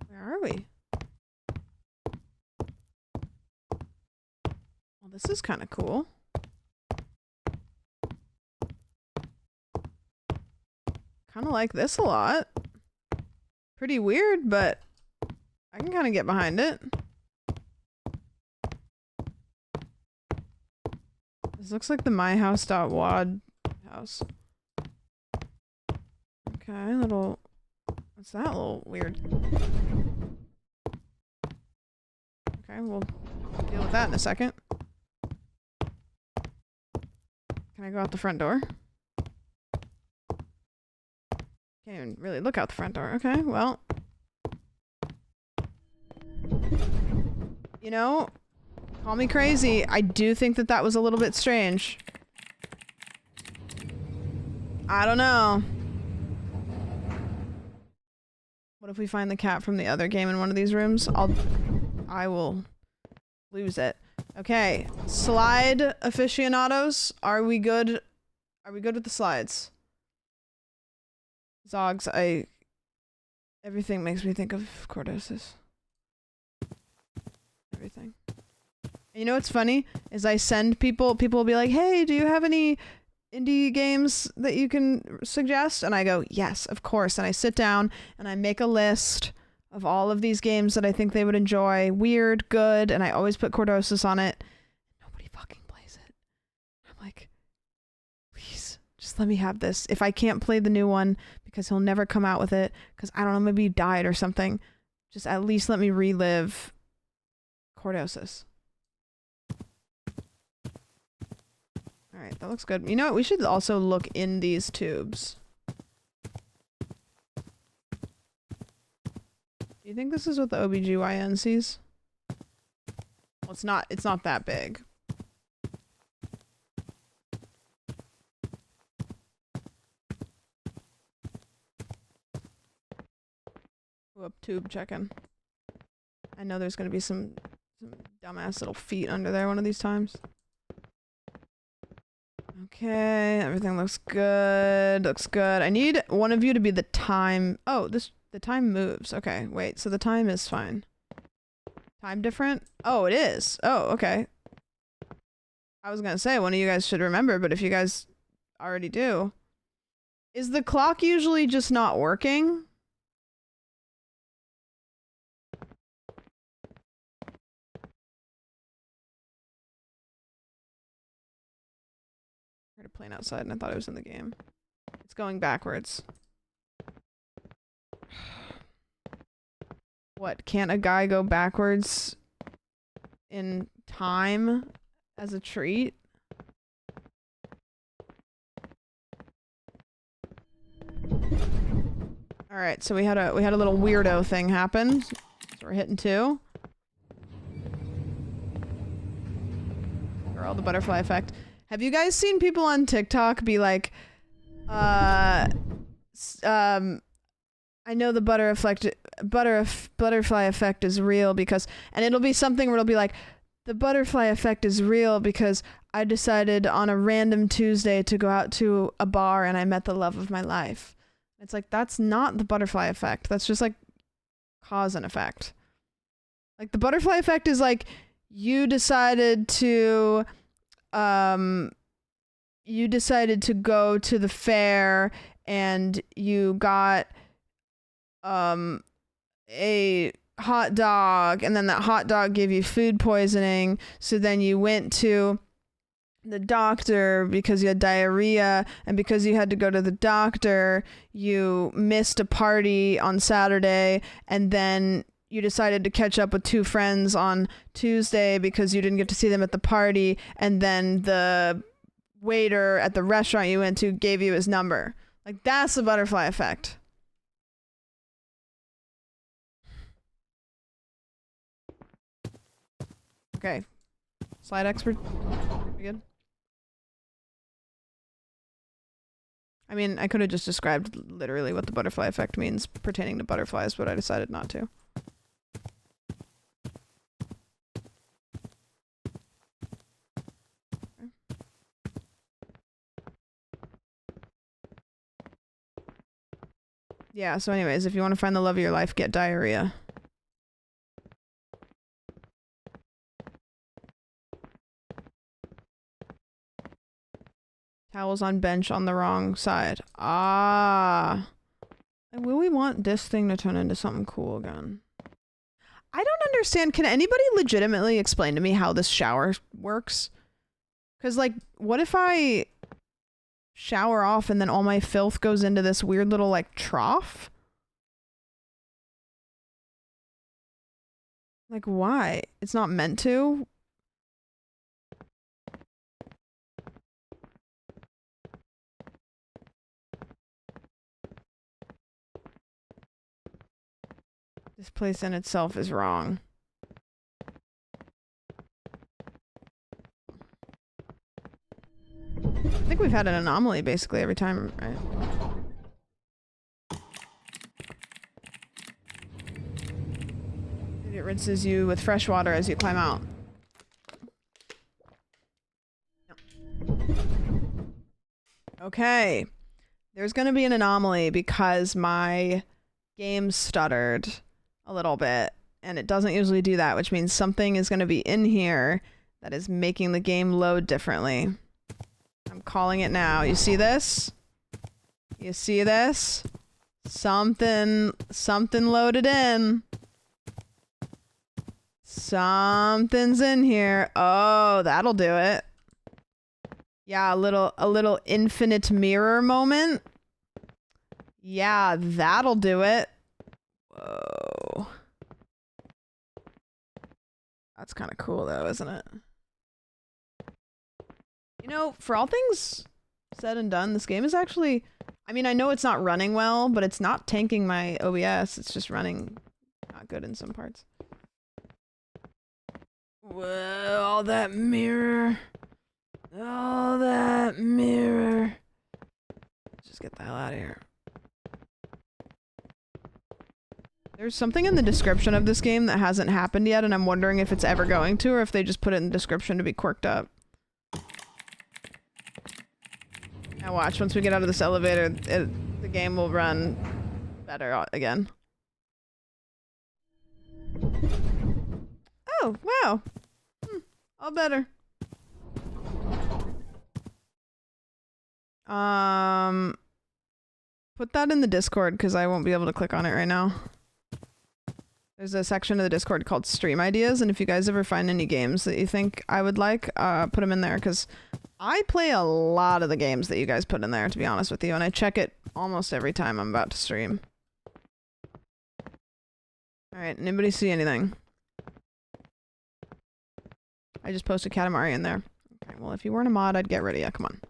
Where are we? Well, this is kind of cool. Kind of like this a lot. Pretty weird, but I can kind of get behind it. This looks like the myhouse.wad house. Okay, little... What's that little weird? Okay, we'll deal with that in a second. Can I go out the front door? Can't even really look out the front door. Okay, well. You know, call me crazy. I do think that that was a little bit strange. I don't know. What if we find the cat from the other game in one of these rooms? I will lose it. Okay, slide aficionados. Are we good? Are we good with the slides? Zogs, everything makes me think of Cordosis. Everything. And you know what's funny? Is I send people will be like, hey, do you have any indie games that you can suggest? And I go, yes, of course. And I sit down and I make a list of all of these games that I think they would enjoy. Weird, good, and I always put Cordosis on it. Nobody fucking plays it. I'm like, please, just let me have this. If I can't play the new one because he'll never come out with it, because I don't know, maybe he died or something, just at least let me relive Cordosis. Alright, that looks good. You know what? We should also look in these tubes. Do you think this is what the OBGYN sees? Well, it's not that big. Whoop, tube checking. I know there's gonna be some dumbass little feet under there one of these times. Okay, everything looks good. Looks good. I need one of you to be the time. Oh, the time moves. Okay, wait. So the time is fine. Time different? Oh, it is. Oh, okay. I was gonna say one of you guys should remember, but if you guys already do. Is the clock usually just not working? I heard a plane outside and I thought it was in the game. It's going backwards. What, can't a guy go backwards in time as a treat? All right, so we had a little weirdo thing happen. So we're hitting 2. Or all the butterfly effect. Have you guys seen people on TikTok be like, I know the butterfly effect is real because, and it'll be something where it'll be like, the butterfly effect is real because I decided on a random Tuesday to go out to a bar and I met the love of my life. It's like, that's not the butterfly effect. That's just like cause and effect. Like the butterfly effect is like, you decided to go to the fair and you got a hot dog, and then that hot dog gave you food poisoning, so then you went to the doctor because you had diarrhea, and because you had to go to the doctor, you missed a party on Saturday, and then you decided to catch up with 2 friends on Tuesday because you didn't get to see them at the party, and then the waiter at the restaurant you went to gave you his number. Like, that's the butterfly effect. Okay. Slide expert. We good? I mean, I could have just described literally what the butterfly effect means pertaining to butterflies, but I decided not to. Yeah, so anyways, if you want to find the love of your life, get diarrhea. Towels on bench on the wrong side. Ah. And will we want this thing to turn into something cool again? I don't understand. Can anybody legitimately explain to me how this shower works? Because, like, what if I shower off and then all my filth goes into this weird little, like, trough? Like, why? It's not meant to? This place in itself is wrong. I think we've had an anomaly basically every time, right? It rinses you with fresh water as you climb out. Okay. There's gonna be an anomaly because my game stuttered a little bit, and it doesn't usually do that, which means something is going to be in here that is making the game load differently. I'm calling it now. You see this? You see this? Something loaded in. Something's in here. Oh, that'll do it. Yeah, a little infinite mirror moment. Yeah, that'll do it. Whoa. That's kind of cool though, isn't it? You know, for all things said and done, this game is actually, I mean, I know it's not running well, but it's not tanking my OBS. It's just running not good in some parts. Whoa, all that mirror. All that mirror. Let's just get the hell out of here. There's something in the description of this game that hasn't happened yet, and I'm wondering if it's ever going to, or if they just put it in the description to be quirked up. Now watch, once we get out of this elevator, the game will run better again. Oh, wow. All better. Put that in the Discord because I won't be able to click on it right now. There's a section of the Discord called Stream Ideas, and if you guys ever find any games that you think I would like, put them in there, because I play a lot of the games that you guys put in there, to be honest with you, and I check it almost every time I'm about to stream. Alright, anybody see anything? I just posted Katamari in there. Okay, well, if you weren't a mod, I'd get rid of you. Come on.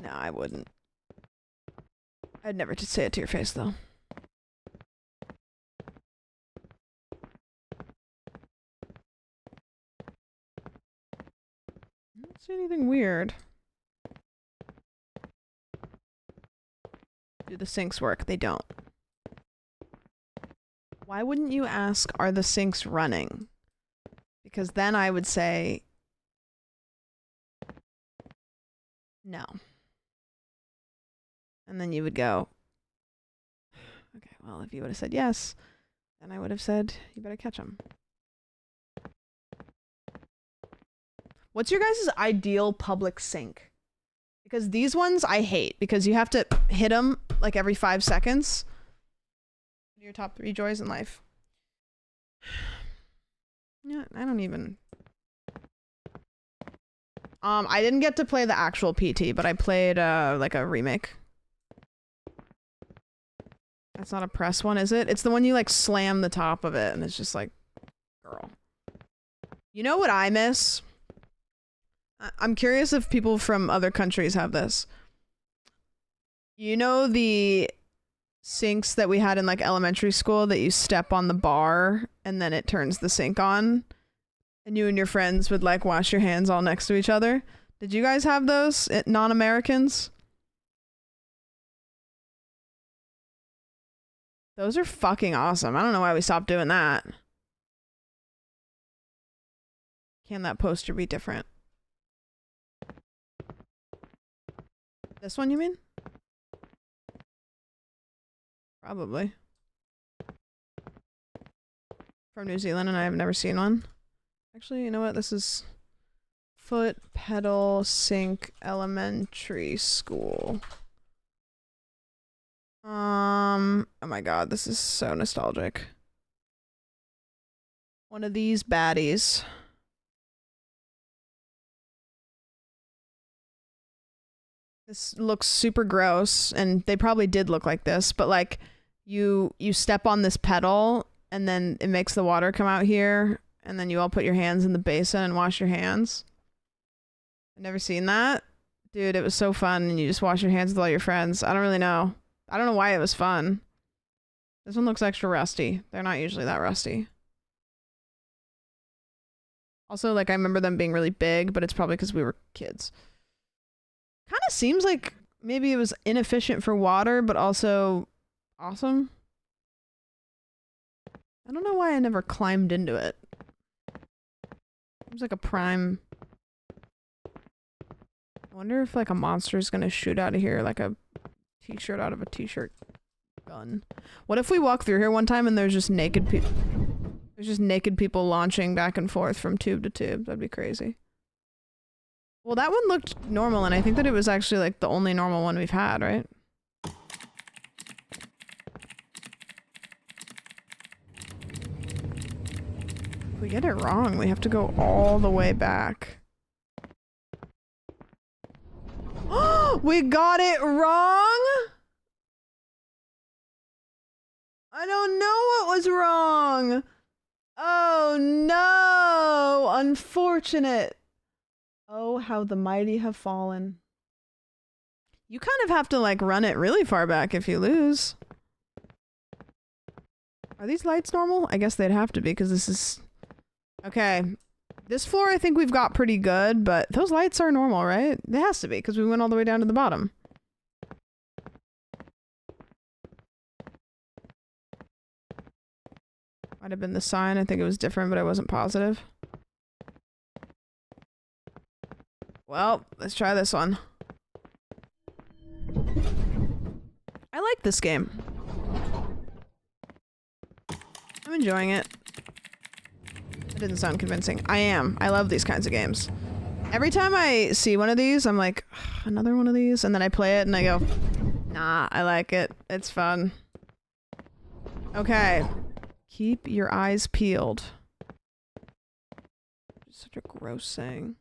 No, I wouldn't. I'd never just say it to your face, though. I don't see anything weird. Do the sinks work? They don't. Why wouldn't you ask, are the sinks running? Because then I would say no. And then you would go, okay, well, if you would have said yes, then I would have said, you better catch them. What's your guys' ideal public sink? Because these ones I hate, because you have to hit them like every 5 seconds. Your top 3 joys in life. Yeah, I don't even... I didn't get to play the actual PT, but I played, like a remake. That's not a press one, is it? It's the one you, like, slam the top of it, and it's just like... Girl. You know what I miss? I'm curious if people from other countries have this. You know the sinks that we had in, like, elementary school that you step on the bar, and then it turns the sink on? And you and your friends would, like, wash your hands all next to each other? Did you guys have those, non-Americans? Those are fucking awesome. I don't know why we stopped doing that. Can that poster be different? This one, you mean? Probably. From New Zealand, and I have never seen one. Actually, you know what? This is Foot Pedal Sink Elementary School. Oh my god, this is so nostalgic. One of these baddies. This looks super gross, and they probably did look like this, but like you step on this pedal and then it makes the water come out here, and then you all put your hands in the basin and wash your hands. I've never seen that. Dude, it was so fun, and you just wash your hands with all your friends. I don't really know. I don't know why it was fun. This one looks extra rusty. They're not usually that rusty. Also, like, I remember them being really big, but it's probably because we were kids. Kind of seems like maybe it was inefficient for water, but also awesome. I don't know why I never climbed into it. Seems like a prime... I wonder if, like, a monster is gonna shoot out of here like a t-shirt out of a t-shirt gun. What if we walk through here one time and there's just naked people? There's just naked people launching back and forth from tube to tube. That'd be crazy. Well, that one looked normal, and I think that it was actually, like, the only normal one we've had, right? If we get it wrong, we have to go all the way back. We got it wrong? I don't know what was wrong. Oh no! Unfortunate. Oh, how the mighty have fallen. You kind of have to, like, run it really far back if you lose. Are these lights normal? I guess they'd have to be, because this is... Okay. This floor I think we've got pretty good, but those lights are normal, right? It has to be, because we went all the way down to the bottom. Might have been the sign. I think it was different, but I wasn't positive. Well, let's try this one. I like this game. I'm enjoying it. It didn't sound convincing. I am. I love these kinds of games. Every time I see one of these, I'm like, another one of these, and then I play it and I go, Nah, I like it. It's fun. Okay. Keep your eyes peeled. Such a gross saying.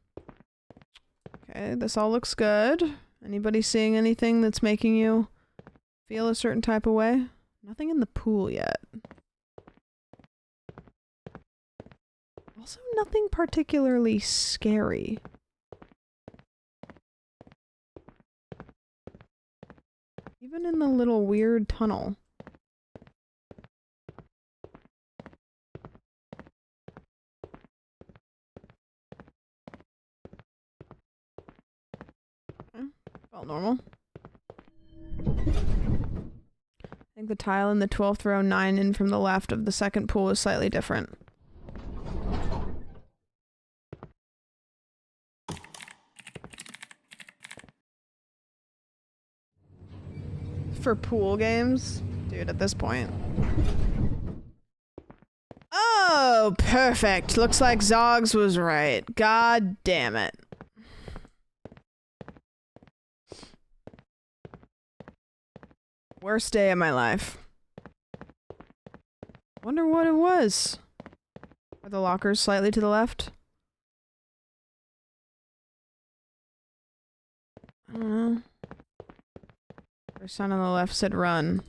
Okay, this all looks good. Anybody seeing anything that's making you feel a certain type of way? Nothing in the pool yet. Also, nothing particularly scary. Even in the little weird tunnel. Felt normal. I think the tile in the 12th row 9 in from the left of the second pool is slightly different. For pool games? Dude, at this point. Oh, perfect. Looks like Zogs was right. God damn it. Worst day of my life. Wonder what it was. Are the lockers slightly to the left? I don't know. First sign on the left said run.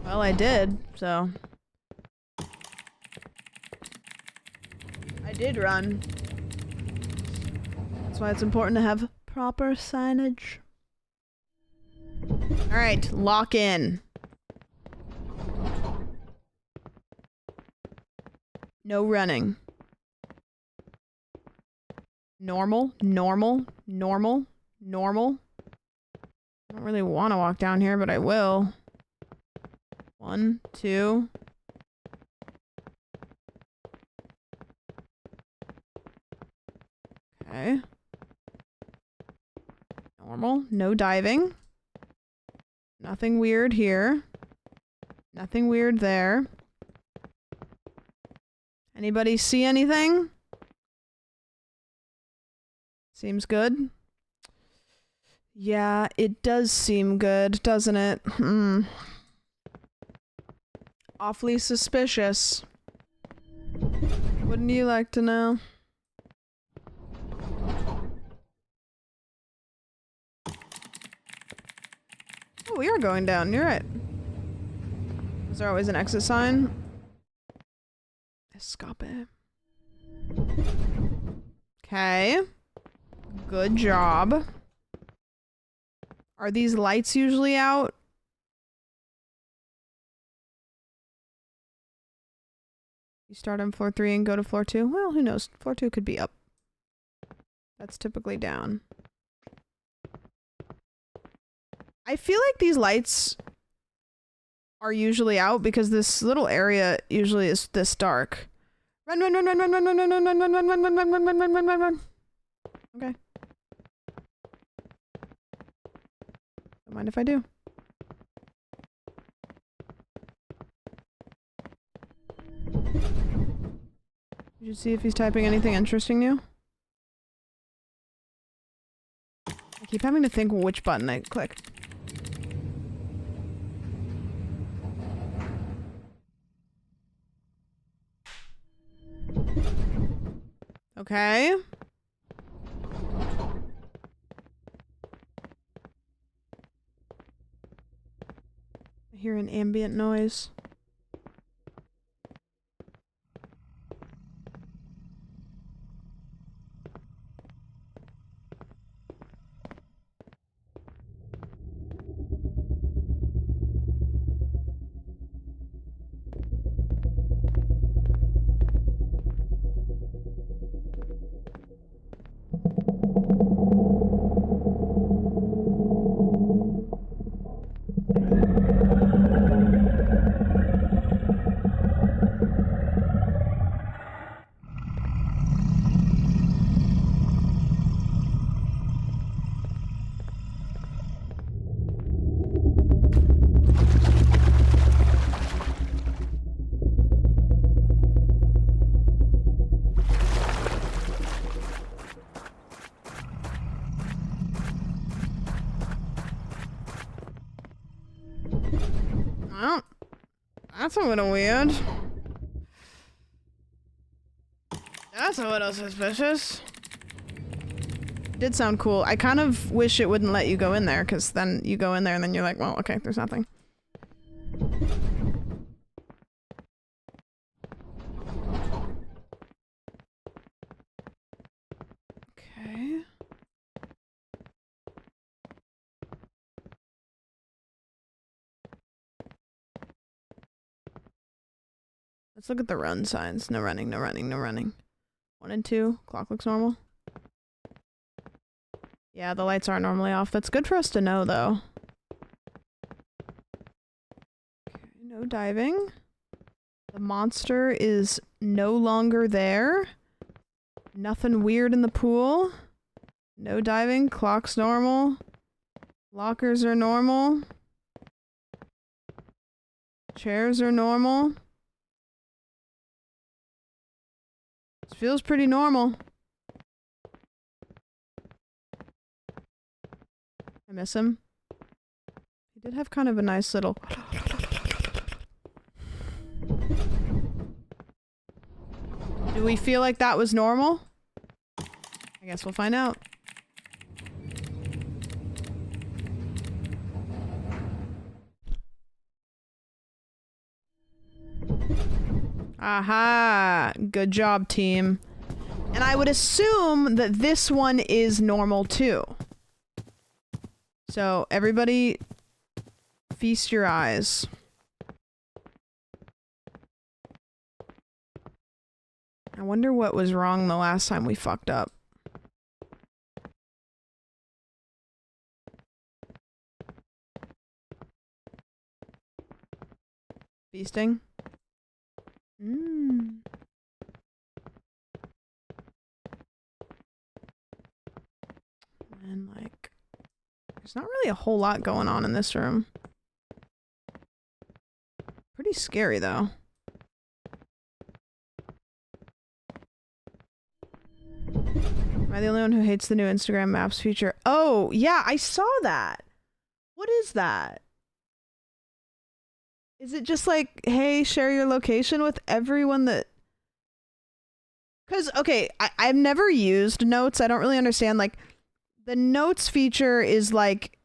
Well, I did, so. I did run. That's why it's important to have proper signage. Alright, lock in. No running. Normal, normal, normal, normal. I don't really want to walk down here, but I will. 1, 2. Okay. Normal, no diving. Nothing weird here. Nothing weird there. Anybody see anything? Seems good. Yeah, it does seem good, doesn't it? Awfully suspicious. Wouldn't you like to know? Oh, we are going down. You're right. Is there always an exit sign? Escape. Okay. Good job. Are these lights usually out? You start on floor 3 and go to floor 2? Well, who knows? Floor 2 could be up. That's typically down. I feel like these lights are usually out because this little area usually is this dark. Run, run, run, run, run, run, run, run, run, run, run, run, run, run, run, run, run, run, run, run. Okay. Don't mind if I do. Did you see if he's typing anything interesting new? I keep having to think which button I click. Okay. I hear an ambient noise. That's a little weird. That's a little suspicious. Did sound cool. I kind of wish it wouldn't let you go in there, because then you go in there and then you're like, well, okay, there's nothing. Okay. Let's look at the run signs. No running, no running, no running. 1 and 2. Clock looks normal. Yeah, the lights aren't normally off. That's good for us to know, though. Okay, no diving. The monster is no longer there. Nothing weird in the pool. No diving. Clock's normal. Lockers are normal. Chairs are normal. This feels pretty normal. I miss him. He did have kind of a nice little... Do we feel like that was normal? I guess we'll find out. Aha! Good job, team. And I would assume that this one is normal too. So, everybody, feast your eyes. I wonder what was wrong the last time we fucked up. Feasting? And like, there's not really a whole lot going on in this room. Pretty scary though. Am I the only one who hates the new Instagram Maps feature? Oh, yeah, I saw that. What is that? Is it just like, hey, share your location with everyone that... Because, okay, I've never used notes. I don't really understand. Like, the notes feature is like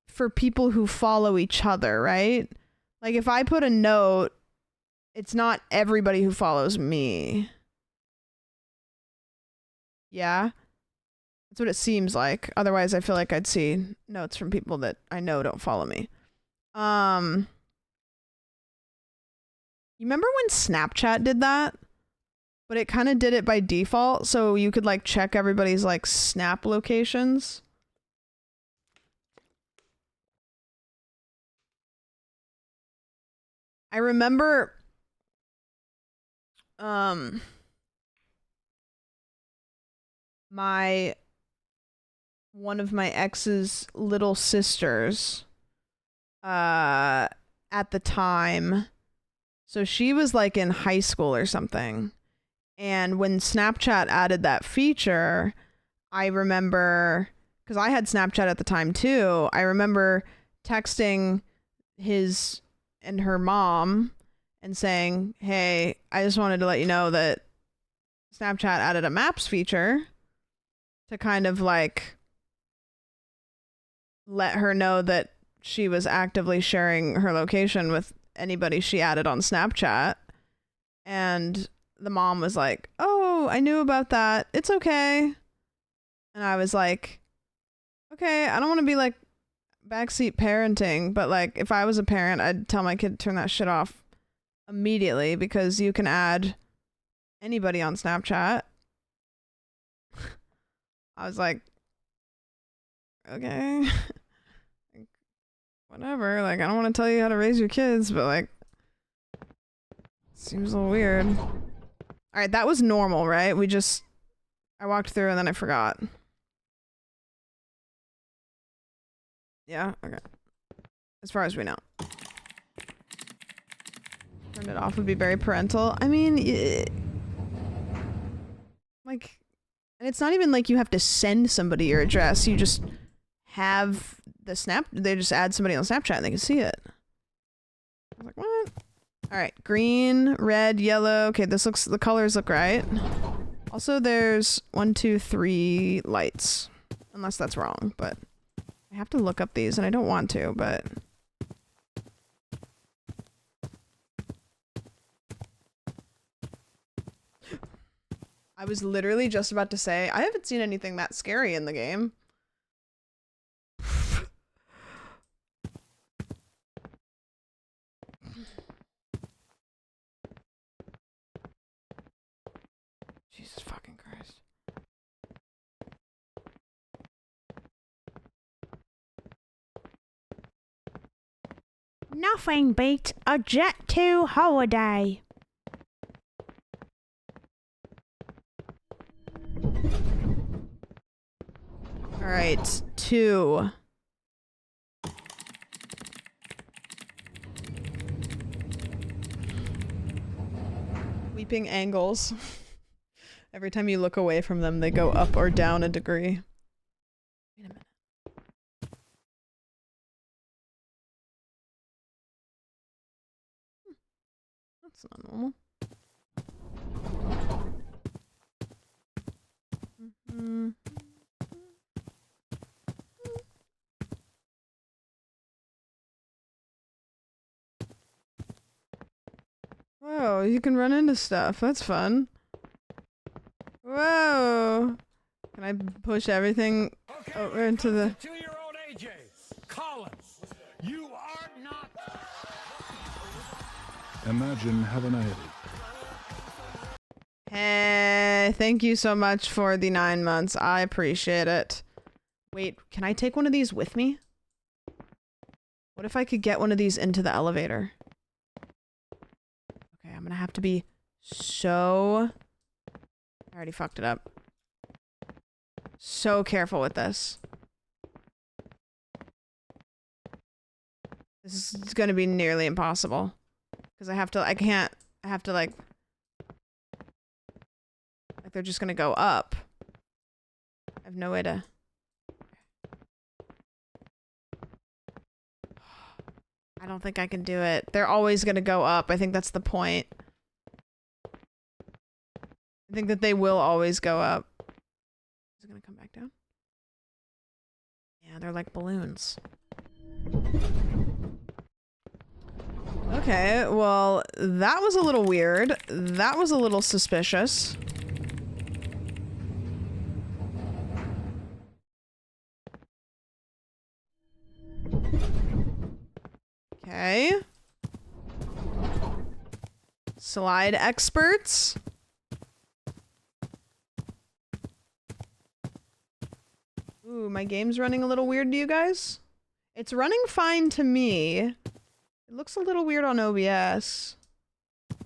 for people who follow each other, right? Like, if I put a note, it's not everybody who follows me. Yeah? That's what it seems like. Otherwise, I feel like I'd see notes from people that I know don't follow me. You remember when Snapchat did that? But it kind of did it by default, so you could like check everybody's like Snap locations. I remember one of my ex's little sisters at the time. So she was like in high school or something. And when Snapchat added that feature, I remember, because I had Snapchat at the time too, I remember texting his and her mom and saying, hey, I just wanted to let you know that Snapchat added a maps feature to kind of like let her know that she was actively sharing her location with anybody she added on Snapchat. And the mom was like, oh, I knew about that. It's okay. And I was like, okay, I don't want to be like backseat parenting, but like if I was a parent, I'd tell my kid to turn that shit off immediately, because you can add anybody on Snapchat. I was like, okay. Whatever, like I don't want to tell you how to raise your kids, but like seems a little weird. Alright, that was normal, right? I walked through and then I forgot. Yeah, okay. As far as we know. Turn it off would be very parental. I mean, like, and it's not even like you have to send somebody your address. You just have the they just add somebody on Snapchat and they can see it. I was like, what? All right, green, red, yellow. Okay, this looks, the colors look right. Also, there's 1, 2, 3 lights. Unless that's wrong, but I have to look up these and I don't want to, but. I was literally just about to say, I haven't seen anything that scary in the game. Jesus fucking Christ. Nothing beats a Jet2 holiday. All right, 2. Weeping angles. Every time you look away from them, they go up or down a degree. Wait a minute. That's not normal. Mm-hmm. Whoa, you can run into stuff. That's fun. Whoa. Can I push everything over into the... 2-year-old AJ Collins, you are not... Imagine having a headache. Hey, thank you so much for the 9 months. I appreciate it. Wait, can I take one of these with me? What if I could get one of these into the elevator? Okay, I'm gonna have to be so... I already fucked it up. So careful with this. This is gonna be nearly impossible. Because I have to like they're just gonna go up. I have no way to... I don't think I can do it. They're always gonna go up. I think that's the point. I think that they will always go up. Is it gonna come back down? Yeah, they're like balloons. Okay, well, that was a little weird. That was a little suspicious. Okay. Slide experts. Ooh, my game's running a little weird to you guys? It's running fine to me. It looks a little weird on OBS. I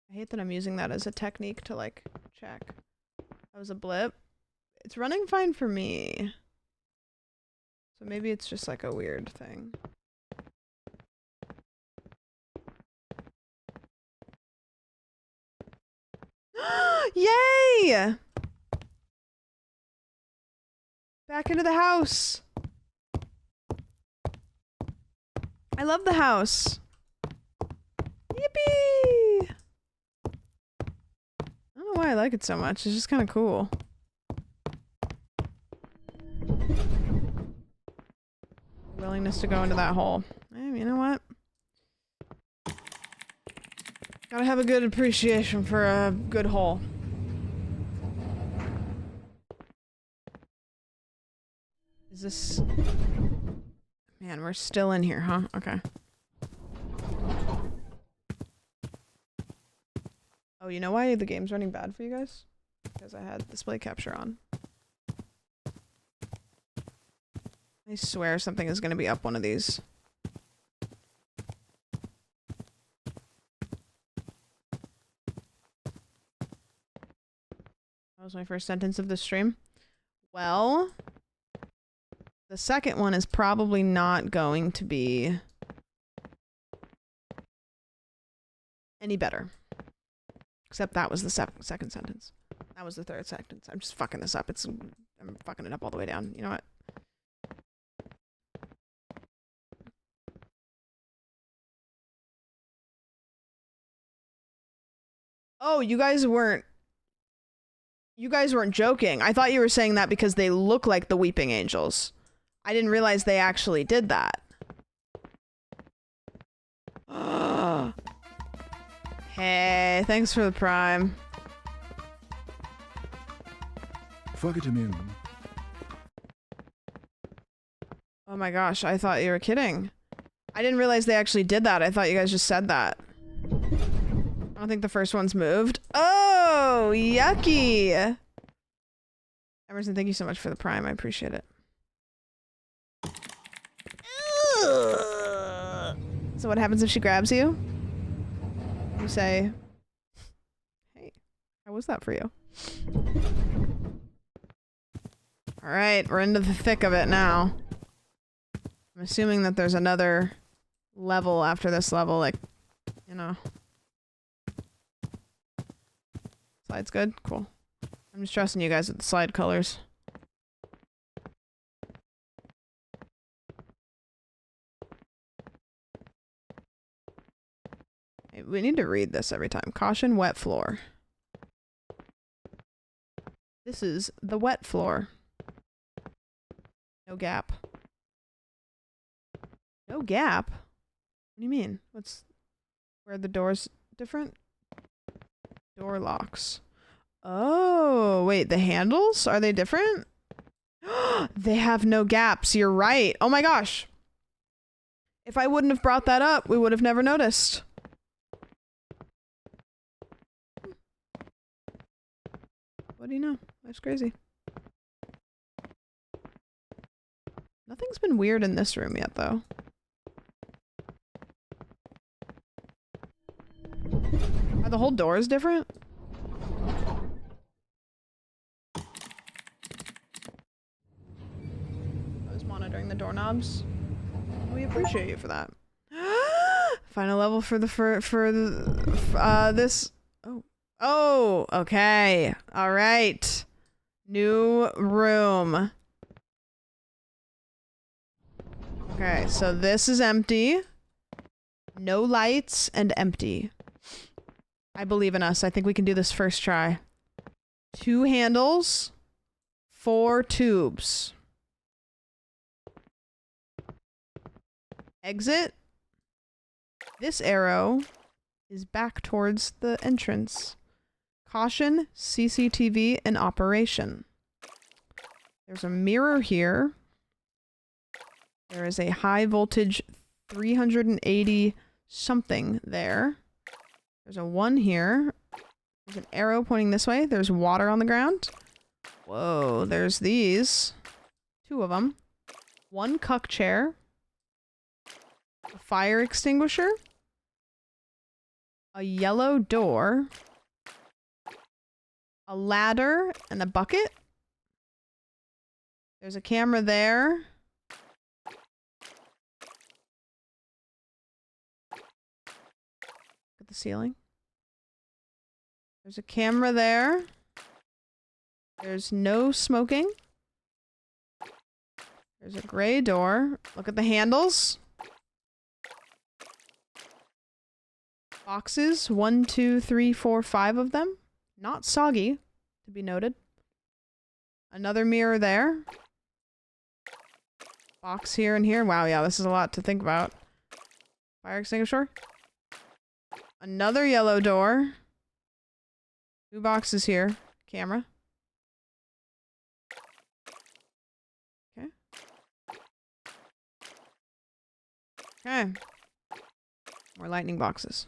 hate that I'm using that as a technique to, like, check. That was a blip. It's running fine for me. So maybe it's just, like, a weird thing. Yay! Back into the house. I love the house. Yippee! I don't know why I like it so much. It's just kind of cool. Willingness to go into that hole. You know what? Gotta have a good appreciation for a good hole. Is this... Man, we're still in here, huh? Okay. Oh, you know why the game's running bad for you guys? Because I had display capture on. I swear something is going to be up one of these. That was my first sentence of the stream. Well, the second one is probably not going to be any better. Except that was the second sentence. That was the third sentence. I'm just fucking this up. I'm fucking it up all the way down. You know what? Oh, you guys weren't joking. I thought you were saying that because they look like the Weeping Angels. I didn't realize they actually did that. Hey, thanks for the prime. Fuck it to me. Oh my gosh, I thought you were kidding. I didn't realize they actually did that. I thought you guys just said that. I don't think the first one's moved. Oh, yucky. Emerson, thank you so much for the prime. I appreciate it. So what happens if she grabs you? You say, hey, how was that for you? All right, we're into the thick of it now. I'm assuming that there's another level after this level, like, you know. Slide's good? Cool. I'm just trusting you guys with the slide colors. Hey, we need to read this every time. Caution, wet floor. This is the wet floor. No gap. No gap? What do you mean? What's... Where the door's different? Door locks. Oh, wait, the handles? Are they different? They have no gaps. You're right. Oh my gosh. If I wouldn't have brought that up, we would have never noticed. What do you know? Life's crazy. Nothing's been weird in this room yet, though. Are the whole doors different? I was monitoring the doorknobs. We appreciate you for that. Final level for the this. Oh, okay. All right. New room. Okay, so this is empty. No lights and empty. I believe in us. I think we can do this first try. 2 handles, 4 tubes. Exit. This arrow is back towards the entrance. Caution, CCTV in operation. There's a mirror here. There is a high voltage 380 something there. There's a 1 here. There's an arrow pointing this way. There's water on the ground. Whoa, there's these. 2 of them. 1 cuck chair. A fire extinguisher. A yellow door. A ladder and a bucket. There's a camera there. The ceiling. There's a camera there. There's no smoking. There's a gray door. Look at the handles. Boxes. 1, 2, 3, 4, 5 of them. Not soggy, to be noted. Another mirror there. Box here and here. Wow, yeah, this is a lot to think about. Fire extinguisher. Another yellow door. 2 boxes here. Camera. Okay. Okay. More lightning boxes.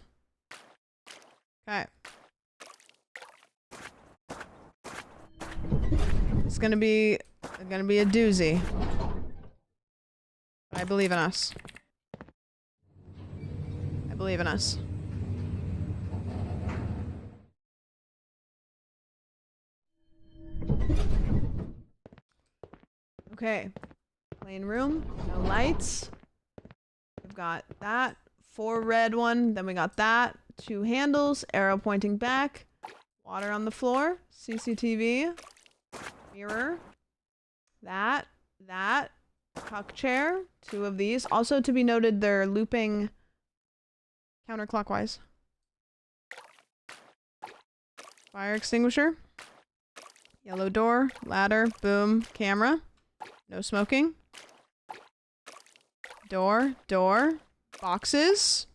Okay. It's gonna be a doozy. I believe in us. I believe in us. Okay. Plain room. No lights. We've got that. 4 red one. Then we got that. 2 handles. Arrow pointing back. Water on the floor. CCTV. Mirror. That. Cuck chair. 2 of these. Also to be noted, they're looping counterclockwise. Fire extinguisher. Yellow door. Ladder. Boom. Camera. No smoking. Door. Door. Boxes.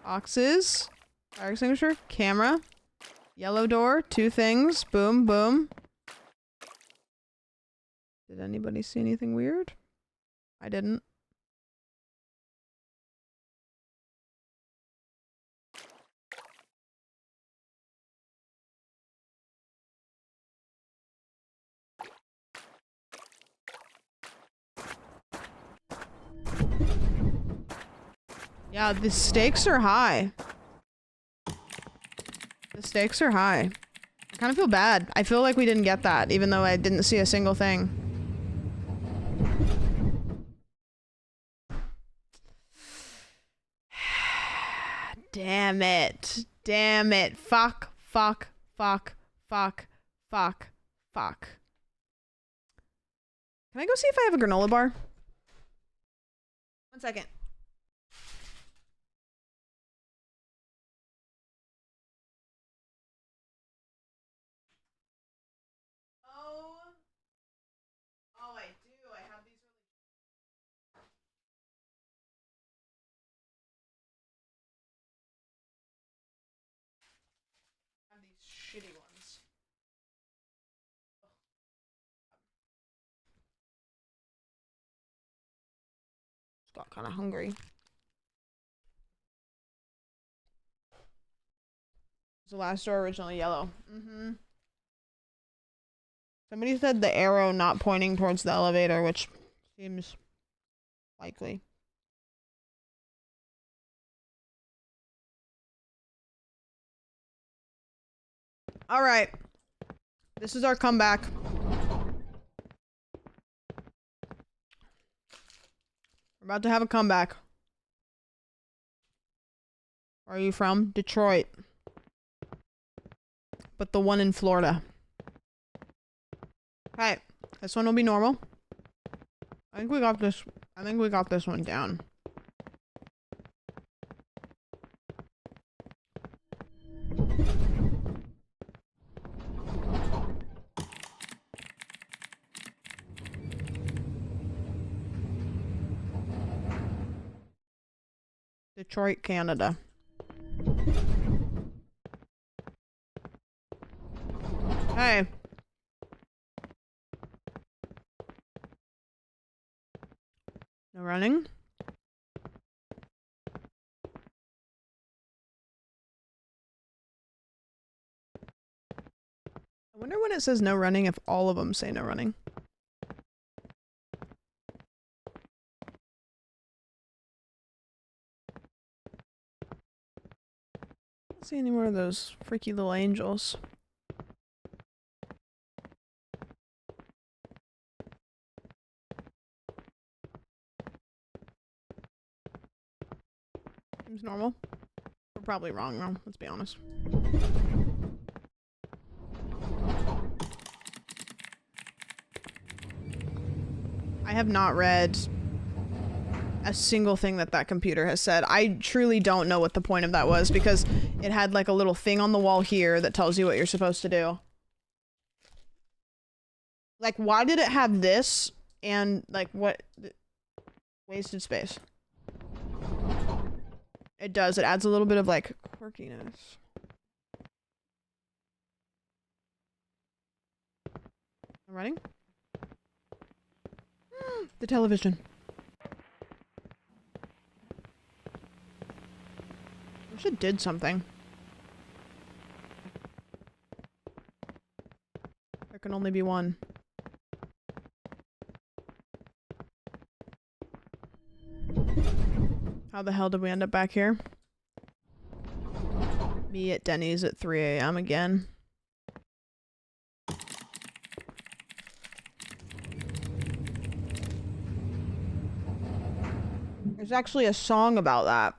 Boxes. Fire extinguisher. Camera. Yellow door. 2 things. Boom. Boom. Did anybody see anything weird? I didn't. Yeah, the stakes are high. The stakes are high. I kind of feel bad. I feel like we didn't get that, even though I didn't see a single thing. Damn it. Damn it. Fuck, fuck, fuck, fuck, fuck, fuck. Can I go see if I have a granola bar? 1 second. Oh, I do. I have these shitty ones. Just got kind of hungry. Was the last door originally yellow? Mm-hmm. Somebody said the arrow not pointing towards the elevator, which seems likely. All right. This is our comeback. We're about to have a comeback. Where are you from? Detroit. But the one in Florida. Alright. This one will be normal. I think we got this. I think we got this one down. Detroit, Canada. Hey. No running. I wonder when it says no running if all of them say no running. Don't see any more of those freaky little angels. Seems normal. We're probably wrong though, let's be honest. I have not read a single thing that that computer has said. I truly don't know what the point of that was because it had like a little thing on the wall here that tells you what you're supposed to do. Like, why did it have this and like what? Wasted space. It does. It adds a little bit of like quirkiness. I'm running. The television. Wish it did something. There can only be one. How the hell did we end up back here? Me at Denny's at 3 a.m. again. There's actually a song about that.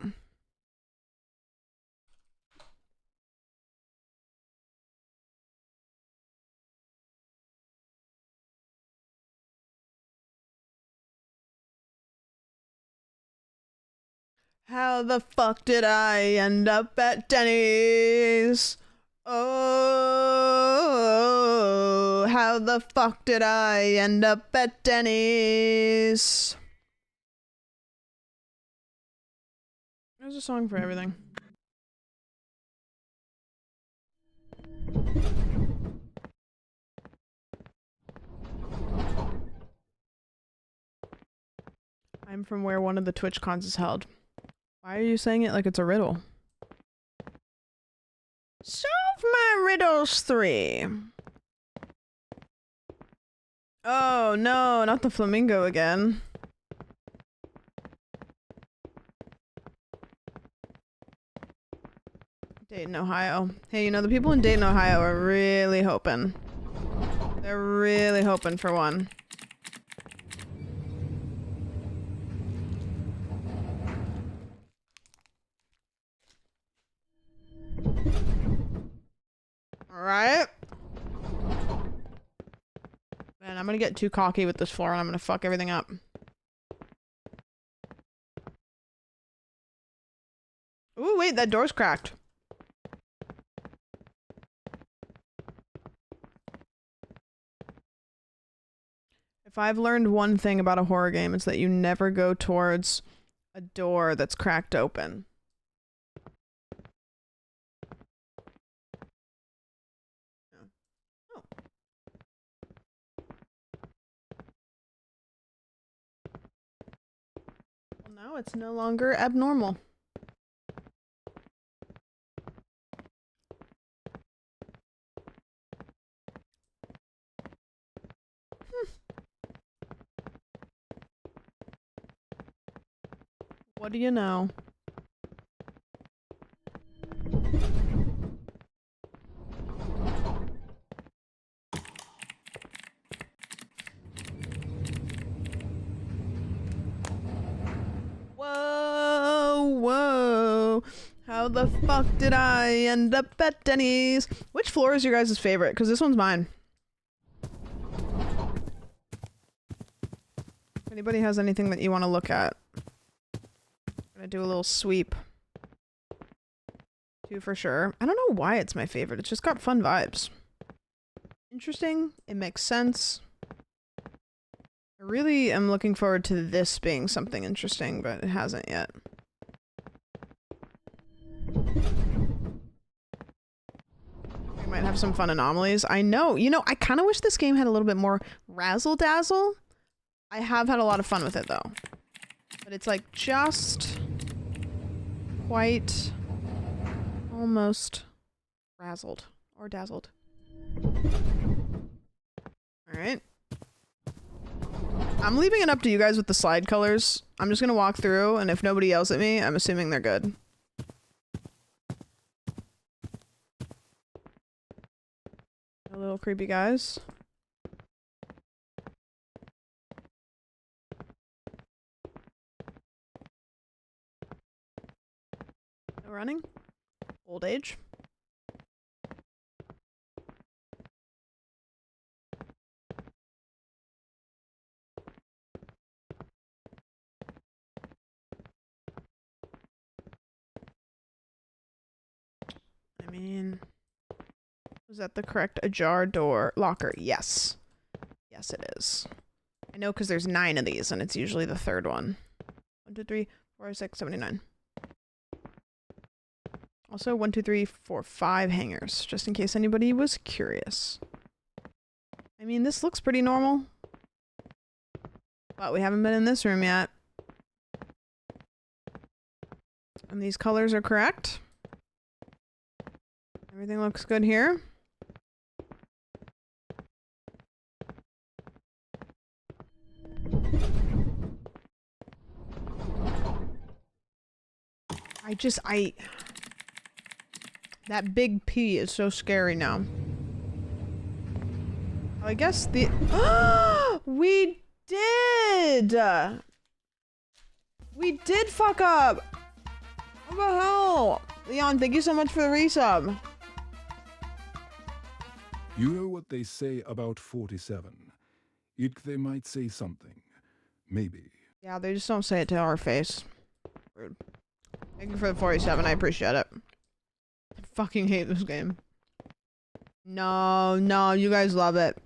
How the fuck did I end up at Denny's? Oh, how the fuck did I end up at Denny's? There's a song for everything. I'm from where one of the Twitch cons is held. Why are you saying it like it's a riddle? Solve my riddles 3. Oh no, not the flamingo again. Dayton, Ohio. Hey, you know, the people in Dayton, Ohio are really hoping. They're really hoping for one. Alright. Man, I'm gonna get too cocky with this floor and I'm gonna fuck everything up. Ooh, wait, that door's cracked. If I've learned one thing about a horror game, it's that you never go towards a door that's cracked open. Oh. Well, now it's no longer abnormal. What do you know? Whoa, whoa. How the fuck did I end up at Denny's? Which floor is your guys' favorite? Because this one's mine. If anybody has anything that you want to look at. I'm gonna do a little sweep. 2 for sure. I don't know why it's my favorite. It's just got fun vibes. Interesting. It makes sense. I really am looking forward to this being something interesting, but it hasn't yet. We might have some fun anomalies. I know. You know, I kind of wish this game had a little bit more razzle-dazzle. I have had a lot of fun with it, though. But it's like just quite almost razzled or dazzled. Alright. I'm leaving it up to you guys with the slide colors. I'm just gonna walk through, and if nobody yells at me, I'm assuming they're good. A little creepy guys. No running. Old age. I mean, was that the correct ajar door locker? Yes. Yes, it is. I know because there's 9 of these, and it's usually the third one. 1, 2, 3, 4, 6, 79. Also, 1, 2, 3, 4, 5 hangers, just in case anybody was curious. I mean, this looks pretty normal. But we haven't been in this room yet. And these colors are correct. Everything looks good here. That big P is so scary now. I guess the... We did! We did fuck up! What the hell? Leon, thank you so much for the resub. You know what they say about 47. They might say something. Maybe. Yeah, they just don't say it to our face. Rude. Thank you for the 47, I appreciate it. I fucking hate this game. No, no, you guys love it.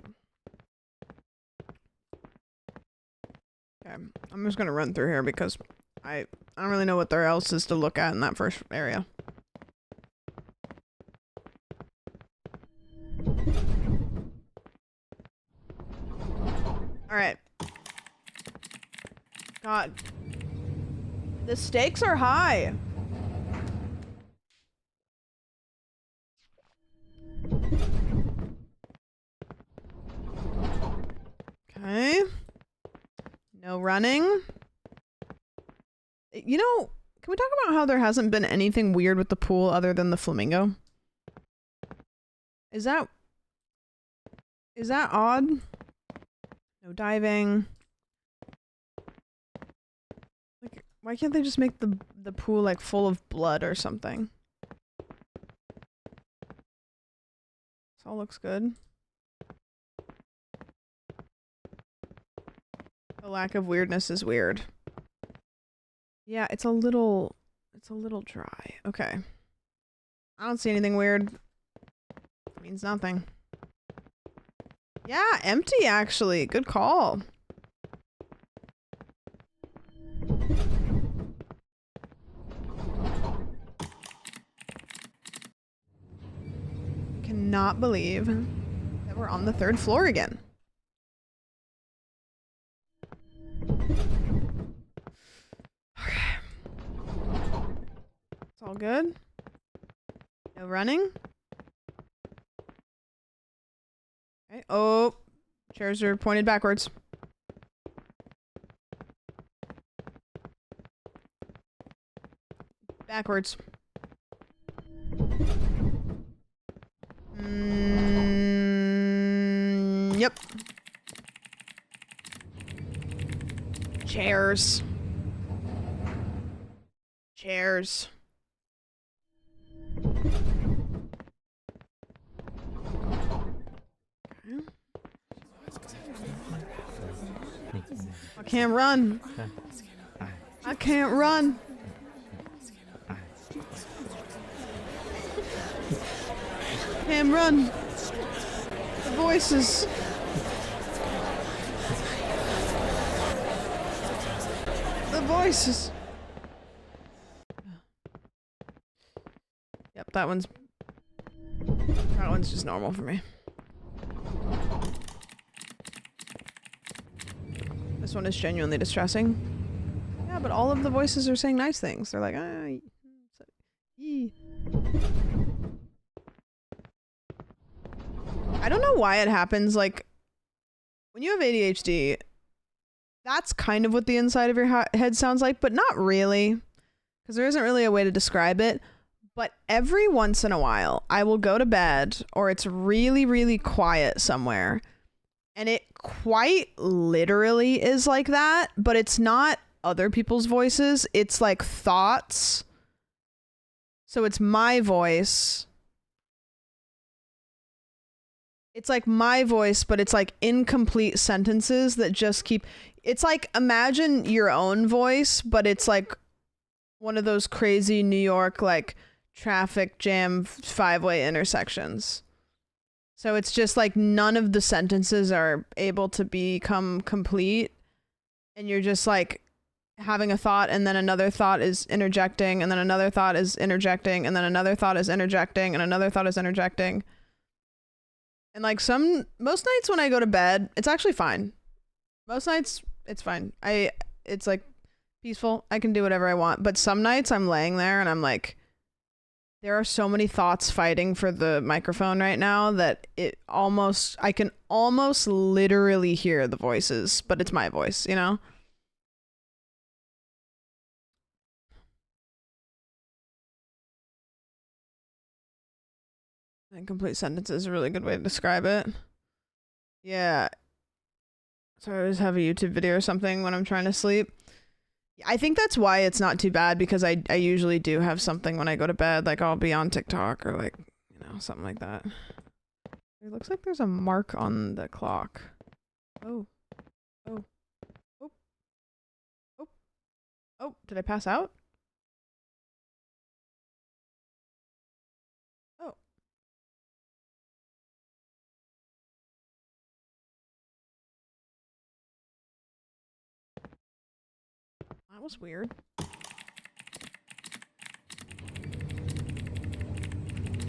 Okay, I'm just gonna run through here because I don't really know what there else is to look at in that first area. Alright. God. The stakes are high. Okay. No running. You know, can we talk about how there hasn't been anything weird with the pool other than the flamingo? Is that odd? No diving. Like, why can't they just make the pool like full of blood or something? This all looks good. The lack of weirdness is weird. Yeah, it's a little dry. Okay. I don't see anything weird. It means nothing. Yeah, empty actually. Good call. I cannot believe that we're on the 3rd floor again. Okay. It's all good. No running. Okay. Oh, chairs are pointed backwards. Backwards. Yep. Chairs. Chairs. I can't run. I can't run. Can't run. The voices. The voices. Yep, that one's just normal for me. This one is genuinely distressing. Yeah, but all of the voices are saying nice things. They're like, yee. I don't know why it happens. Like, when you have ADHD, that's kind of what the inside of your head sounds like, but not really. Because there isn't really a way to describe it. But every once in a while, I will go to bed, or it's really, really quiet somewhere. And it quite literally is like that, but it's not other people's voices. It's like thoughts. So it's my voice. It's like my voice, but it's like incomplete sentences that just keep... It's like, imagine your own voice, but it's like one of those crazy New York, like, traffic jam 5-way intersections. So it's just like none of the sentences are able to become complete. And you're just like having a thought, and then another thought is interjecting, and then another thought is interjecting, and then another thought is interjecting, and another thought is interjecting. And like most nights when I go to bed, it's actually fine. Most nights, it's fine. It's like peaceful. I can do whatever I want. But some nights I'm laying there and I'm like, there are so many thoughts fighting for the microphone right now that I can almost literally hear the voices, but it's my voice, you know? Incomplete sentence is a really good way to describe it. Yeah. So I always have a YouTube video or something when I'm trying to sleep. I think that's why it's not too bad, because I usually do have something when I go to bed. Like, I'll be on TikTok or like, you know, something like that. It looks like there's a mark on the clock. Oh. Oh. Oh. Oh. Oh, did I pass out? That was weird.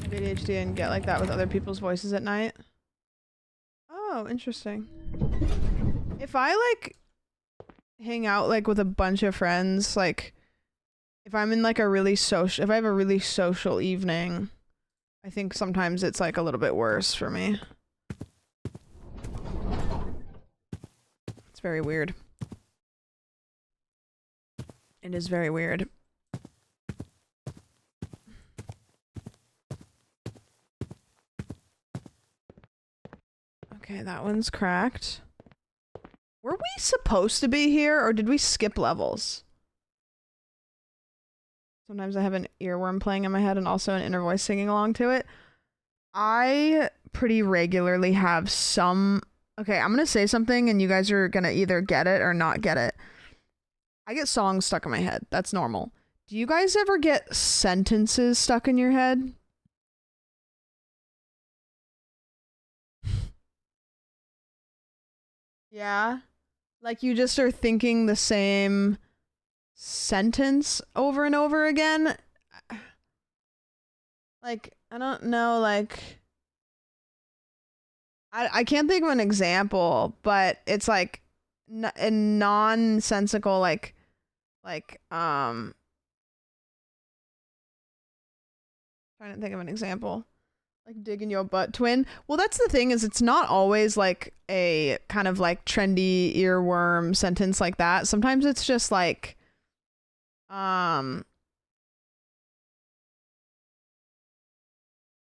ADHD and get like that with other people's voices at night. Oh, interesting. If I like hang out like with a bunch of friends, like if I'm in like a really social, if I have a really social evening, I think sometimes it's like a little bit worse for me. It's very weird. It is very weird. Okay, that one's cracked. Were we supposed to be here, or did we skip levels? Sometimes I have an earworm playing in my head and also an inner voice singing along to it. I pretty regularly have some... Okay, I'm gonna say something and you guys are gonna either get it or not get it. I get songs stuck in my head. That's normal. Do you guys ever get sentences stuck in your head? Yeah? Like you just are thinking the same sentence over and over again? Like, I don't know, like... I can't think of an example, but it's like a nonsensical, trying to think of an example. Like digging your butt twin. Well, that's the thing, is it's not always like a kind of like trendy earworm sentence like that. Sometimes it's just like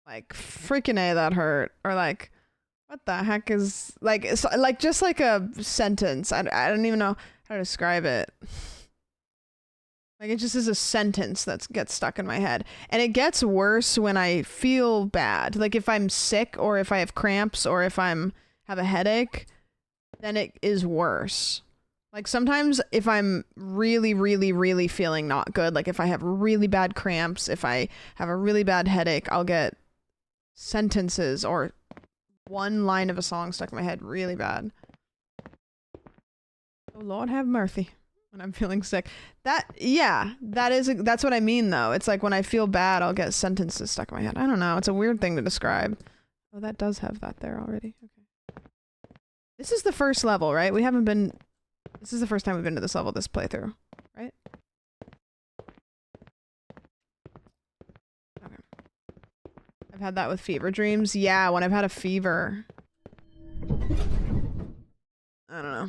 freaking A, that hurt, or like what the heck is like, it's like just like a sentence. I don't even know how to describe it. Like it just is a sentence that gets stuck in my head. And it gets worse when I feel bad. Like if I'm sick or if I have cramps or if have a headache, then it is worse. Like sometimes if I'm really, really, really feeling not good, like if I have really bad cramps, if I have a really bad headache, I'll get sentences or one line of a song stuck in my head really bad. Oh Lord have mercy. When I'm feeling sick. That's what I mean though. It's like when I feel bad, I'll get sentences stuck in my head. I don't know. It's a weird thing to describe. Oh, that does have that there already. Okay. This is the first level, right? This is the first time we've been to this level this playthrough, right? Okay. I've had that with fever dreams. Yeah, when I've had a fever. I don't know.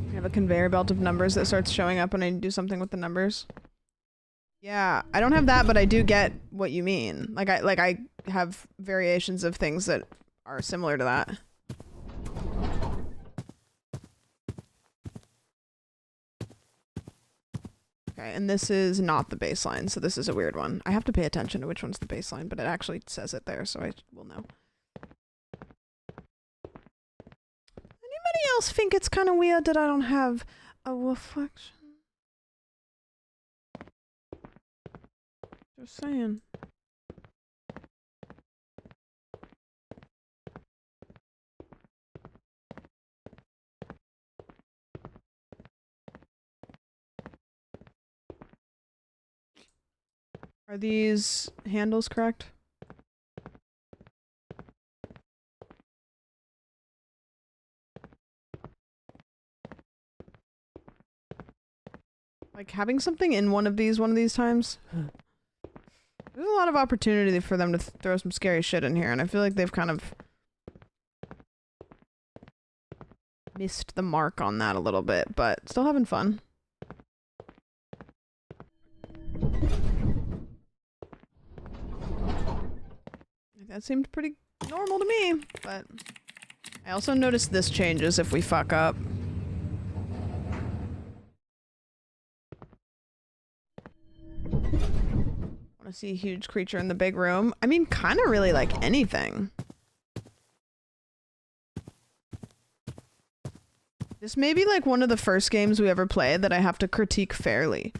I have a conveyor belt of numbers that starts showing up when I do something with the numbers. Yeah, I don't have that, but I do get what you mean. Like I have variations of things that are similar to that. Okay, and this is not the baseline, so this is a weird one. I have to pay attention to which one's the baseline, but it actually says it there, so I will know. Anybody else think it's kind of weird that I don't have a reflection? Just saying. Are these handles correct? Like having something in one of these times. There's a lot of opportunity for them to throw some scary shit in here, and I feel like they've kind of missed the mark on that a little bit, but still having fun. That seemed pretty normal to me, but I also noticed this changes if we fuck up. Want to see a huge creature in the big room? I mean, kind of really like anything. This may be like one of the first games we ever played that I have to critique fairly.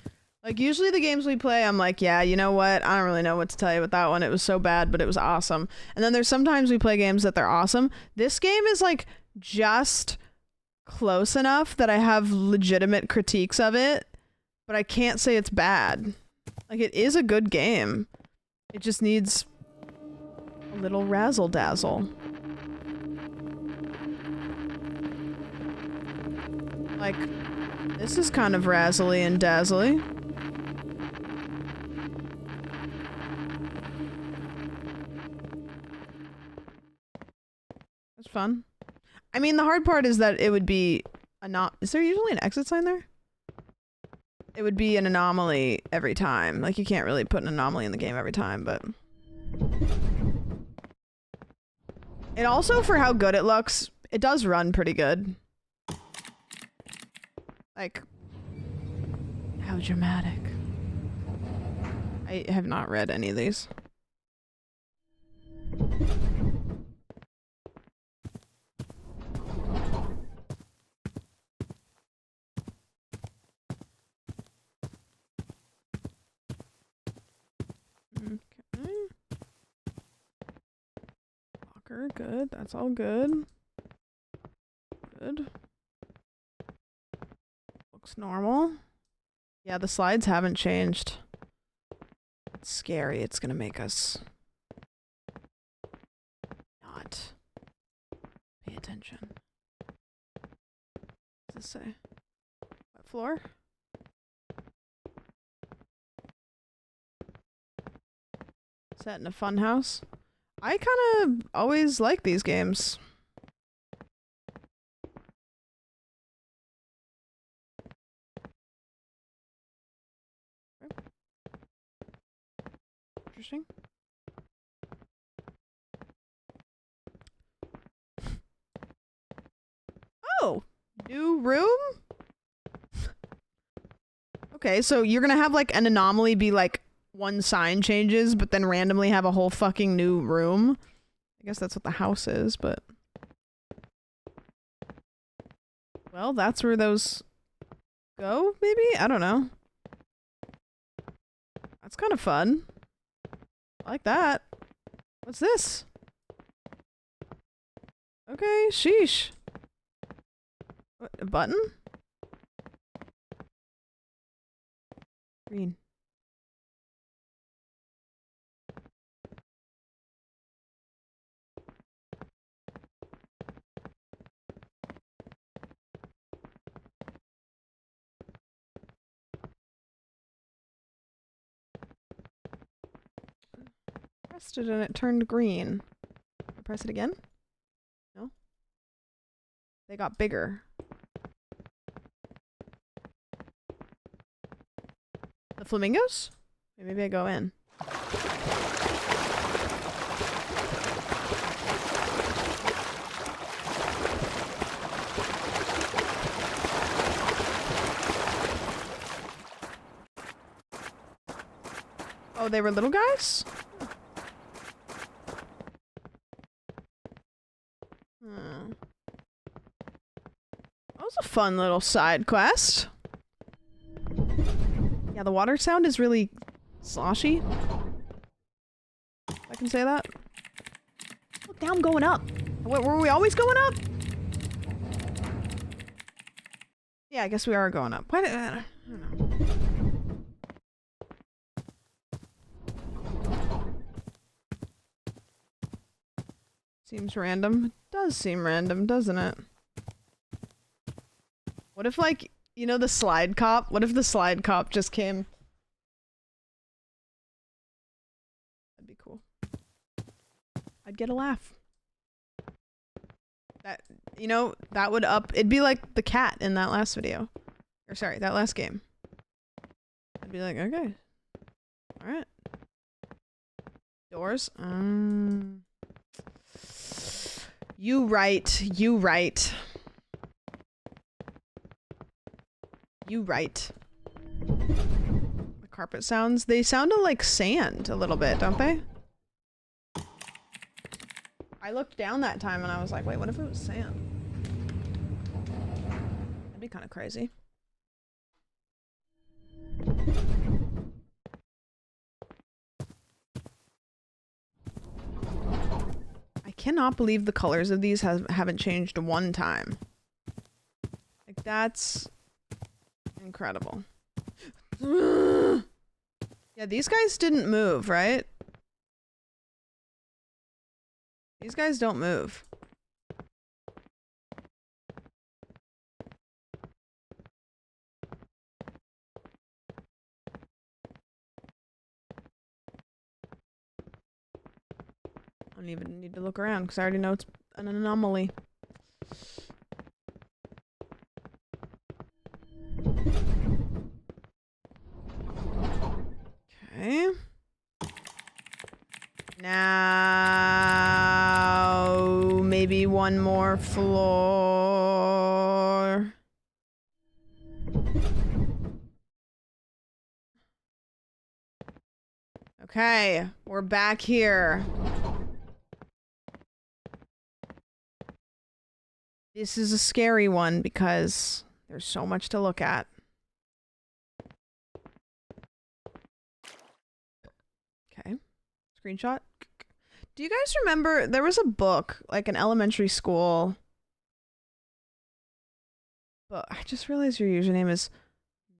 Like, usually the games we play, I'm like, yeah, you know what? I don't really know what to tell you about that one. It was so bad, but it was awesome. And then there's sometimes we play games that they're awesome. This game is, like, just close enough that I have legitimate critiques of it, but I can't say it's bad. Like, it is a good game. It just needs a little razzle-dazzle. Like, this is kind of razzly and dazzly. It's fun. I mean, the hard part is that it would be is there usually an exit sign there? It would be an anomaly every time. Like, you can't really put an anomaly in the game every time, but... It also, for how good it looks, it does run pretty good. Like, how dramatic. I have not read any of these. Okay. Locker, good. That's all good. Good. Looks normal. Yeah, the slides haven't changed. It's scary. It's gonna make us not pay attention. What does this say? What floor? Set in a fun house. I kind of always like these games. Interesting. Oh, new room? Okay, so you're gonna have like an anomaly be like one sign changes, but then randomly have a whole fucking new room. I guess that's what the house is, but... Well, that's where those go, maybe? I don't know. That's kind of fun. I like that. What's this? Okay, sheesh. What, a button? Green. Pressed it and it turned green. Press it again? No? They got bigger. The flamingos? Maybe I go in. Oh, they were little guys? That was a fun little side quest. Yeah, the water sound is really sloshy. If I can say that. Look, now I'm going up. Were we always going up? Yeah, I guess we are going up. Why did, I don't know. Seems random. It does seem random, doesn't it? What if, like, you know the slide cop? What if the slide cop just came? That'd be cool. I'd get a laugh. That, you know, that would up... It'd be like the cat in that last video. Or sorry, that last game. I'd be like, okay. Alright. Doors? You right. You right. You right. The carpet sounds, they sounded like sand a little bit, don't they? I looked down that time and I was like, wait, what if it was sand? That'd be kind of crazy. I cannot believe the colors of these haven't changed one time. Like, that's incredible. Yeah, these guys didn't move, right? These guys don't move. I don't even need to look around because I already know it's an anomaly. Okay. Now, maybe one more floor. Okay, we're back here. This is a scary one because there's so much to look at. Okay. Screenshot. Do you guys remember there was a book, like an elementary school, but I just realized your username is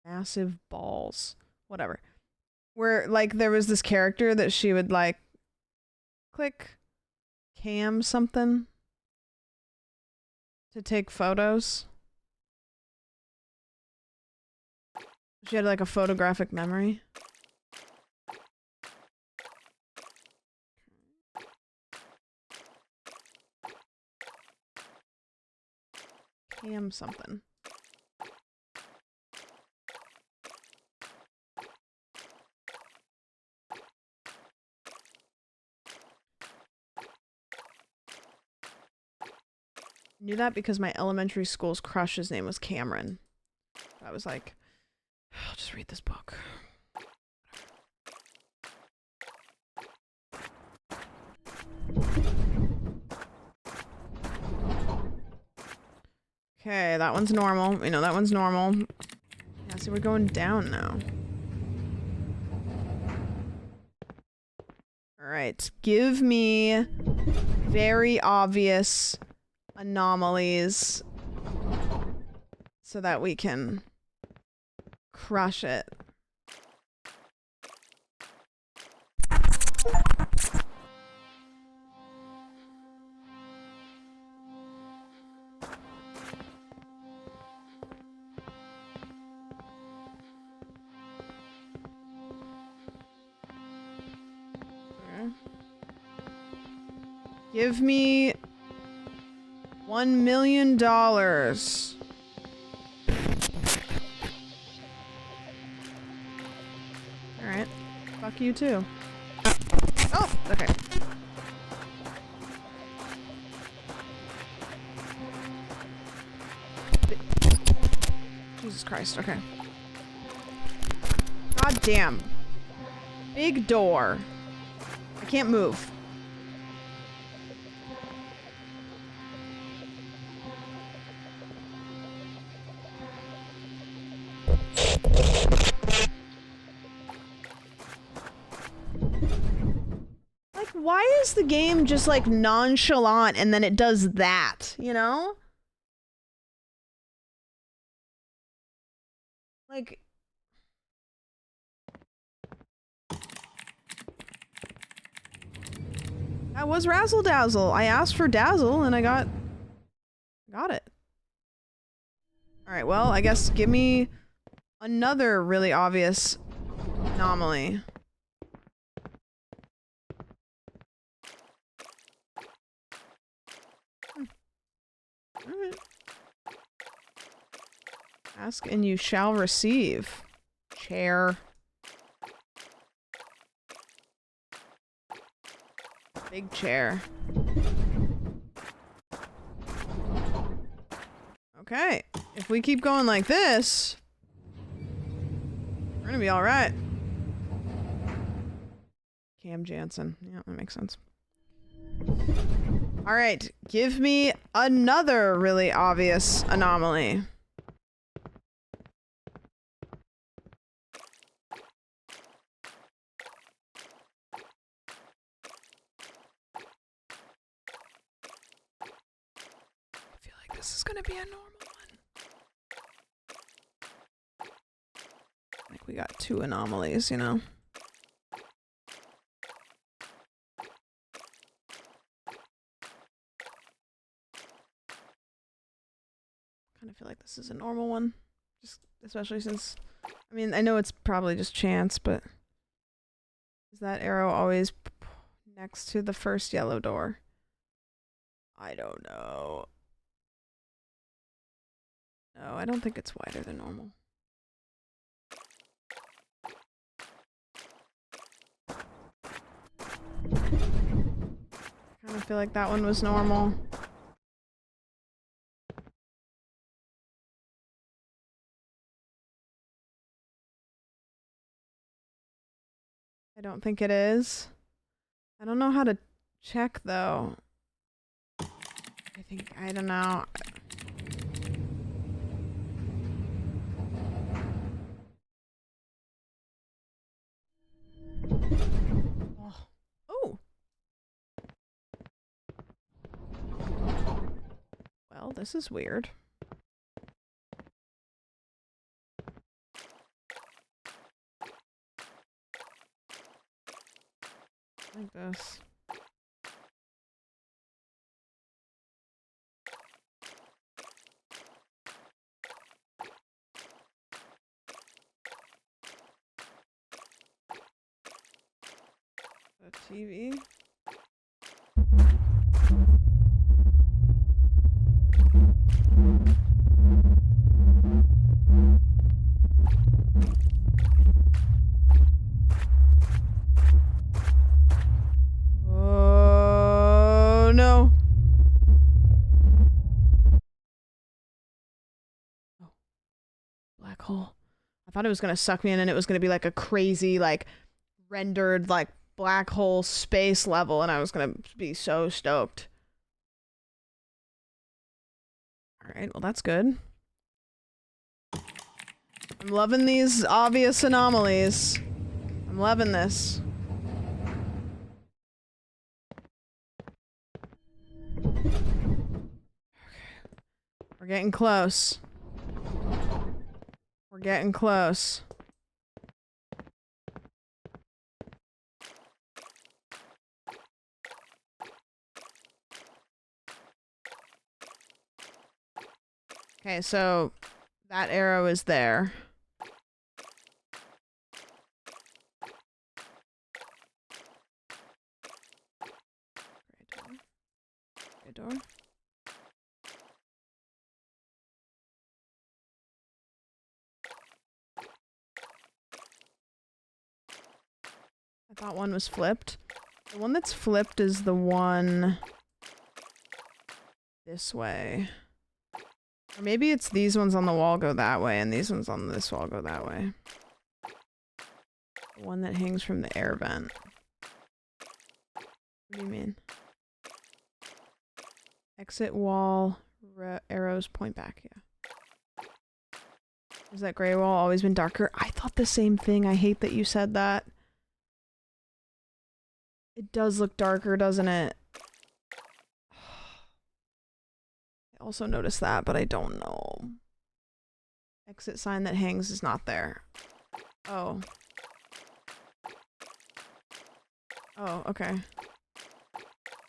Massive Balls. Whatever. Where, like, there was this character that she would, like, click cam something to take photos. She had, like, a photographic memory. Cam something. Knew that because my elementary school's crush's name was Cameron. I was like, I'll just read this book. Okay, that one's normal. We know that one's normal. Yeah, see, we're going down now. Alright, give me very obvious anomalies so that we can crush it. Okay. Give me $1 million. Alright. Fuck you too. Oh, okay. Jesus Christ, okay. God damn. Big door. I can't move. Like, why is the game just like nonchalant and then it does that, you know? Like, that was Razzle Dazzle. I asked for Dazzle and I got it. Alright, well, I guess give me another really obvious anomaly. Alright. Ask and you shall receive. Chair. Big chair. Okay. If we keep going like this, we're gonna be alright. Cam Jansen. Yeah, that makes sense. Alright, give me another really obvious anomaly. this is gonna be a normal one. Like we got 2 anomalies, you know? Kind of feel like this is a normal one. Just especially since, I mean, I know it's probably just chance, but is that arrow always next to the first yellow door? I don't know. No, I don't think it's wider than normal. I kind of feel like that one was normal. I don't think it is. I don't know how to check though. I don't know. Oh. Well, this is weird. Like this. The TV. Oh no. Oh. Black hole. I thought it was gonna suck me in and it was gonna be like a crazy, like, rendered, like, black hole space level, and I was gonna be so stoked. Alright, well that's good. I'm loving these obvious anomalies. I'm loving this. Okay. We're getting close. We're getting close. Okay, so that arrow is there. Gray door. I thought one was flipped. The one that's flipped is the one this way. Or maybe it's these ones on the wall go that way and these ones on this wall go that way. The one that hangs from the air vent. What do you mean? Exit wall, arrows point back, yeah. Has that gray wall always been darker? I thought the same thing. I hate that you said that. It does look darker, doesn't it? I also noticed that, but I don't know. Exit sign that hangs is not there. Oh. Oh, okay.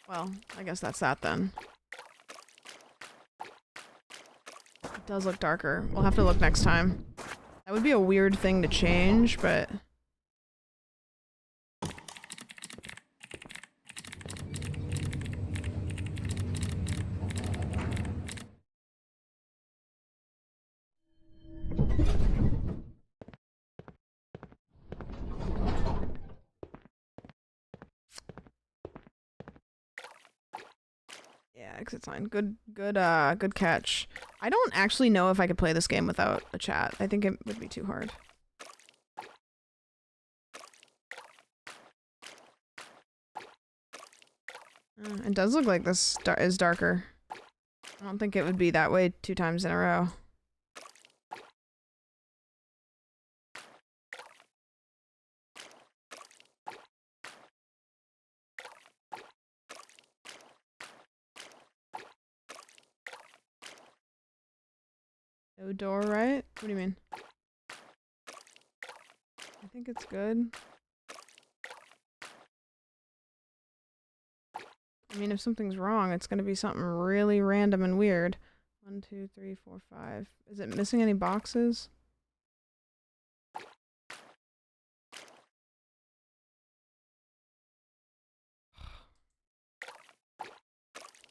Well, I guess that's that then. It does look darker. We'll have to look next time. That would be a weird thing to change, but... Yeah, exit sign. Good catch. I don't actually know if I could play this game without a chat. I think it would be too hard. It does look like this is darker. I don't think it would be that way 2 times in a row. No door, right? What do you mean? I think it's good. I mean, if something's wrong, it's gonna be something really random and weird. 1, 2, 3, 4, 5. Is it missing any boxes?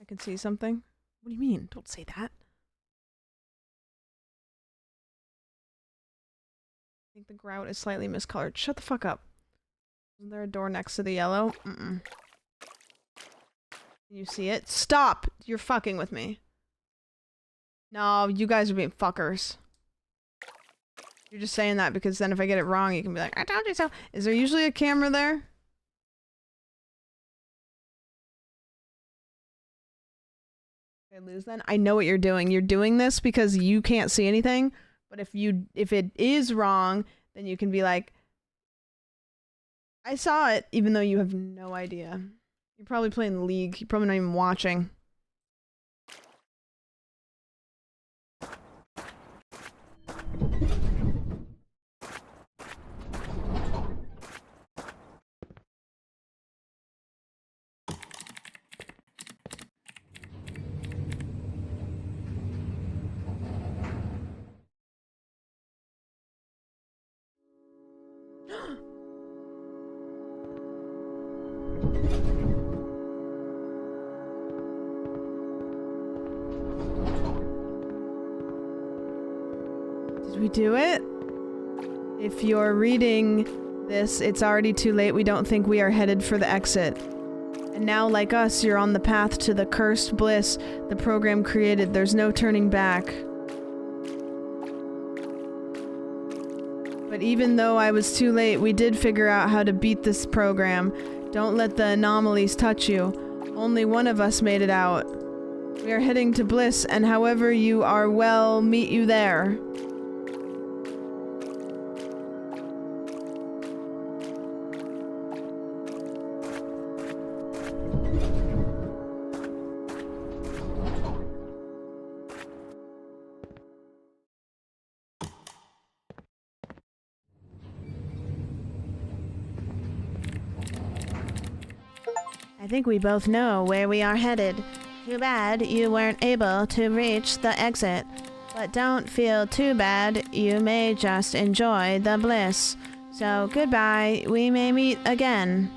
I can see something. What do you mean? Don't say that. I think the grout is slightly miscolored. Shut the fuck up. Isn't there a door next to the yellow? Mm-mm. Can you see it? Stop! You're fucking with me. No, you guys are being fuckers. You're just saying that because then if I get it wrong, you can be like, I told you so. Is there usually a camera there? I lose then? I know what you're doing. You're doing this because you can't see anything. But if it is wrong, then you can be like, I saw it, even though you have no idea. You're probably playing League. You're probably not even watching. Did we do it? If you're reading this, it's already too late. We don't think we are headed for the exit. And now, like us, you're on the path to the cursed bliss the program created. There's no turning back. But even though I was too late, we did figure out how to beat this program. Don't let the anomalies touch you. Only one of us made it out. We are heading to bliss, and however you are, well, meet you there. I think we both know where we are headed. Too bad you weren't able to reach the exit. But don't feel too bad, you may just enjoy the bliss. So goodbye, we may meet again.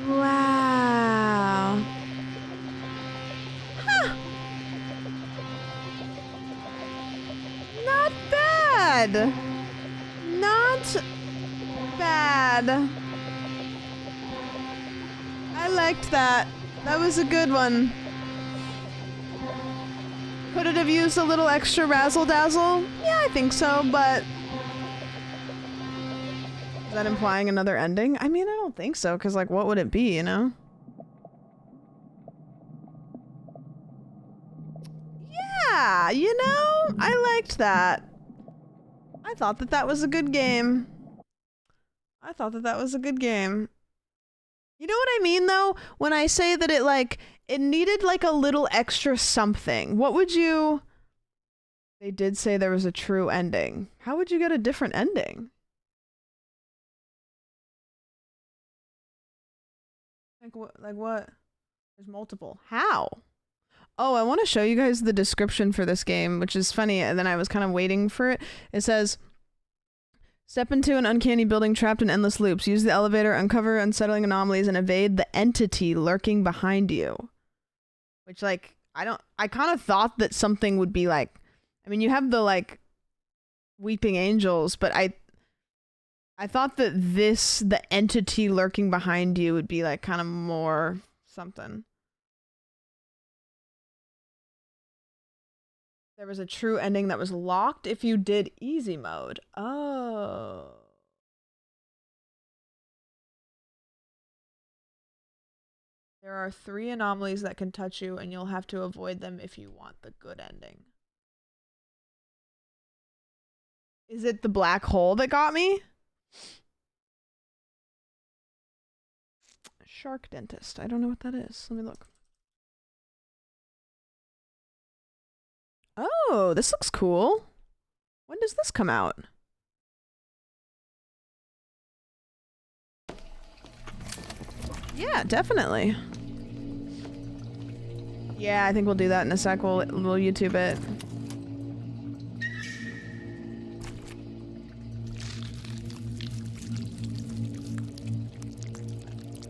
Wow. Huh. Not bad. Not bad. I liked that. That was a good one. Could it have used a little extra razzle dazzle? Yeah, I think so, but... Is that implying another ending? I mean, I don't think so, because, like, what would it be, you know? Yeah, you know, I liked that. I thought that that was a good game. I thought that that was a good game. You know what I mean, though? When I say that it, like, it needed, like, a little extra something. What would you... They did say there was a true ending. How would you get a different ending? Like what? There's multiple. How? Oh, I want to show you guys the description for this game, which is funny, and then I was kind of waiting for it. It says, step into an uncanny building trapped in endless loops. Use the elevator, uncover unsettling anomalies, and evade the entity lurking behind you. Which, like, I kind of thought that something would be like, I mean, you have the, like, weeping angels, but I thought that the entity lurking behind you would be, like, kind of more something. There was a true ending that was locked if you did easy mode. Oh. There are 3 anomalies that can touch you, and you'll have to avoid them if you want the good ending. Is it the black hole that got me? Shark Dentist. I don't know what that is. Let me look. Oh, this looks cool. When does this come out? Yeah, definitely. Yeah, I think we'll do that in a sec. We'll YouTube it.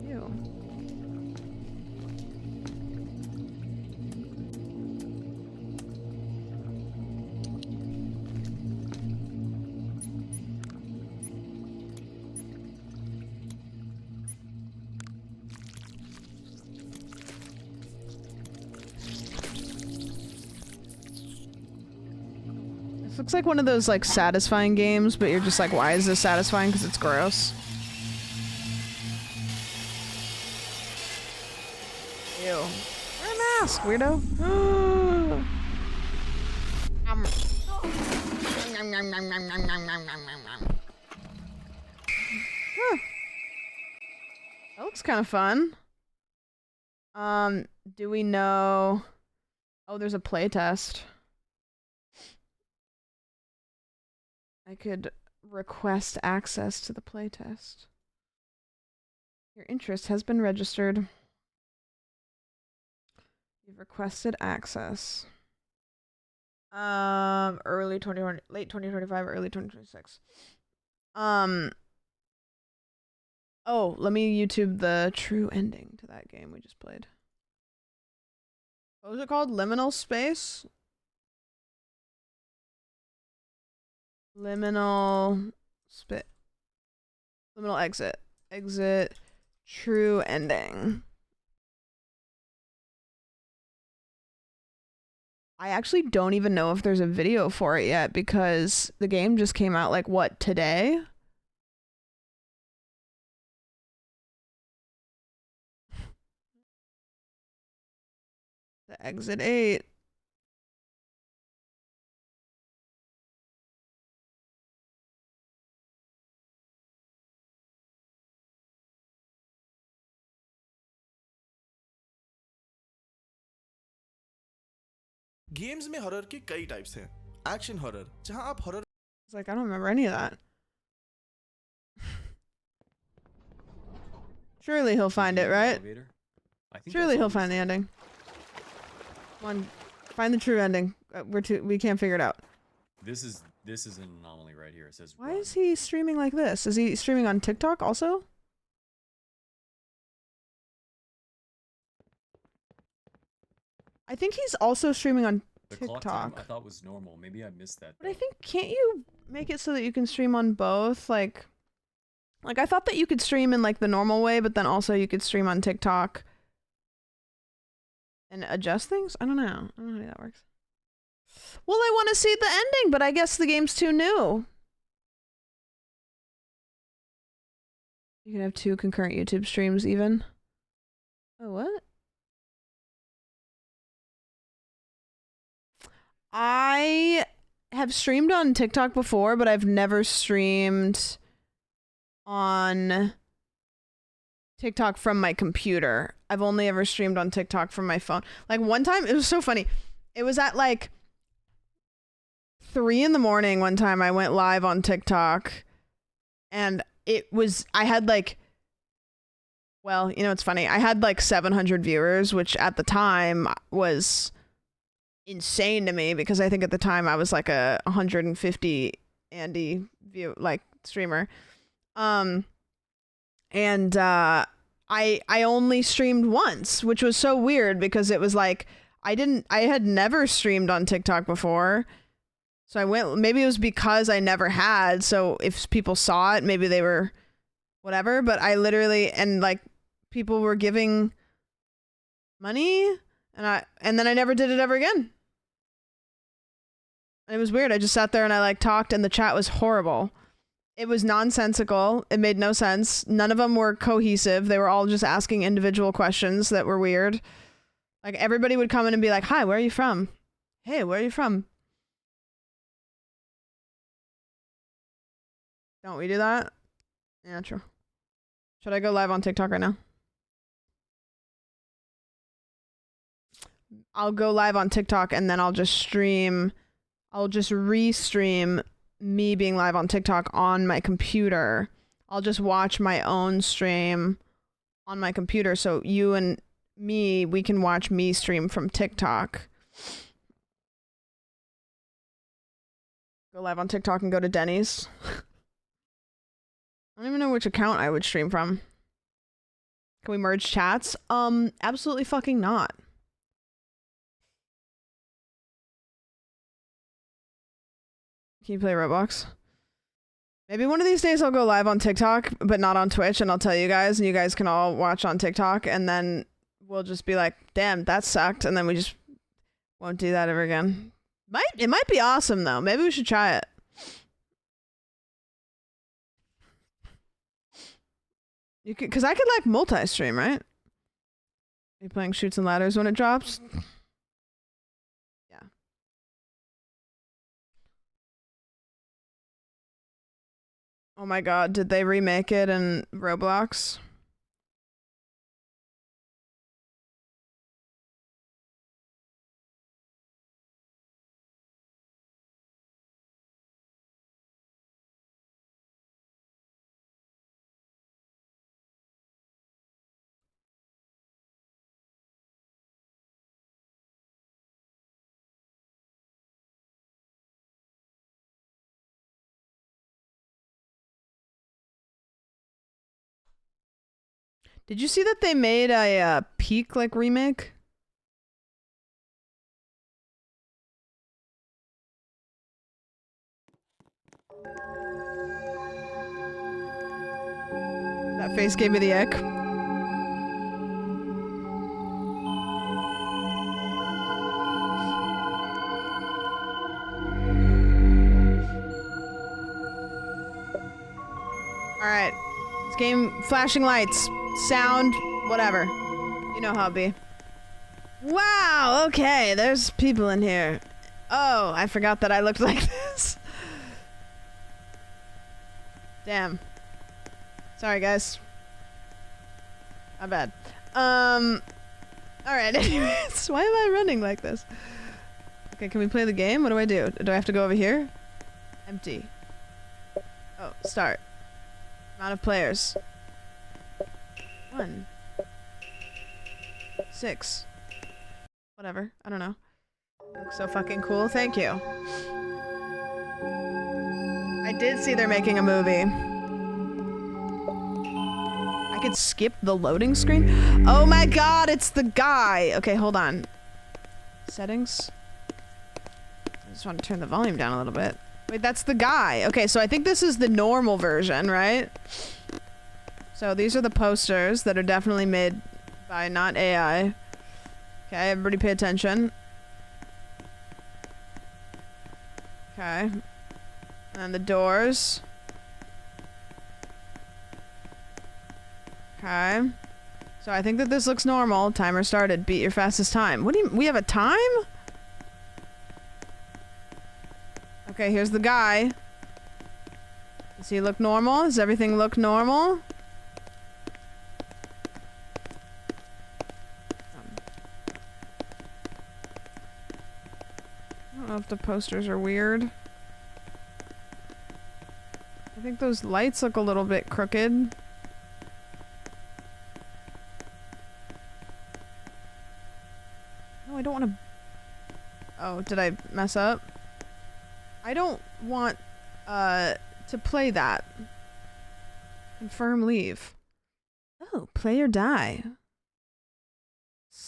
Ew. This looks like one of those like satisfying games, but you're just like, why is this satisfying? Because it's gross. Ew. Wear a mask, weirdo. Huh. That looks kind of fun. Do we know? Oh, there's a play test. I could request access to the playtest. Your interest has been registered. You've requested access. Early 2020, late 2025, early 2026. Oh, let me YouTube the true ending to that game we just played. What was it called? Liminal Space? Liminal exit. Exit true ending. I actually don't even know if there's a video for it yet because the game just came out like what, today? The exit 8. Games में horror के कई types हैं action horror जहां आप horror It's like I don't remember any of that. Surely he'll find it, right? Surely he'll find the ending. Come on, find the true ending. We can't figure it out. This is an anomaly right here. It says Why is he streaming like this? Is he streaming on TikTok also? I think he's also streaming on the clock time I TikTok. thought was normal. Maybe I missed that. But I think, can't you make it so that you can stream on both? Like I thought that you could stream in like the normal way, but then also you could stream on TikTok and adjust things? I don't know. I don't know how that works. Well, I want to see the ending, but I guess the game's too new. You can have 2 concurrent YouTube streams even. Oh, what? I have streamed on TikTok before, but I've never streamed on TikTok from my computer. I've only ever streamed on TikTok from my phone. Like one time, it was so funny. It was at like 3 in the morning one time I went live on TikTok and I had like, well, you know, it's funny. I had like 700 viewers, which at the time was insane to me because I think at the time I was like a 150 Andy view like streamer. I only streamed once, which was so weird because it was like I had never streamed on TikTok before. So I went, maybe it was because I never had, so if people saw it, maybe they were whatever, but I literally, and like people were giving money and then I never did it ever again. And it was weird. I just sat there and I like talked and the chat was horrible. It was nonsensical. It made no sense. None of them were cohesive. They were all just asking individual questions that were weird. Like everybody would come in and be like, "Hi, where are you from? Hey, where are you from?" Don't we do that? Yeah, true. Should I go live on TikTok right now? I'll go live on TikTok and then I'll just restream me being live on TikTok on my computer. I'll just watch my own stream on my computer, so you and me, we can watch me stream from TikTok. Go live on TikTok and go to Denny's. I don't even know which account I would stream from. Can we merge chats? Absolutely fucking not. Can you play Roblox? Maybe one of these days I'll go live on TikTok, but not on Twitch, and I'll tell you guys, and you guys can all watch on TikTok, and then we'll just be like, damn, that sucked, and then we just won't do that ever again. It might be awesome, though. Maybe we should try it. You could, because I could, like, multi-stream, right? Are you playing Shoots and Ladders when it drops? Yeah. Oh my god, did they remake it in Roblox? Did you see that they made a Peak like remake? That face gave me the ick. Alright. This game, flashing lights. Sound, whatever. You know how it be. Wow, okay, there's people in here. Oh, I forgot that I looked like this. Damn. Sorry, guys. My bad. Alright, anyways, why am I running like this? Okay, can we play the game? What do I do? Do I have to go over here? Empty. Oh, start. Amount of players. 1. 6. Whatever. I don't know. Looks so fucking cool. Thank you. I did see they're making a movie. I could skip the loading screen? Oh my god, it's the guy! Okay, hold on. Settings? I just want to turn the volume down a little bit. Wait, that's the guy. Okay, so I think this is the normal version, right? So these are the posters that are definitely made by not AI. Okay, everybody pay attention. Okay. And the doors. Okay. So I think that this looks normal. Timer started. Beat your fastest time. What do you... We have a time? Okay, here's the guy. Does he look normal? Does everything look normal? I don't know if the posters are weird. I think those lights look a little bit crooked. No, I don't want to... Oh, did I mess up? I don't want to play that. Confirm leave. Oh, play or die.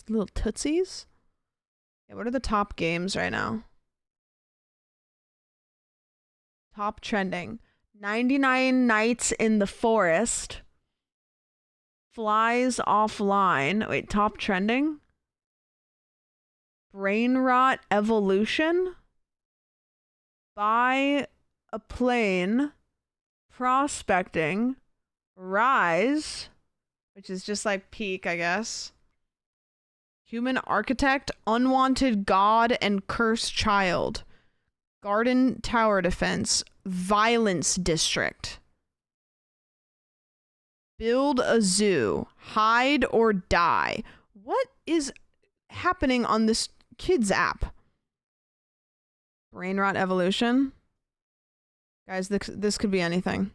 Little tootsies? Yeah, what are the top games right now? Top trending. 99 Nights in the Forest. Flies Offline. Wait, top trending? Brain Rot Evolution? Buy a Plane. Prospecting. Rise. Which is just like Peak, I guess. Human Architect. Unwanted God and Cursed Child. Garden Tower Defense. Violence District. Build a Zoo. Hide or Die. What is happening on this kids app. Brain rot evolution. Guys, this could be anything.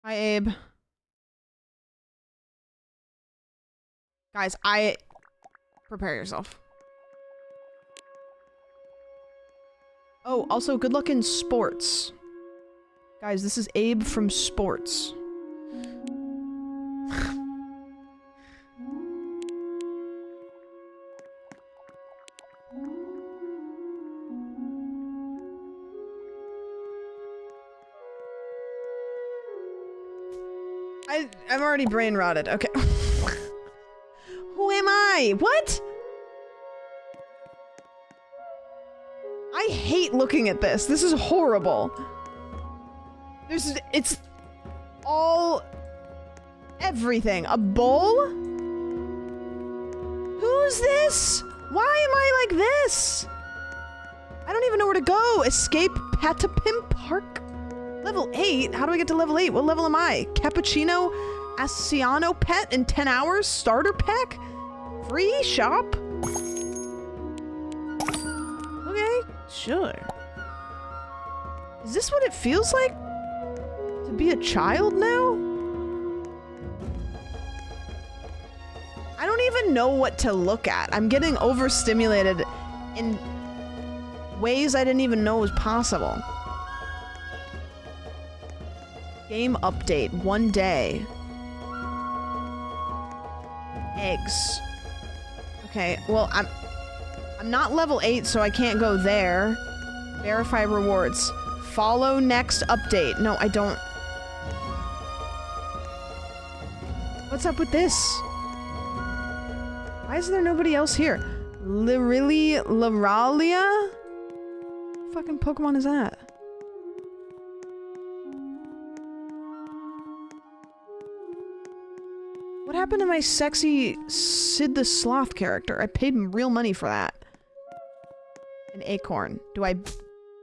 Hi, Abe. Guys, prepare yourself. Oh, also, good luck in sports. Guys, this is Abe from sports. I'm already brain rotted. Okay. Who am I? What? I hate looking at this. This is horrible. It's all everything. A bull? Who's this? Why am I like this? I don't even know where to go. Escape Patapim Park? Level 8? How do I get to level 8? What level am I? Cappuccino Asiano pet in 10 hours? Starter pack? Free shop? Okay, sure. Is this what it feels like to be a child now? I don't even know what to look at. I'm getting overstimulated in ways I didn't even know was possible. Game update, 1 day. Eggs. Okay, well, I'm not level 8, so I can't go there. Verify rewards. Follow next update. No, I don't. What's up with this? Why is there nobody else here? Liralia? What fucking Pokemon is that? What happened to my sexy Sid the Sloth character? I paid real money for that. An acorn. Do I...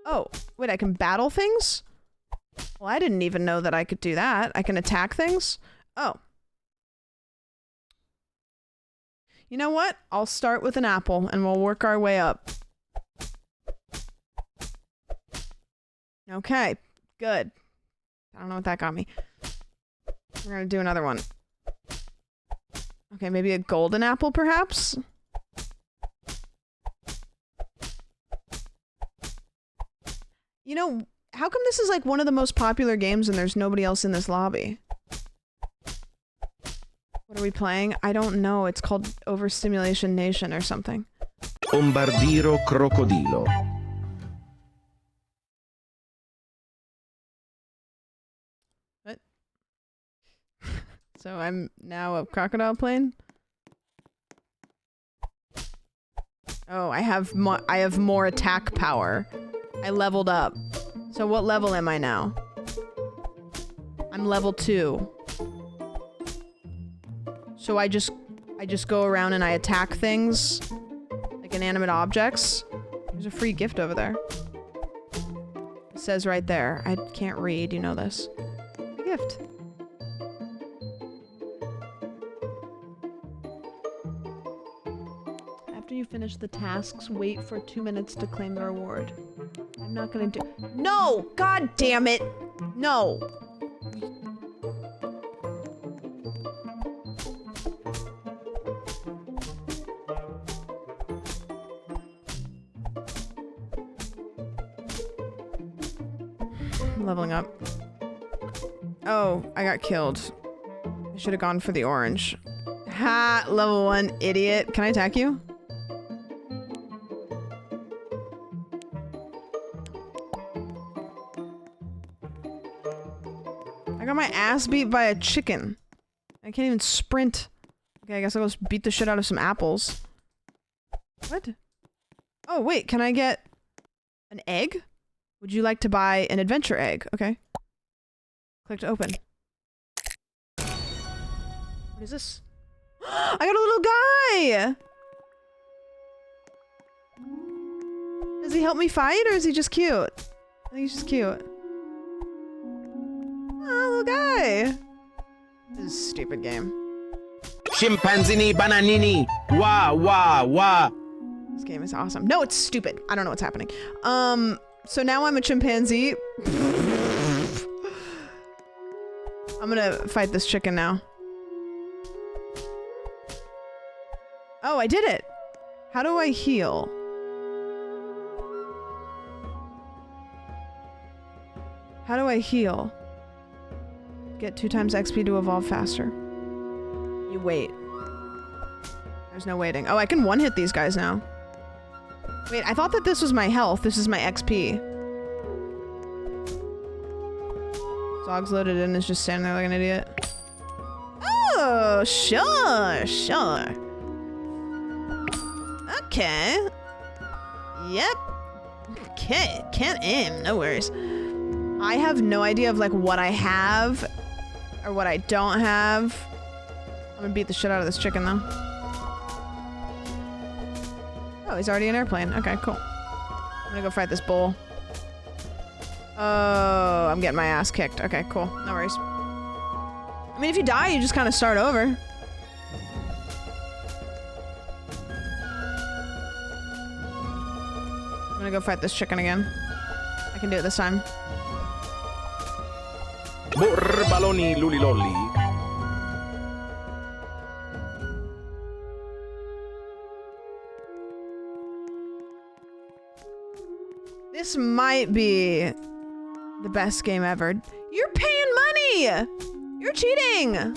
Oh, wait, I can battle things? Well, I didn't even know that I could do that. I can attack things? Oh. You know what? I'll start with an apple and we'll work our way up. Okay, good. I don't know what that got me. We're gonna do another one. Okay, maybe a golden apple, perhaps? You know, how come this is like one of the most popular games and there's nobody else in this lobby? What are we playing? I don't know. It's called Overstimulation Nation or something. Bombardiro crocodilo. What? So I'm now a crocodile plane? Oh, I have more attack power. I leveled up. So what level am I now? I'm level 2. So I just go around and I attack things like inanimate objects. There's a free gift over there. It says right there. I can't read, you know this. Free gift. After you finish the tasks, wait for 2 minutes to claim the reward. I'm not gonna do— No! God damn it! No! I'm leveling up. Oh, I got killed. I should have gone for the orange. Ha! Level 1, idiot. Can I attack you? I got my ass beat by a chicken. I can't even sprint. Okay, I guess I'll just beat the shit out of some apples. What? Oh, wait, can I get an egg? Would you like to buy an adventure egg? Okay. Click to open. What is this? I got a little guy! Does he help me fight or is he just cute? I think he's just cute. Oh, little guy! This is a stupid game. Scimpanzini bananini. Wah, wah, wah. game is awesome. No, it's stupid. I don't know what's happening. So now I'm a chimpanzee. I'm gonna fight this chicken now. Oh, I did it. How do I heal? How do I heal? Get 2 times XP to evolve faster. You wait. There's no waiting. Oh, I can one-hit these guys now. Wait, I thought that this was my health. This is my XP. Zog's loaded in, is just standing there like an idiot. Oh, sure, sure. Okay. Yep. Okay, can't aim, no worries. I have no idea of like what I have or what I don't have. I'm gonna beat the shit out of this chicken though. Oh, he's already an airplane. Okay, cool. I'm gonna go fight this bull. Oh, I'm getting my ass kicked. Okay, cool. No worries. I mean, if you die, you just kind of start over. I'm gonna go fight this chicken again. I can do it this time. Borbaloni lulilolli. This might be the best game ever. You're paying money! You're cheating!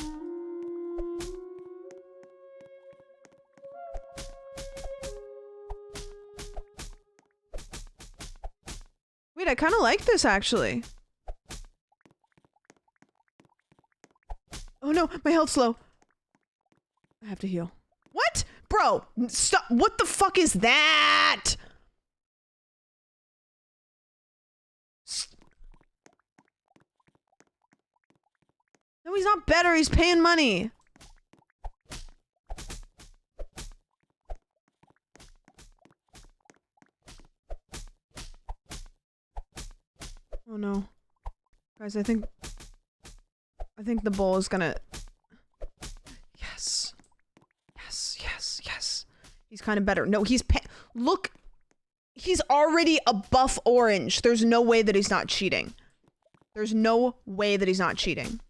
Wait, I kind of like this actually. Oh no, my health's low. I have to heal. What? Bro, stop. What the fuck is that? No, he's not better. He's paying money. Oh no. Guys, I think the bull is gonna... Yes. Yes, yes, yes. He's kind of better. No, he's look. He's already a buff orange. There's no way that he's not cheating. There's no way that he's not cheating.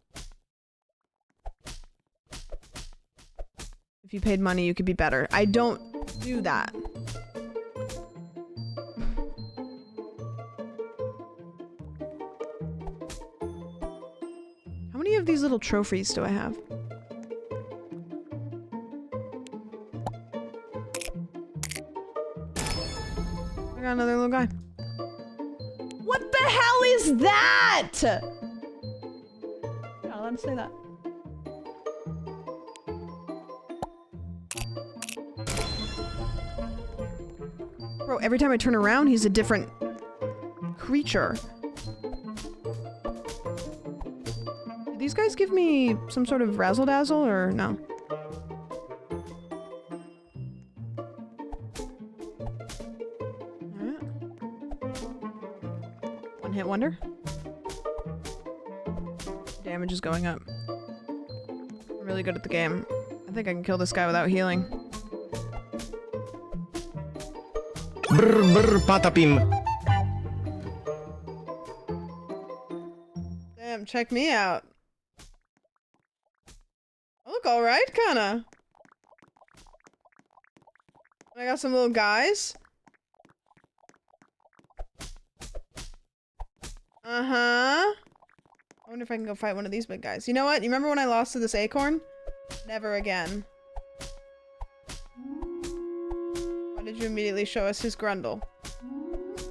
If you paid money, you could be better. I don't do that. How many of these little trophies do I have? I got another little guy. What the hell is that? You're not allowed to say that. Bro, every time I turn around, he's a different creature. Did these guys give me some sort of razzle-dazzle or no? Alright. One-hit wonder. Damage is going up. I'm really good at the game. I think I can kill this guy without healing. Brr brr patapim. Damn, check me out. I look alright, kinda. I got some little guys. Uh-huh. I wonder if I can go fight one of these big guys. You know what? You remember when I lost to this acorn? Never again. Why did you immediately show us his grundle?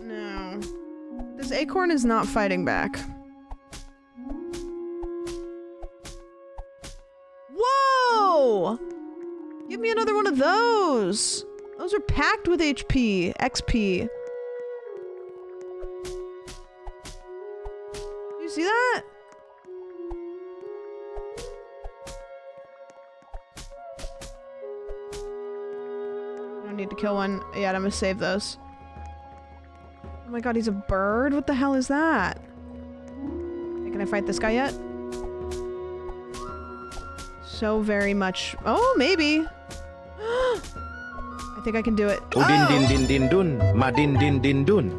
No. This acorn is not fighting back. Whoa! Give me another one of those! Those are packed with HP, XP. You see that? I don't need to kill one yet. I'm gonna save those. Oh my god, he's a bird? What the hell is that? Okay, can I fight this guy yet? So very much. Oh, maybe. I think I can do it. Udin din din din dun. Madin din din dun.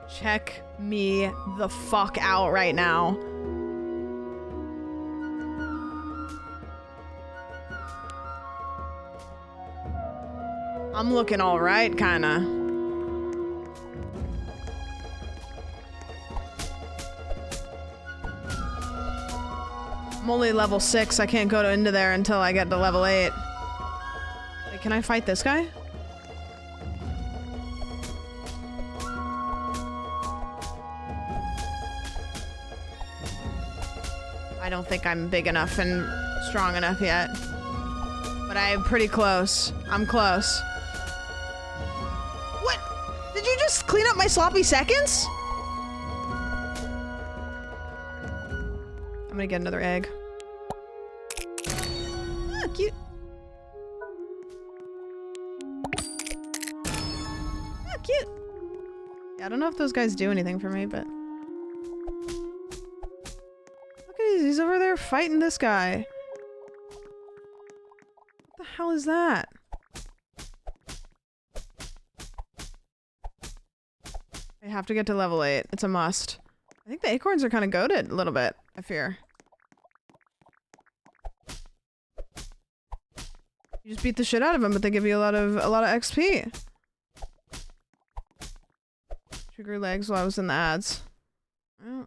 Check me the fuck out right now. I'm looking all right, kinda. I'm only level 6. I can't go into there until I get to level 8. Wait, can I fight this guy? I don't think I'm big enough and strong enough yet. But I'm pretty close. I'm close. What? Did you just clean up my sloppy seconds? I'm gonna get another egg. Ah, cute. Ah, cute. Yeah, I don't know if those guys do anything for me, but... Look at he's over there fighting this guy. What the hell is that? I have to get to level 8. It's a must. I think the acorns are kind of goated a little bit, I fear. You just beat the shit out of them, but they give you a lot of XP. Trigger legs while I was in the ads. Oh.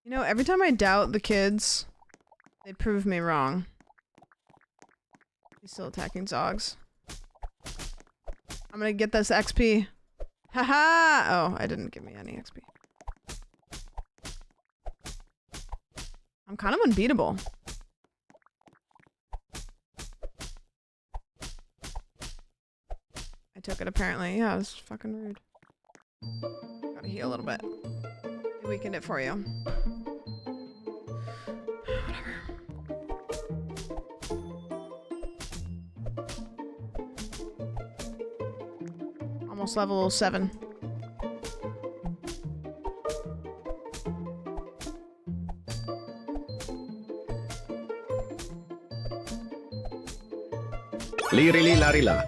You know, every time I doubt the kids, they prove me wrong. He's still attacking Zogs. I'm gonna get this XP. Haha! Oh, I didn't give me any XP. I'm kind of unbeatable. I took it apparently. Yeah, it was fucking rude. Gotta heal a little bit. I weakened it for you. Almost level 7. Lirili larila.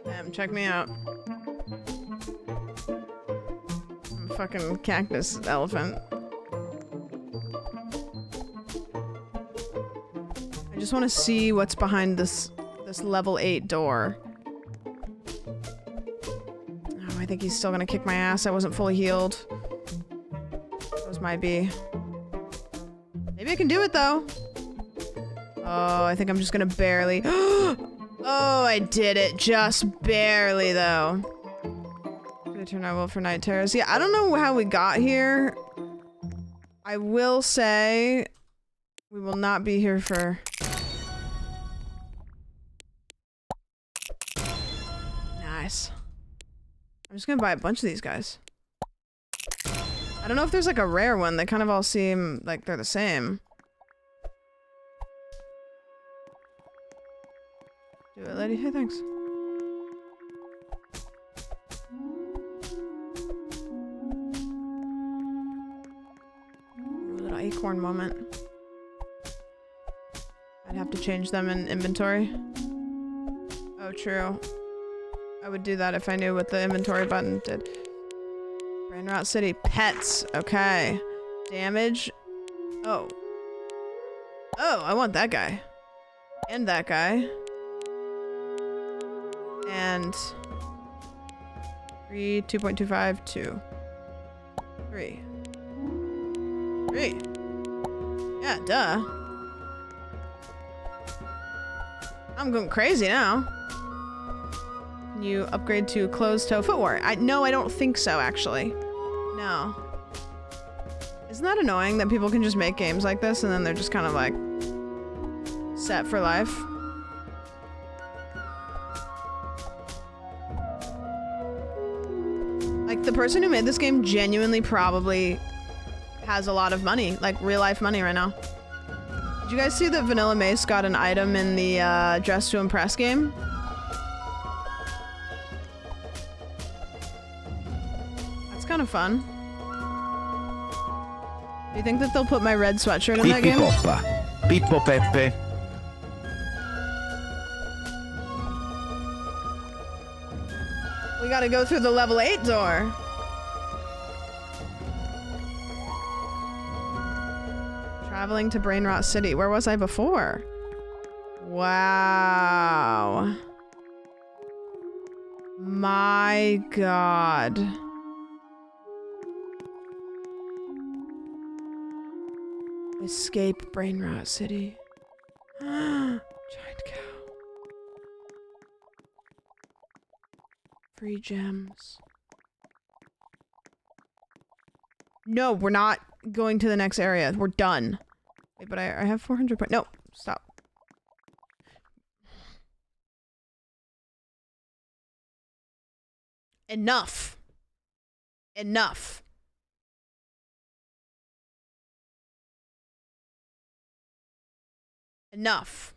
Damn, check me out. I'm a fucking cactus elephant. I just want to see what's behind this level 8 door. Oh, I think he's still gonna kick my ass. I wasn't fully healed. Those might be. Maybe I can do it though. Oh, I think I'm just gonna barely. Oh, I did it. Just barely though. Gonna turn our will for night terrors. Yeah, I don't know how we got here. I will say we will not be here for... Nice. I'm just gonna buy a bunch of these guys. I don't know if there's like a rare one. They kind of all seem like they're the same. Do it, lady. Hey, thanks. Ooh, little acorn moment. I'd have to change them in inventory. Oh, true. I would do that if I knew what the inventory button did. Brain Rot City. Pets. Okay. Damage. Oh. Oh, I want that guy. And that guy. And... 3, 2.25, 2. 3. 3. Yeah, duh. I'm going crazy now. Can you upgrade to closed-toe footwear? No, I don't think so, actually. No. Isn't that annoying that people can just make games like this and then they're just kind of like set for life? Like, the person who made this game genuinely probably has a lot of money, like real-life money right now. Did you guys see that Vanilla Mace got an item in the Dress to Impress game? kind of fun. Do you think that they'll put my red sweatshirt in that game? Pippi Poppa. Pippo Peppe. We gotta go through the level 8 door. Traveling to Brainrot City. Where was I before? Wow. My God. Escape Brainrot City. Giant cow. Free gems. No, we're not going to the next area. We're done. Wait, but I have 400 points. No, stop. Enough. Enough. Enough.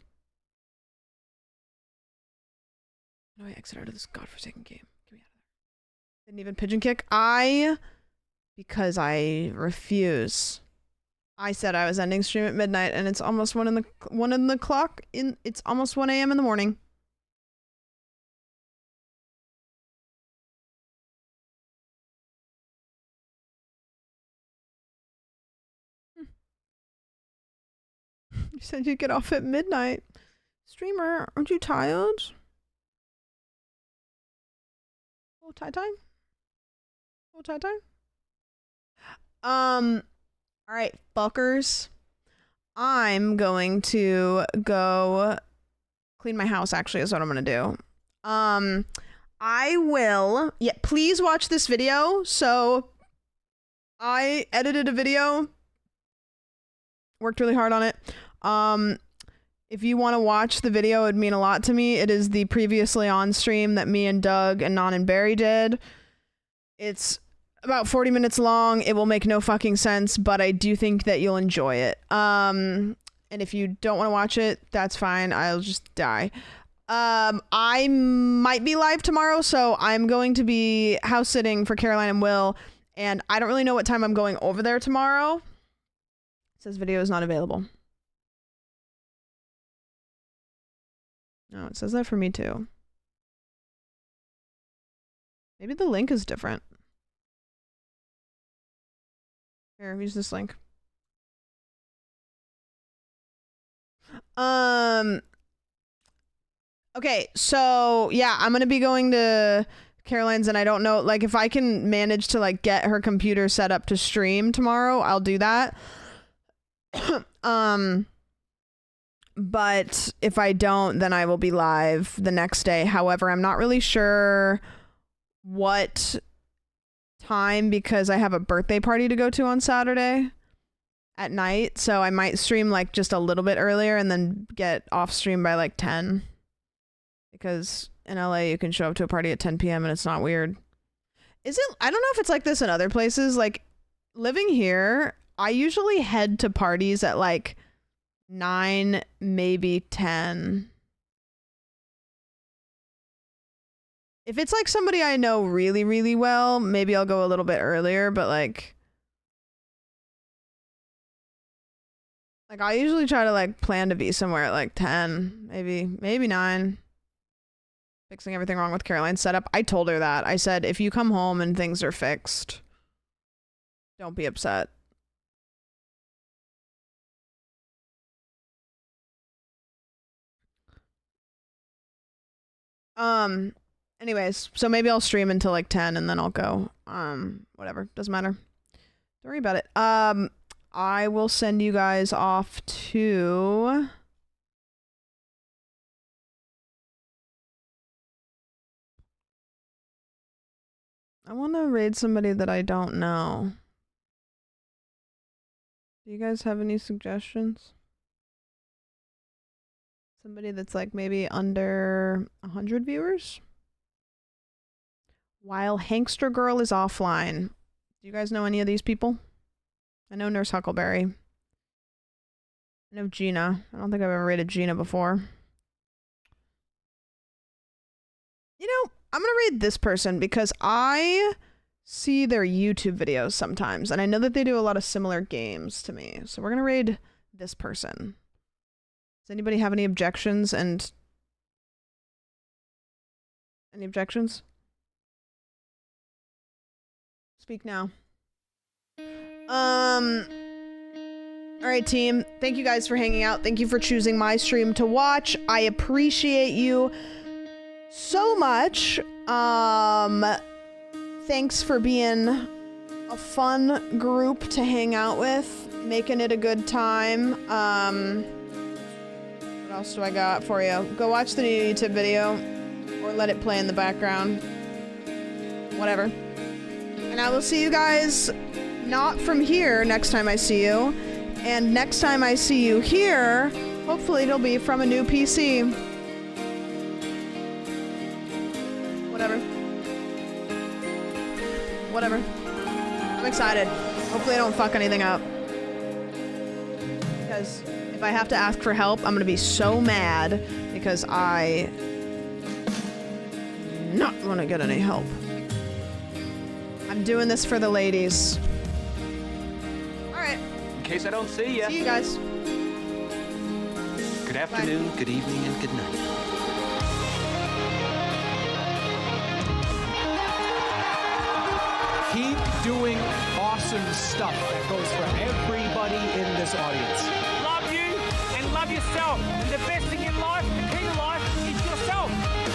How do I exit out of this godforsaken game? Get me out of there. Didn't even pigeon kick. Because I refuse. I said I was ending stream at midnight, and it's almost 1 in the clock. It's almost 1 a.m. in the morning. You said you'd get off at midnight. Streamer, aren't you tired? Oh, tie-tie? Oh, tie-tie? Alright, fuckers. I'm going to go clean my house, actually, is what I'm gonna do. I will... Yeah, please watch this video. So, I edited a video. Worked really hard on it. If you want to watch the video, it'd mean a lot to me. It is the previously on stream that me and Doug and Non and Barry did. It's about 40 minutes long. It will make no fucking sense, but I do think that you'll enjoy it. And if you don't want to watch it, that's fine. I'll just die. I might be live tomorrow, so I'm going to be house sitting for Caroline and Will, and I don't really know what time I'm going over there tomorrow. It says video is not available. No, it says that for me too. Maybe the link is different. Here, use this link. Okay, so yeah, I'm gonna be going to Caroline's, and I don't know, like, if I can manage to like get her computer set up to stream tomorrow, I'll do that. But if I don't, then I will be live the next day. However, I'm not really sure what time, because I have a birthday party to go to on Saturday at night, so I might stream like just a little bit earlier and then get off stream by like 10, because in LA you can show up to a party at 10 p.m. and it's not weird. Is it? I don't know if it's like this in other places. Like, living here, I usually head to parties at like 9, maybe 10. If it's like somebody I know really, really well, maybe I'll go a little bit earlier, but like I usually try to like plan to be somewhere at like 10, maybe 9. Fixing everything wrong with Caroline's setup. I told her that. I said, if you come home and things are fixed, don't be upset. Anyways, so maybe I'll stream until like 10 and then I'll go. Whatever, doesn't matter. Don't worry about it. I will send you guys off to I want to raid somebody that I don't know. Do you guys have any suggestions? Somebody that's like maybe under 100 viewers? While Hankster Girl is offline. Do you guys know any of these people? I know Nurse Huckleberry. I know Gina. I don't think I've ever rated Gina before. You know, I'm gonna read this person because I see their YouTube videos sometimes, and I know that they do a lot of similar games to me. So we're gonna raid this person. Does anybody have any objections? And any objections? Speak now. All right, team. Thank you guys for hanging out. Thank you for choosing my stream to watch. I appreciate you so much. Thanks for being a fun group to hang out with, making it a good time. What else do I got for you? Go watch the new YouTube video, or let it play in the background. Whatever. And I will see you guys not from here next time I see you. And next time I see you here, hopefully it'll be from a new PC. Whatever. Whatever. I'm excited. Hopefully I don't fuck anything up. Because if I have to ask for help, I'm gonna be so mad because I not wanna get any help. I'm doing this for the ladies. Alright. In case I don't see ya. See you guys. Good afternoon, good evening, and good night. Keep doing awesome stuff that goes for everybody in this audience. Love you and love yourself. And the best thing in life, the key to life, is yourself.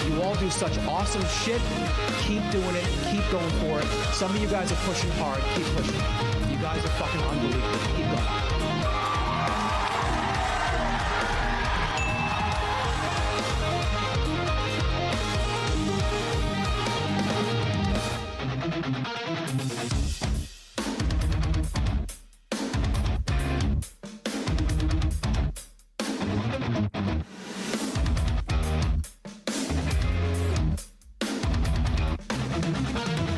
You all do such awesome shit. Keep doing it. Keep going for it. Some of you guys are pushing hard. Keep pushing. You guys are fucking unbelievable. Keep going.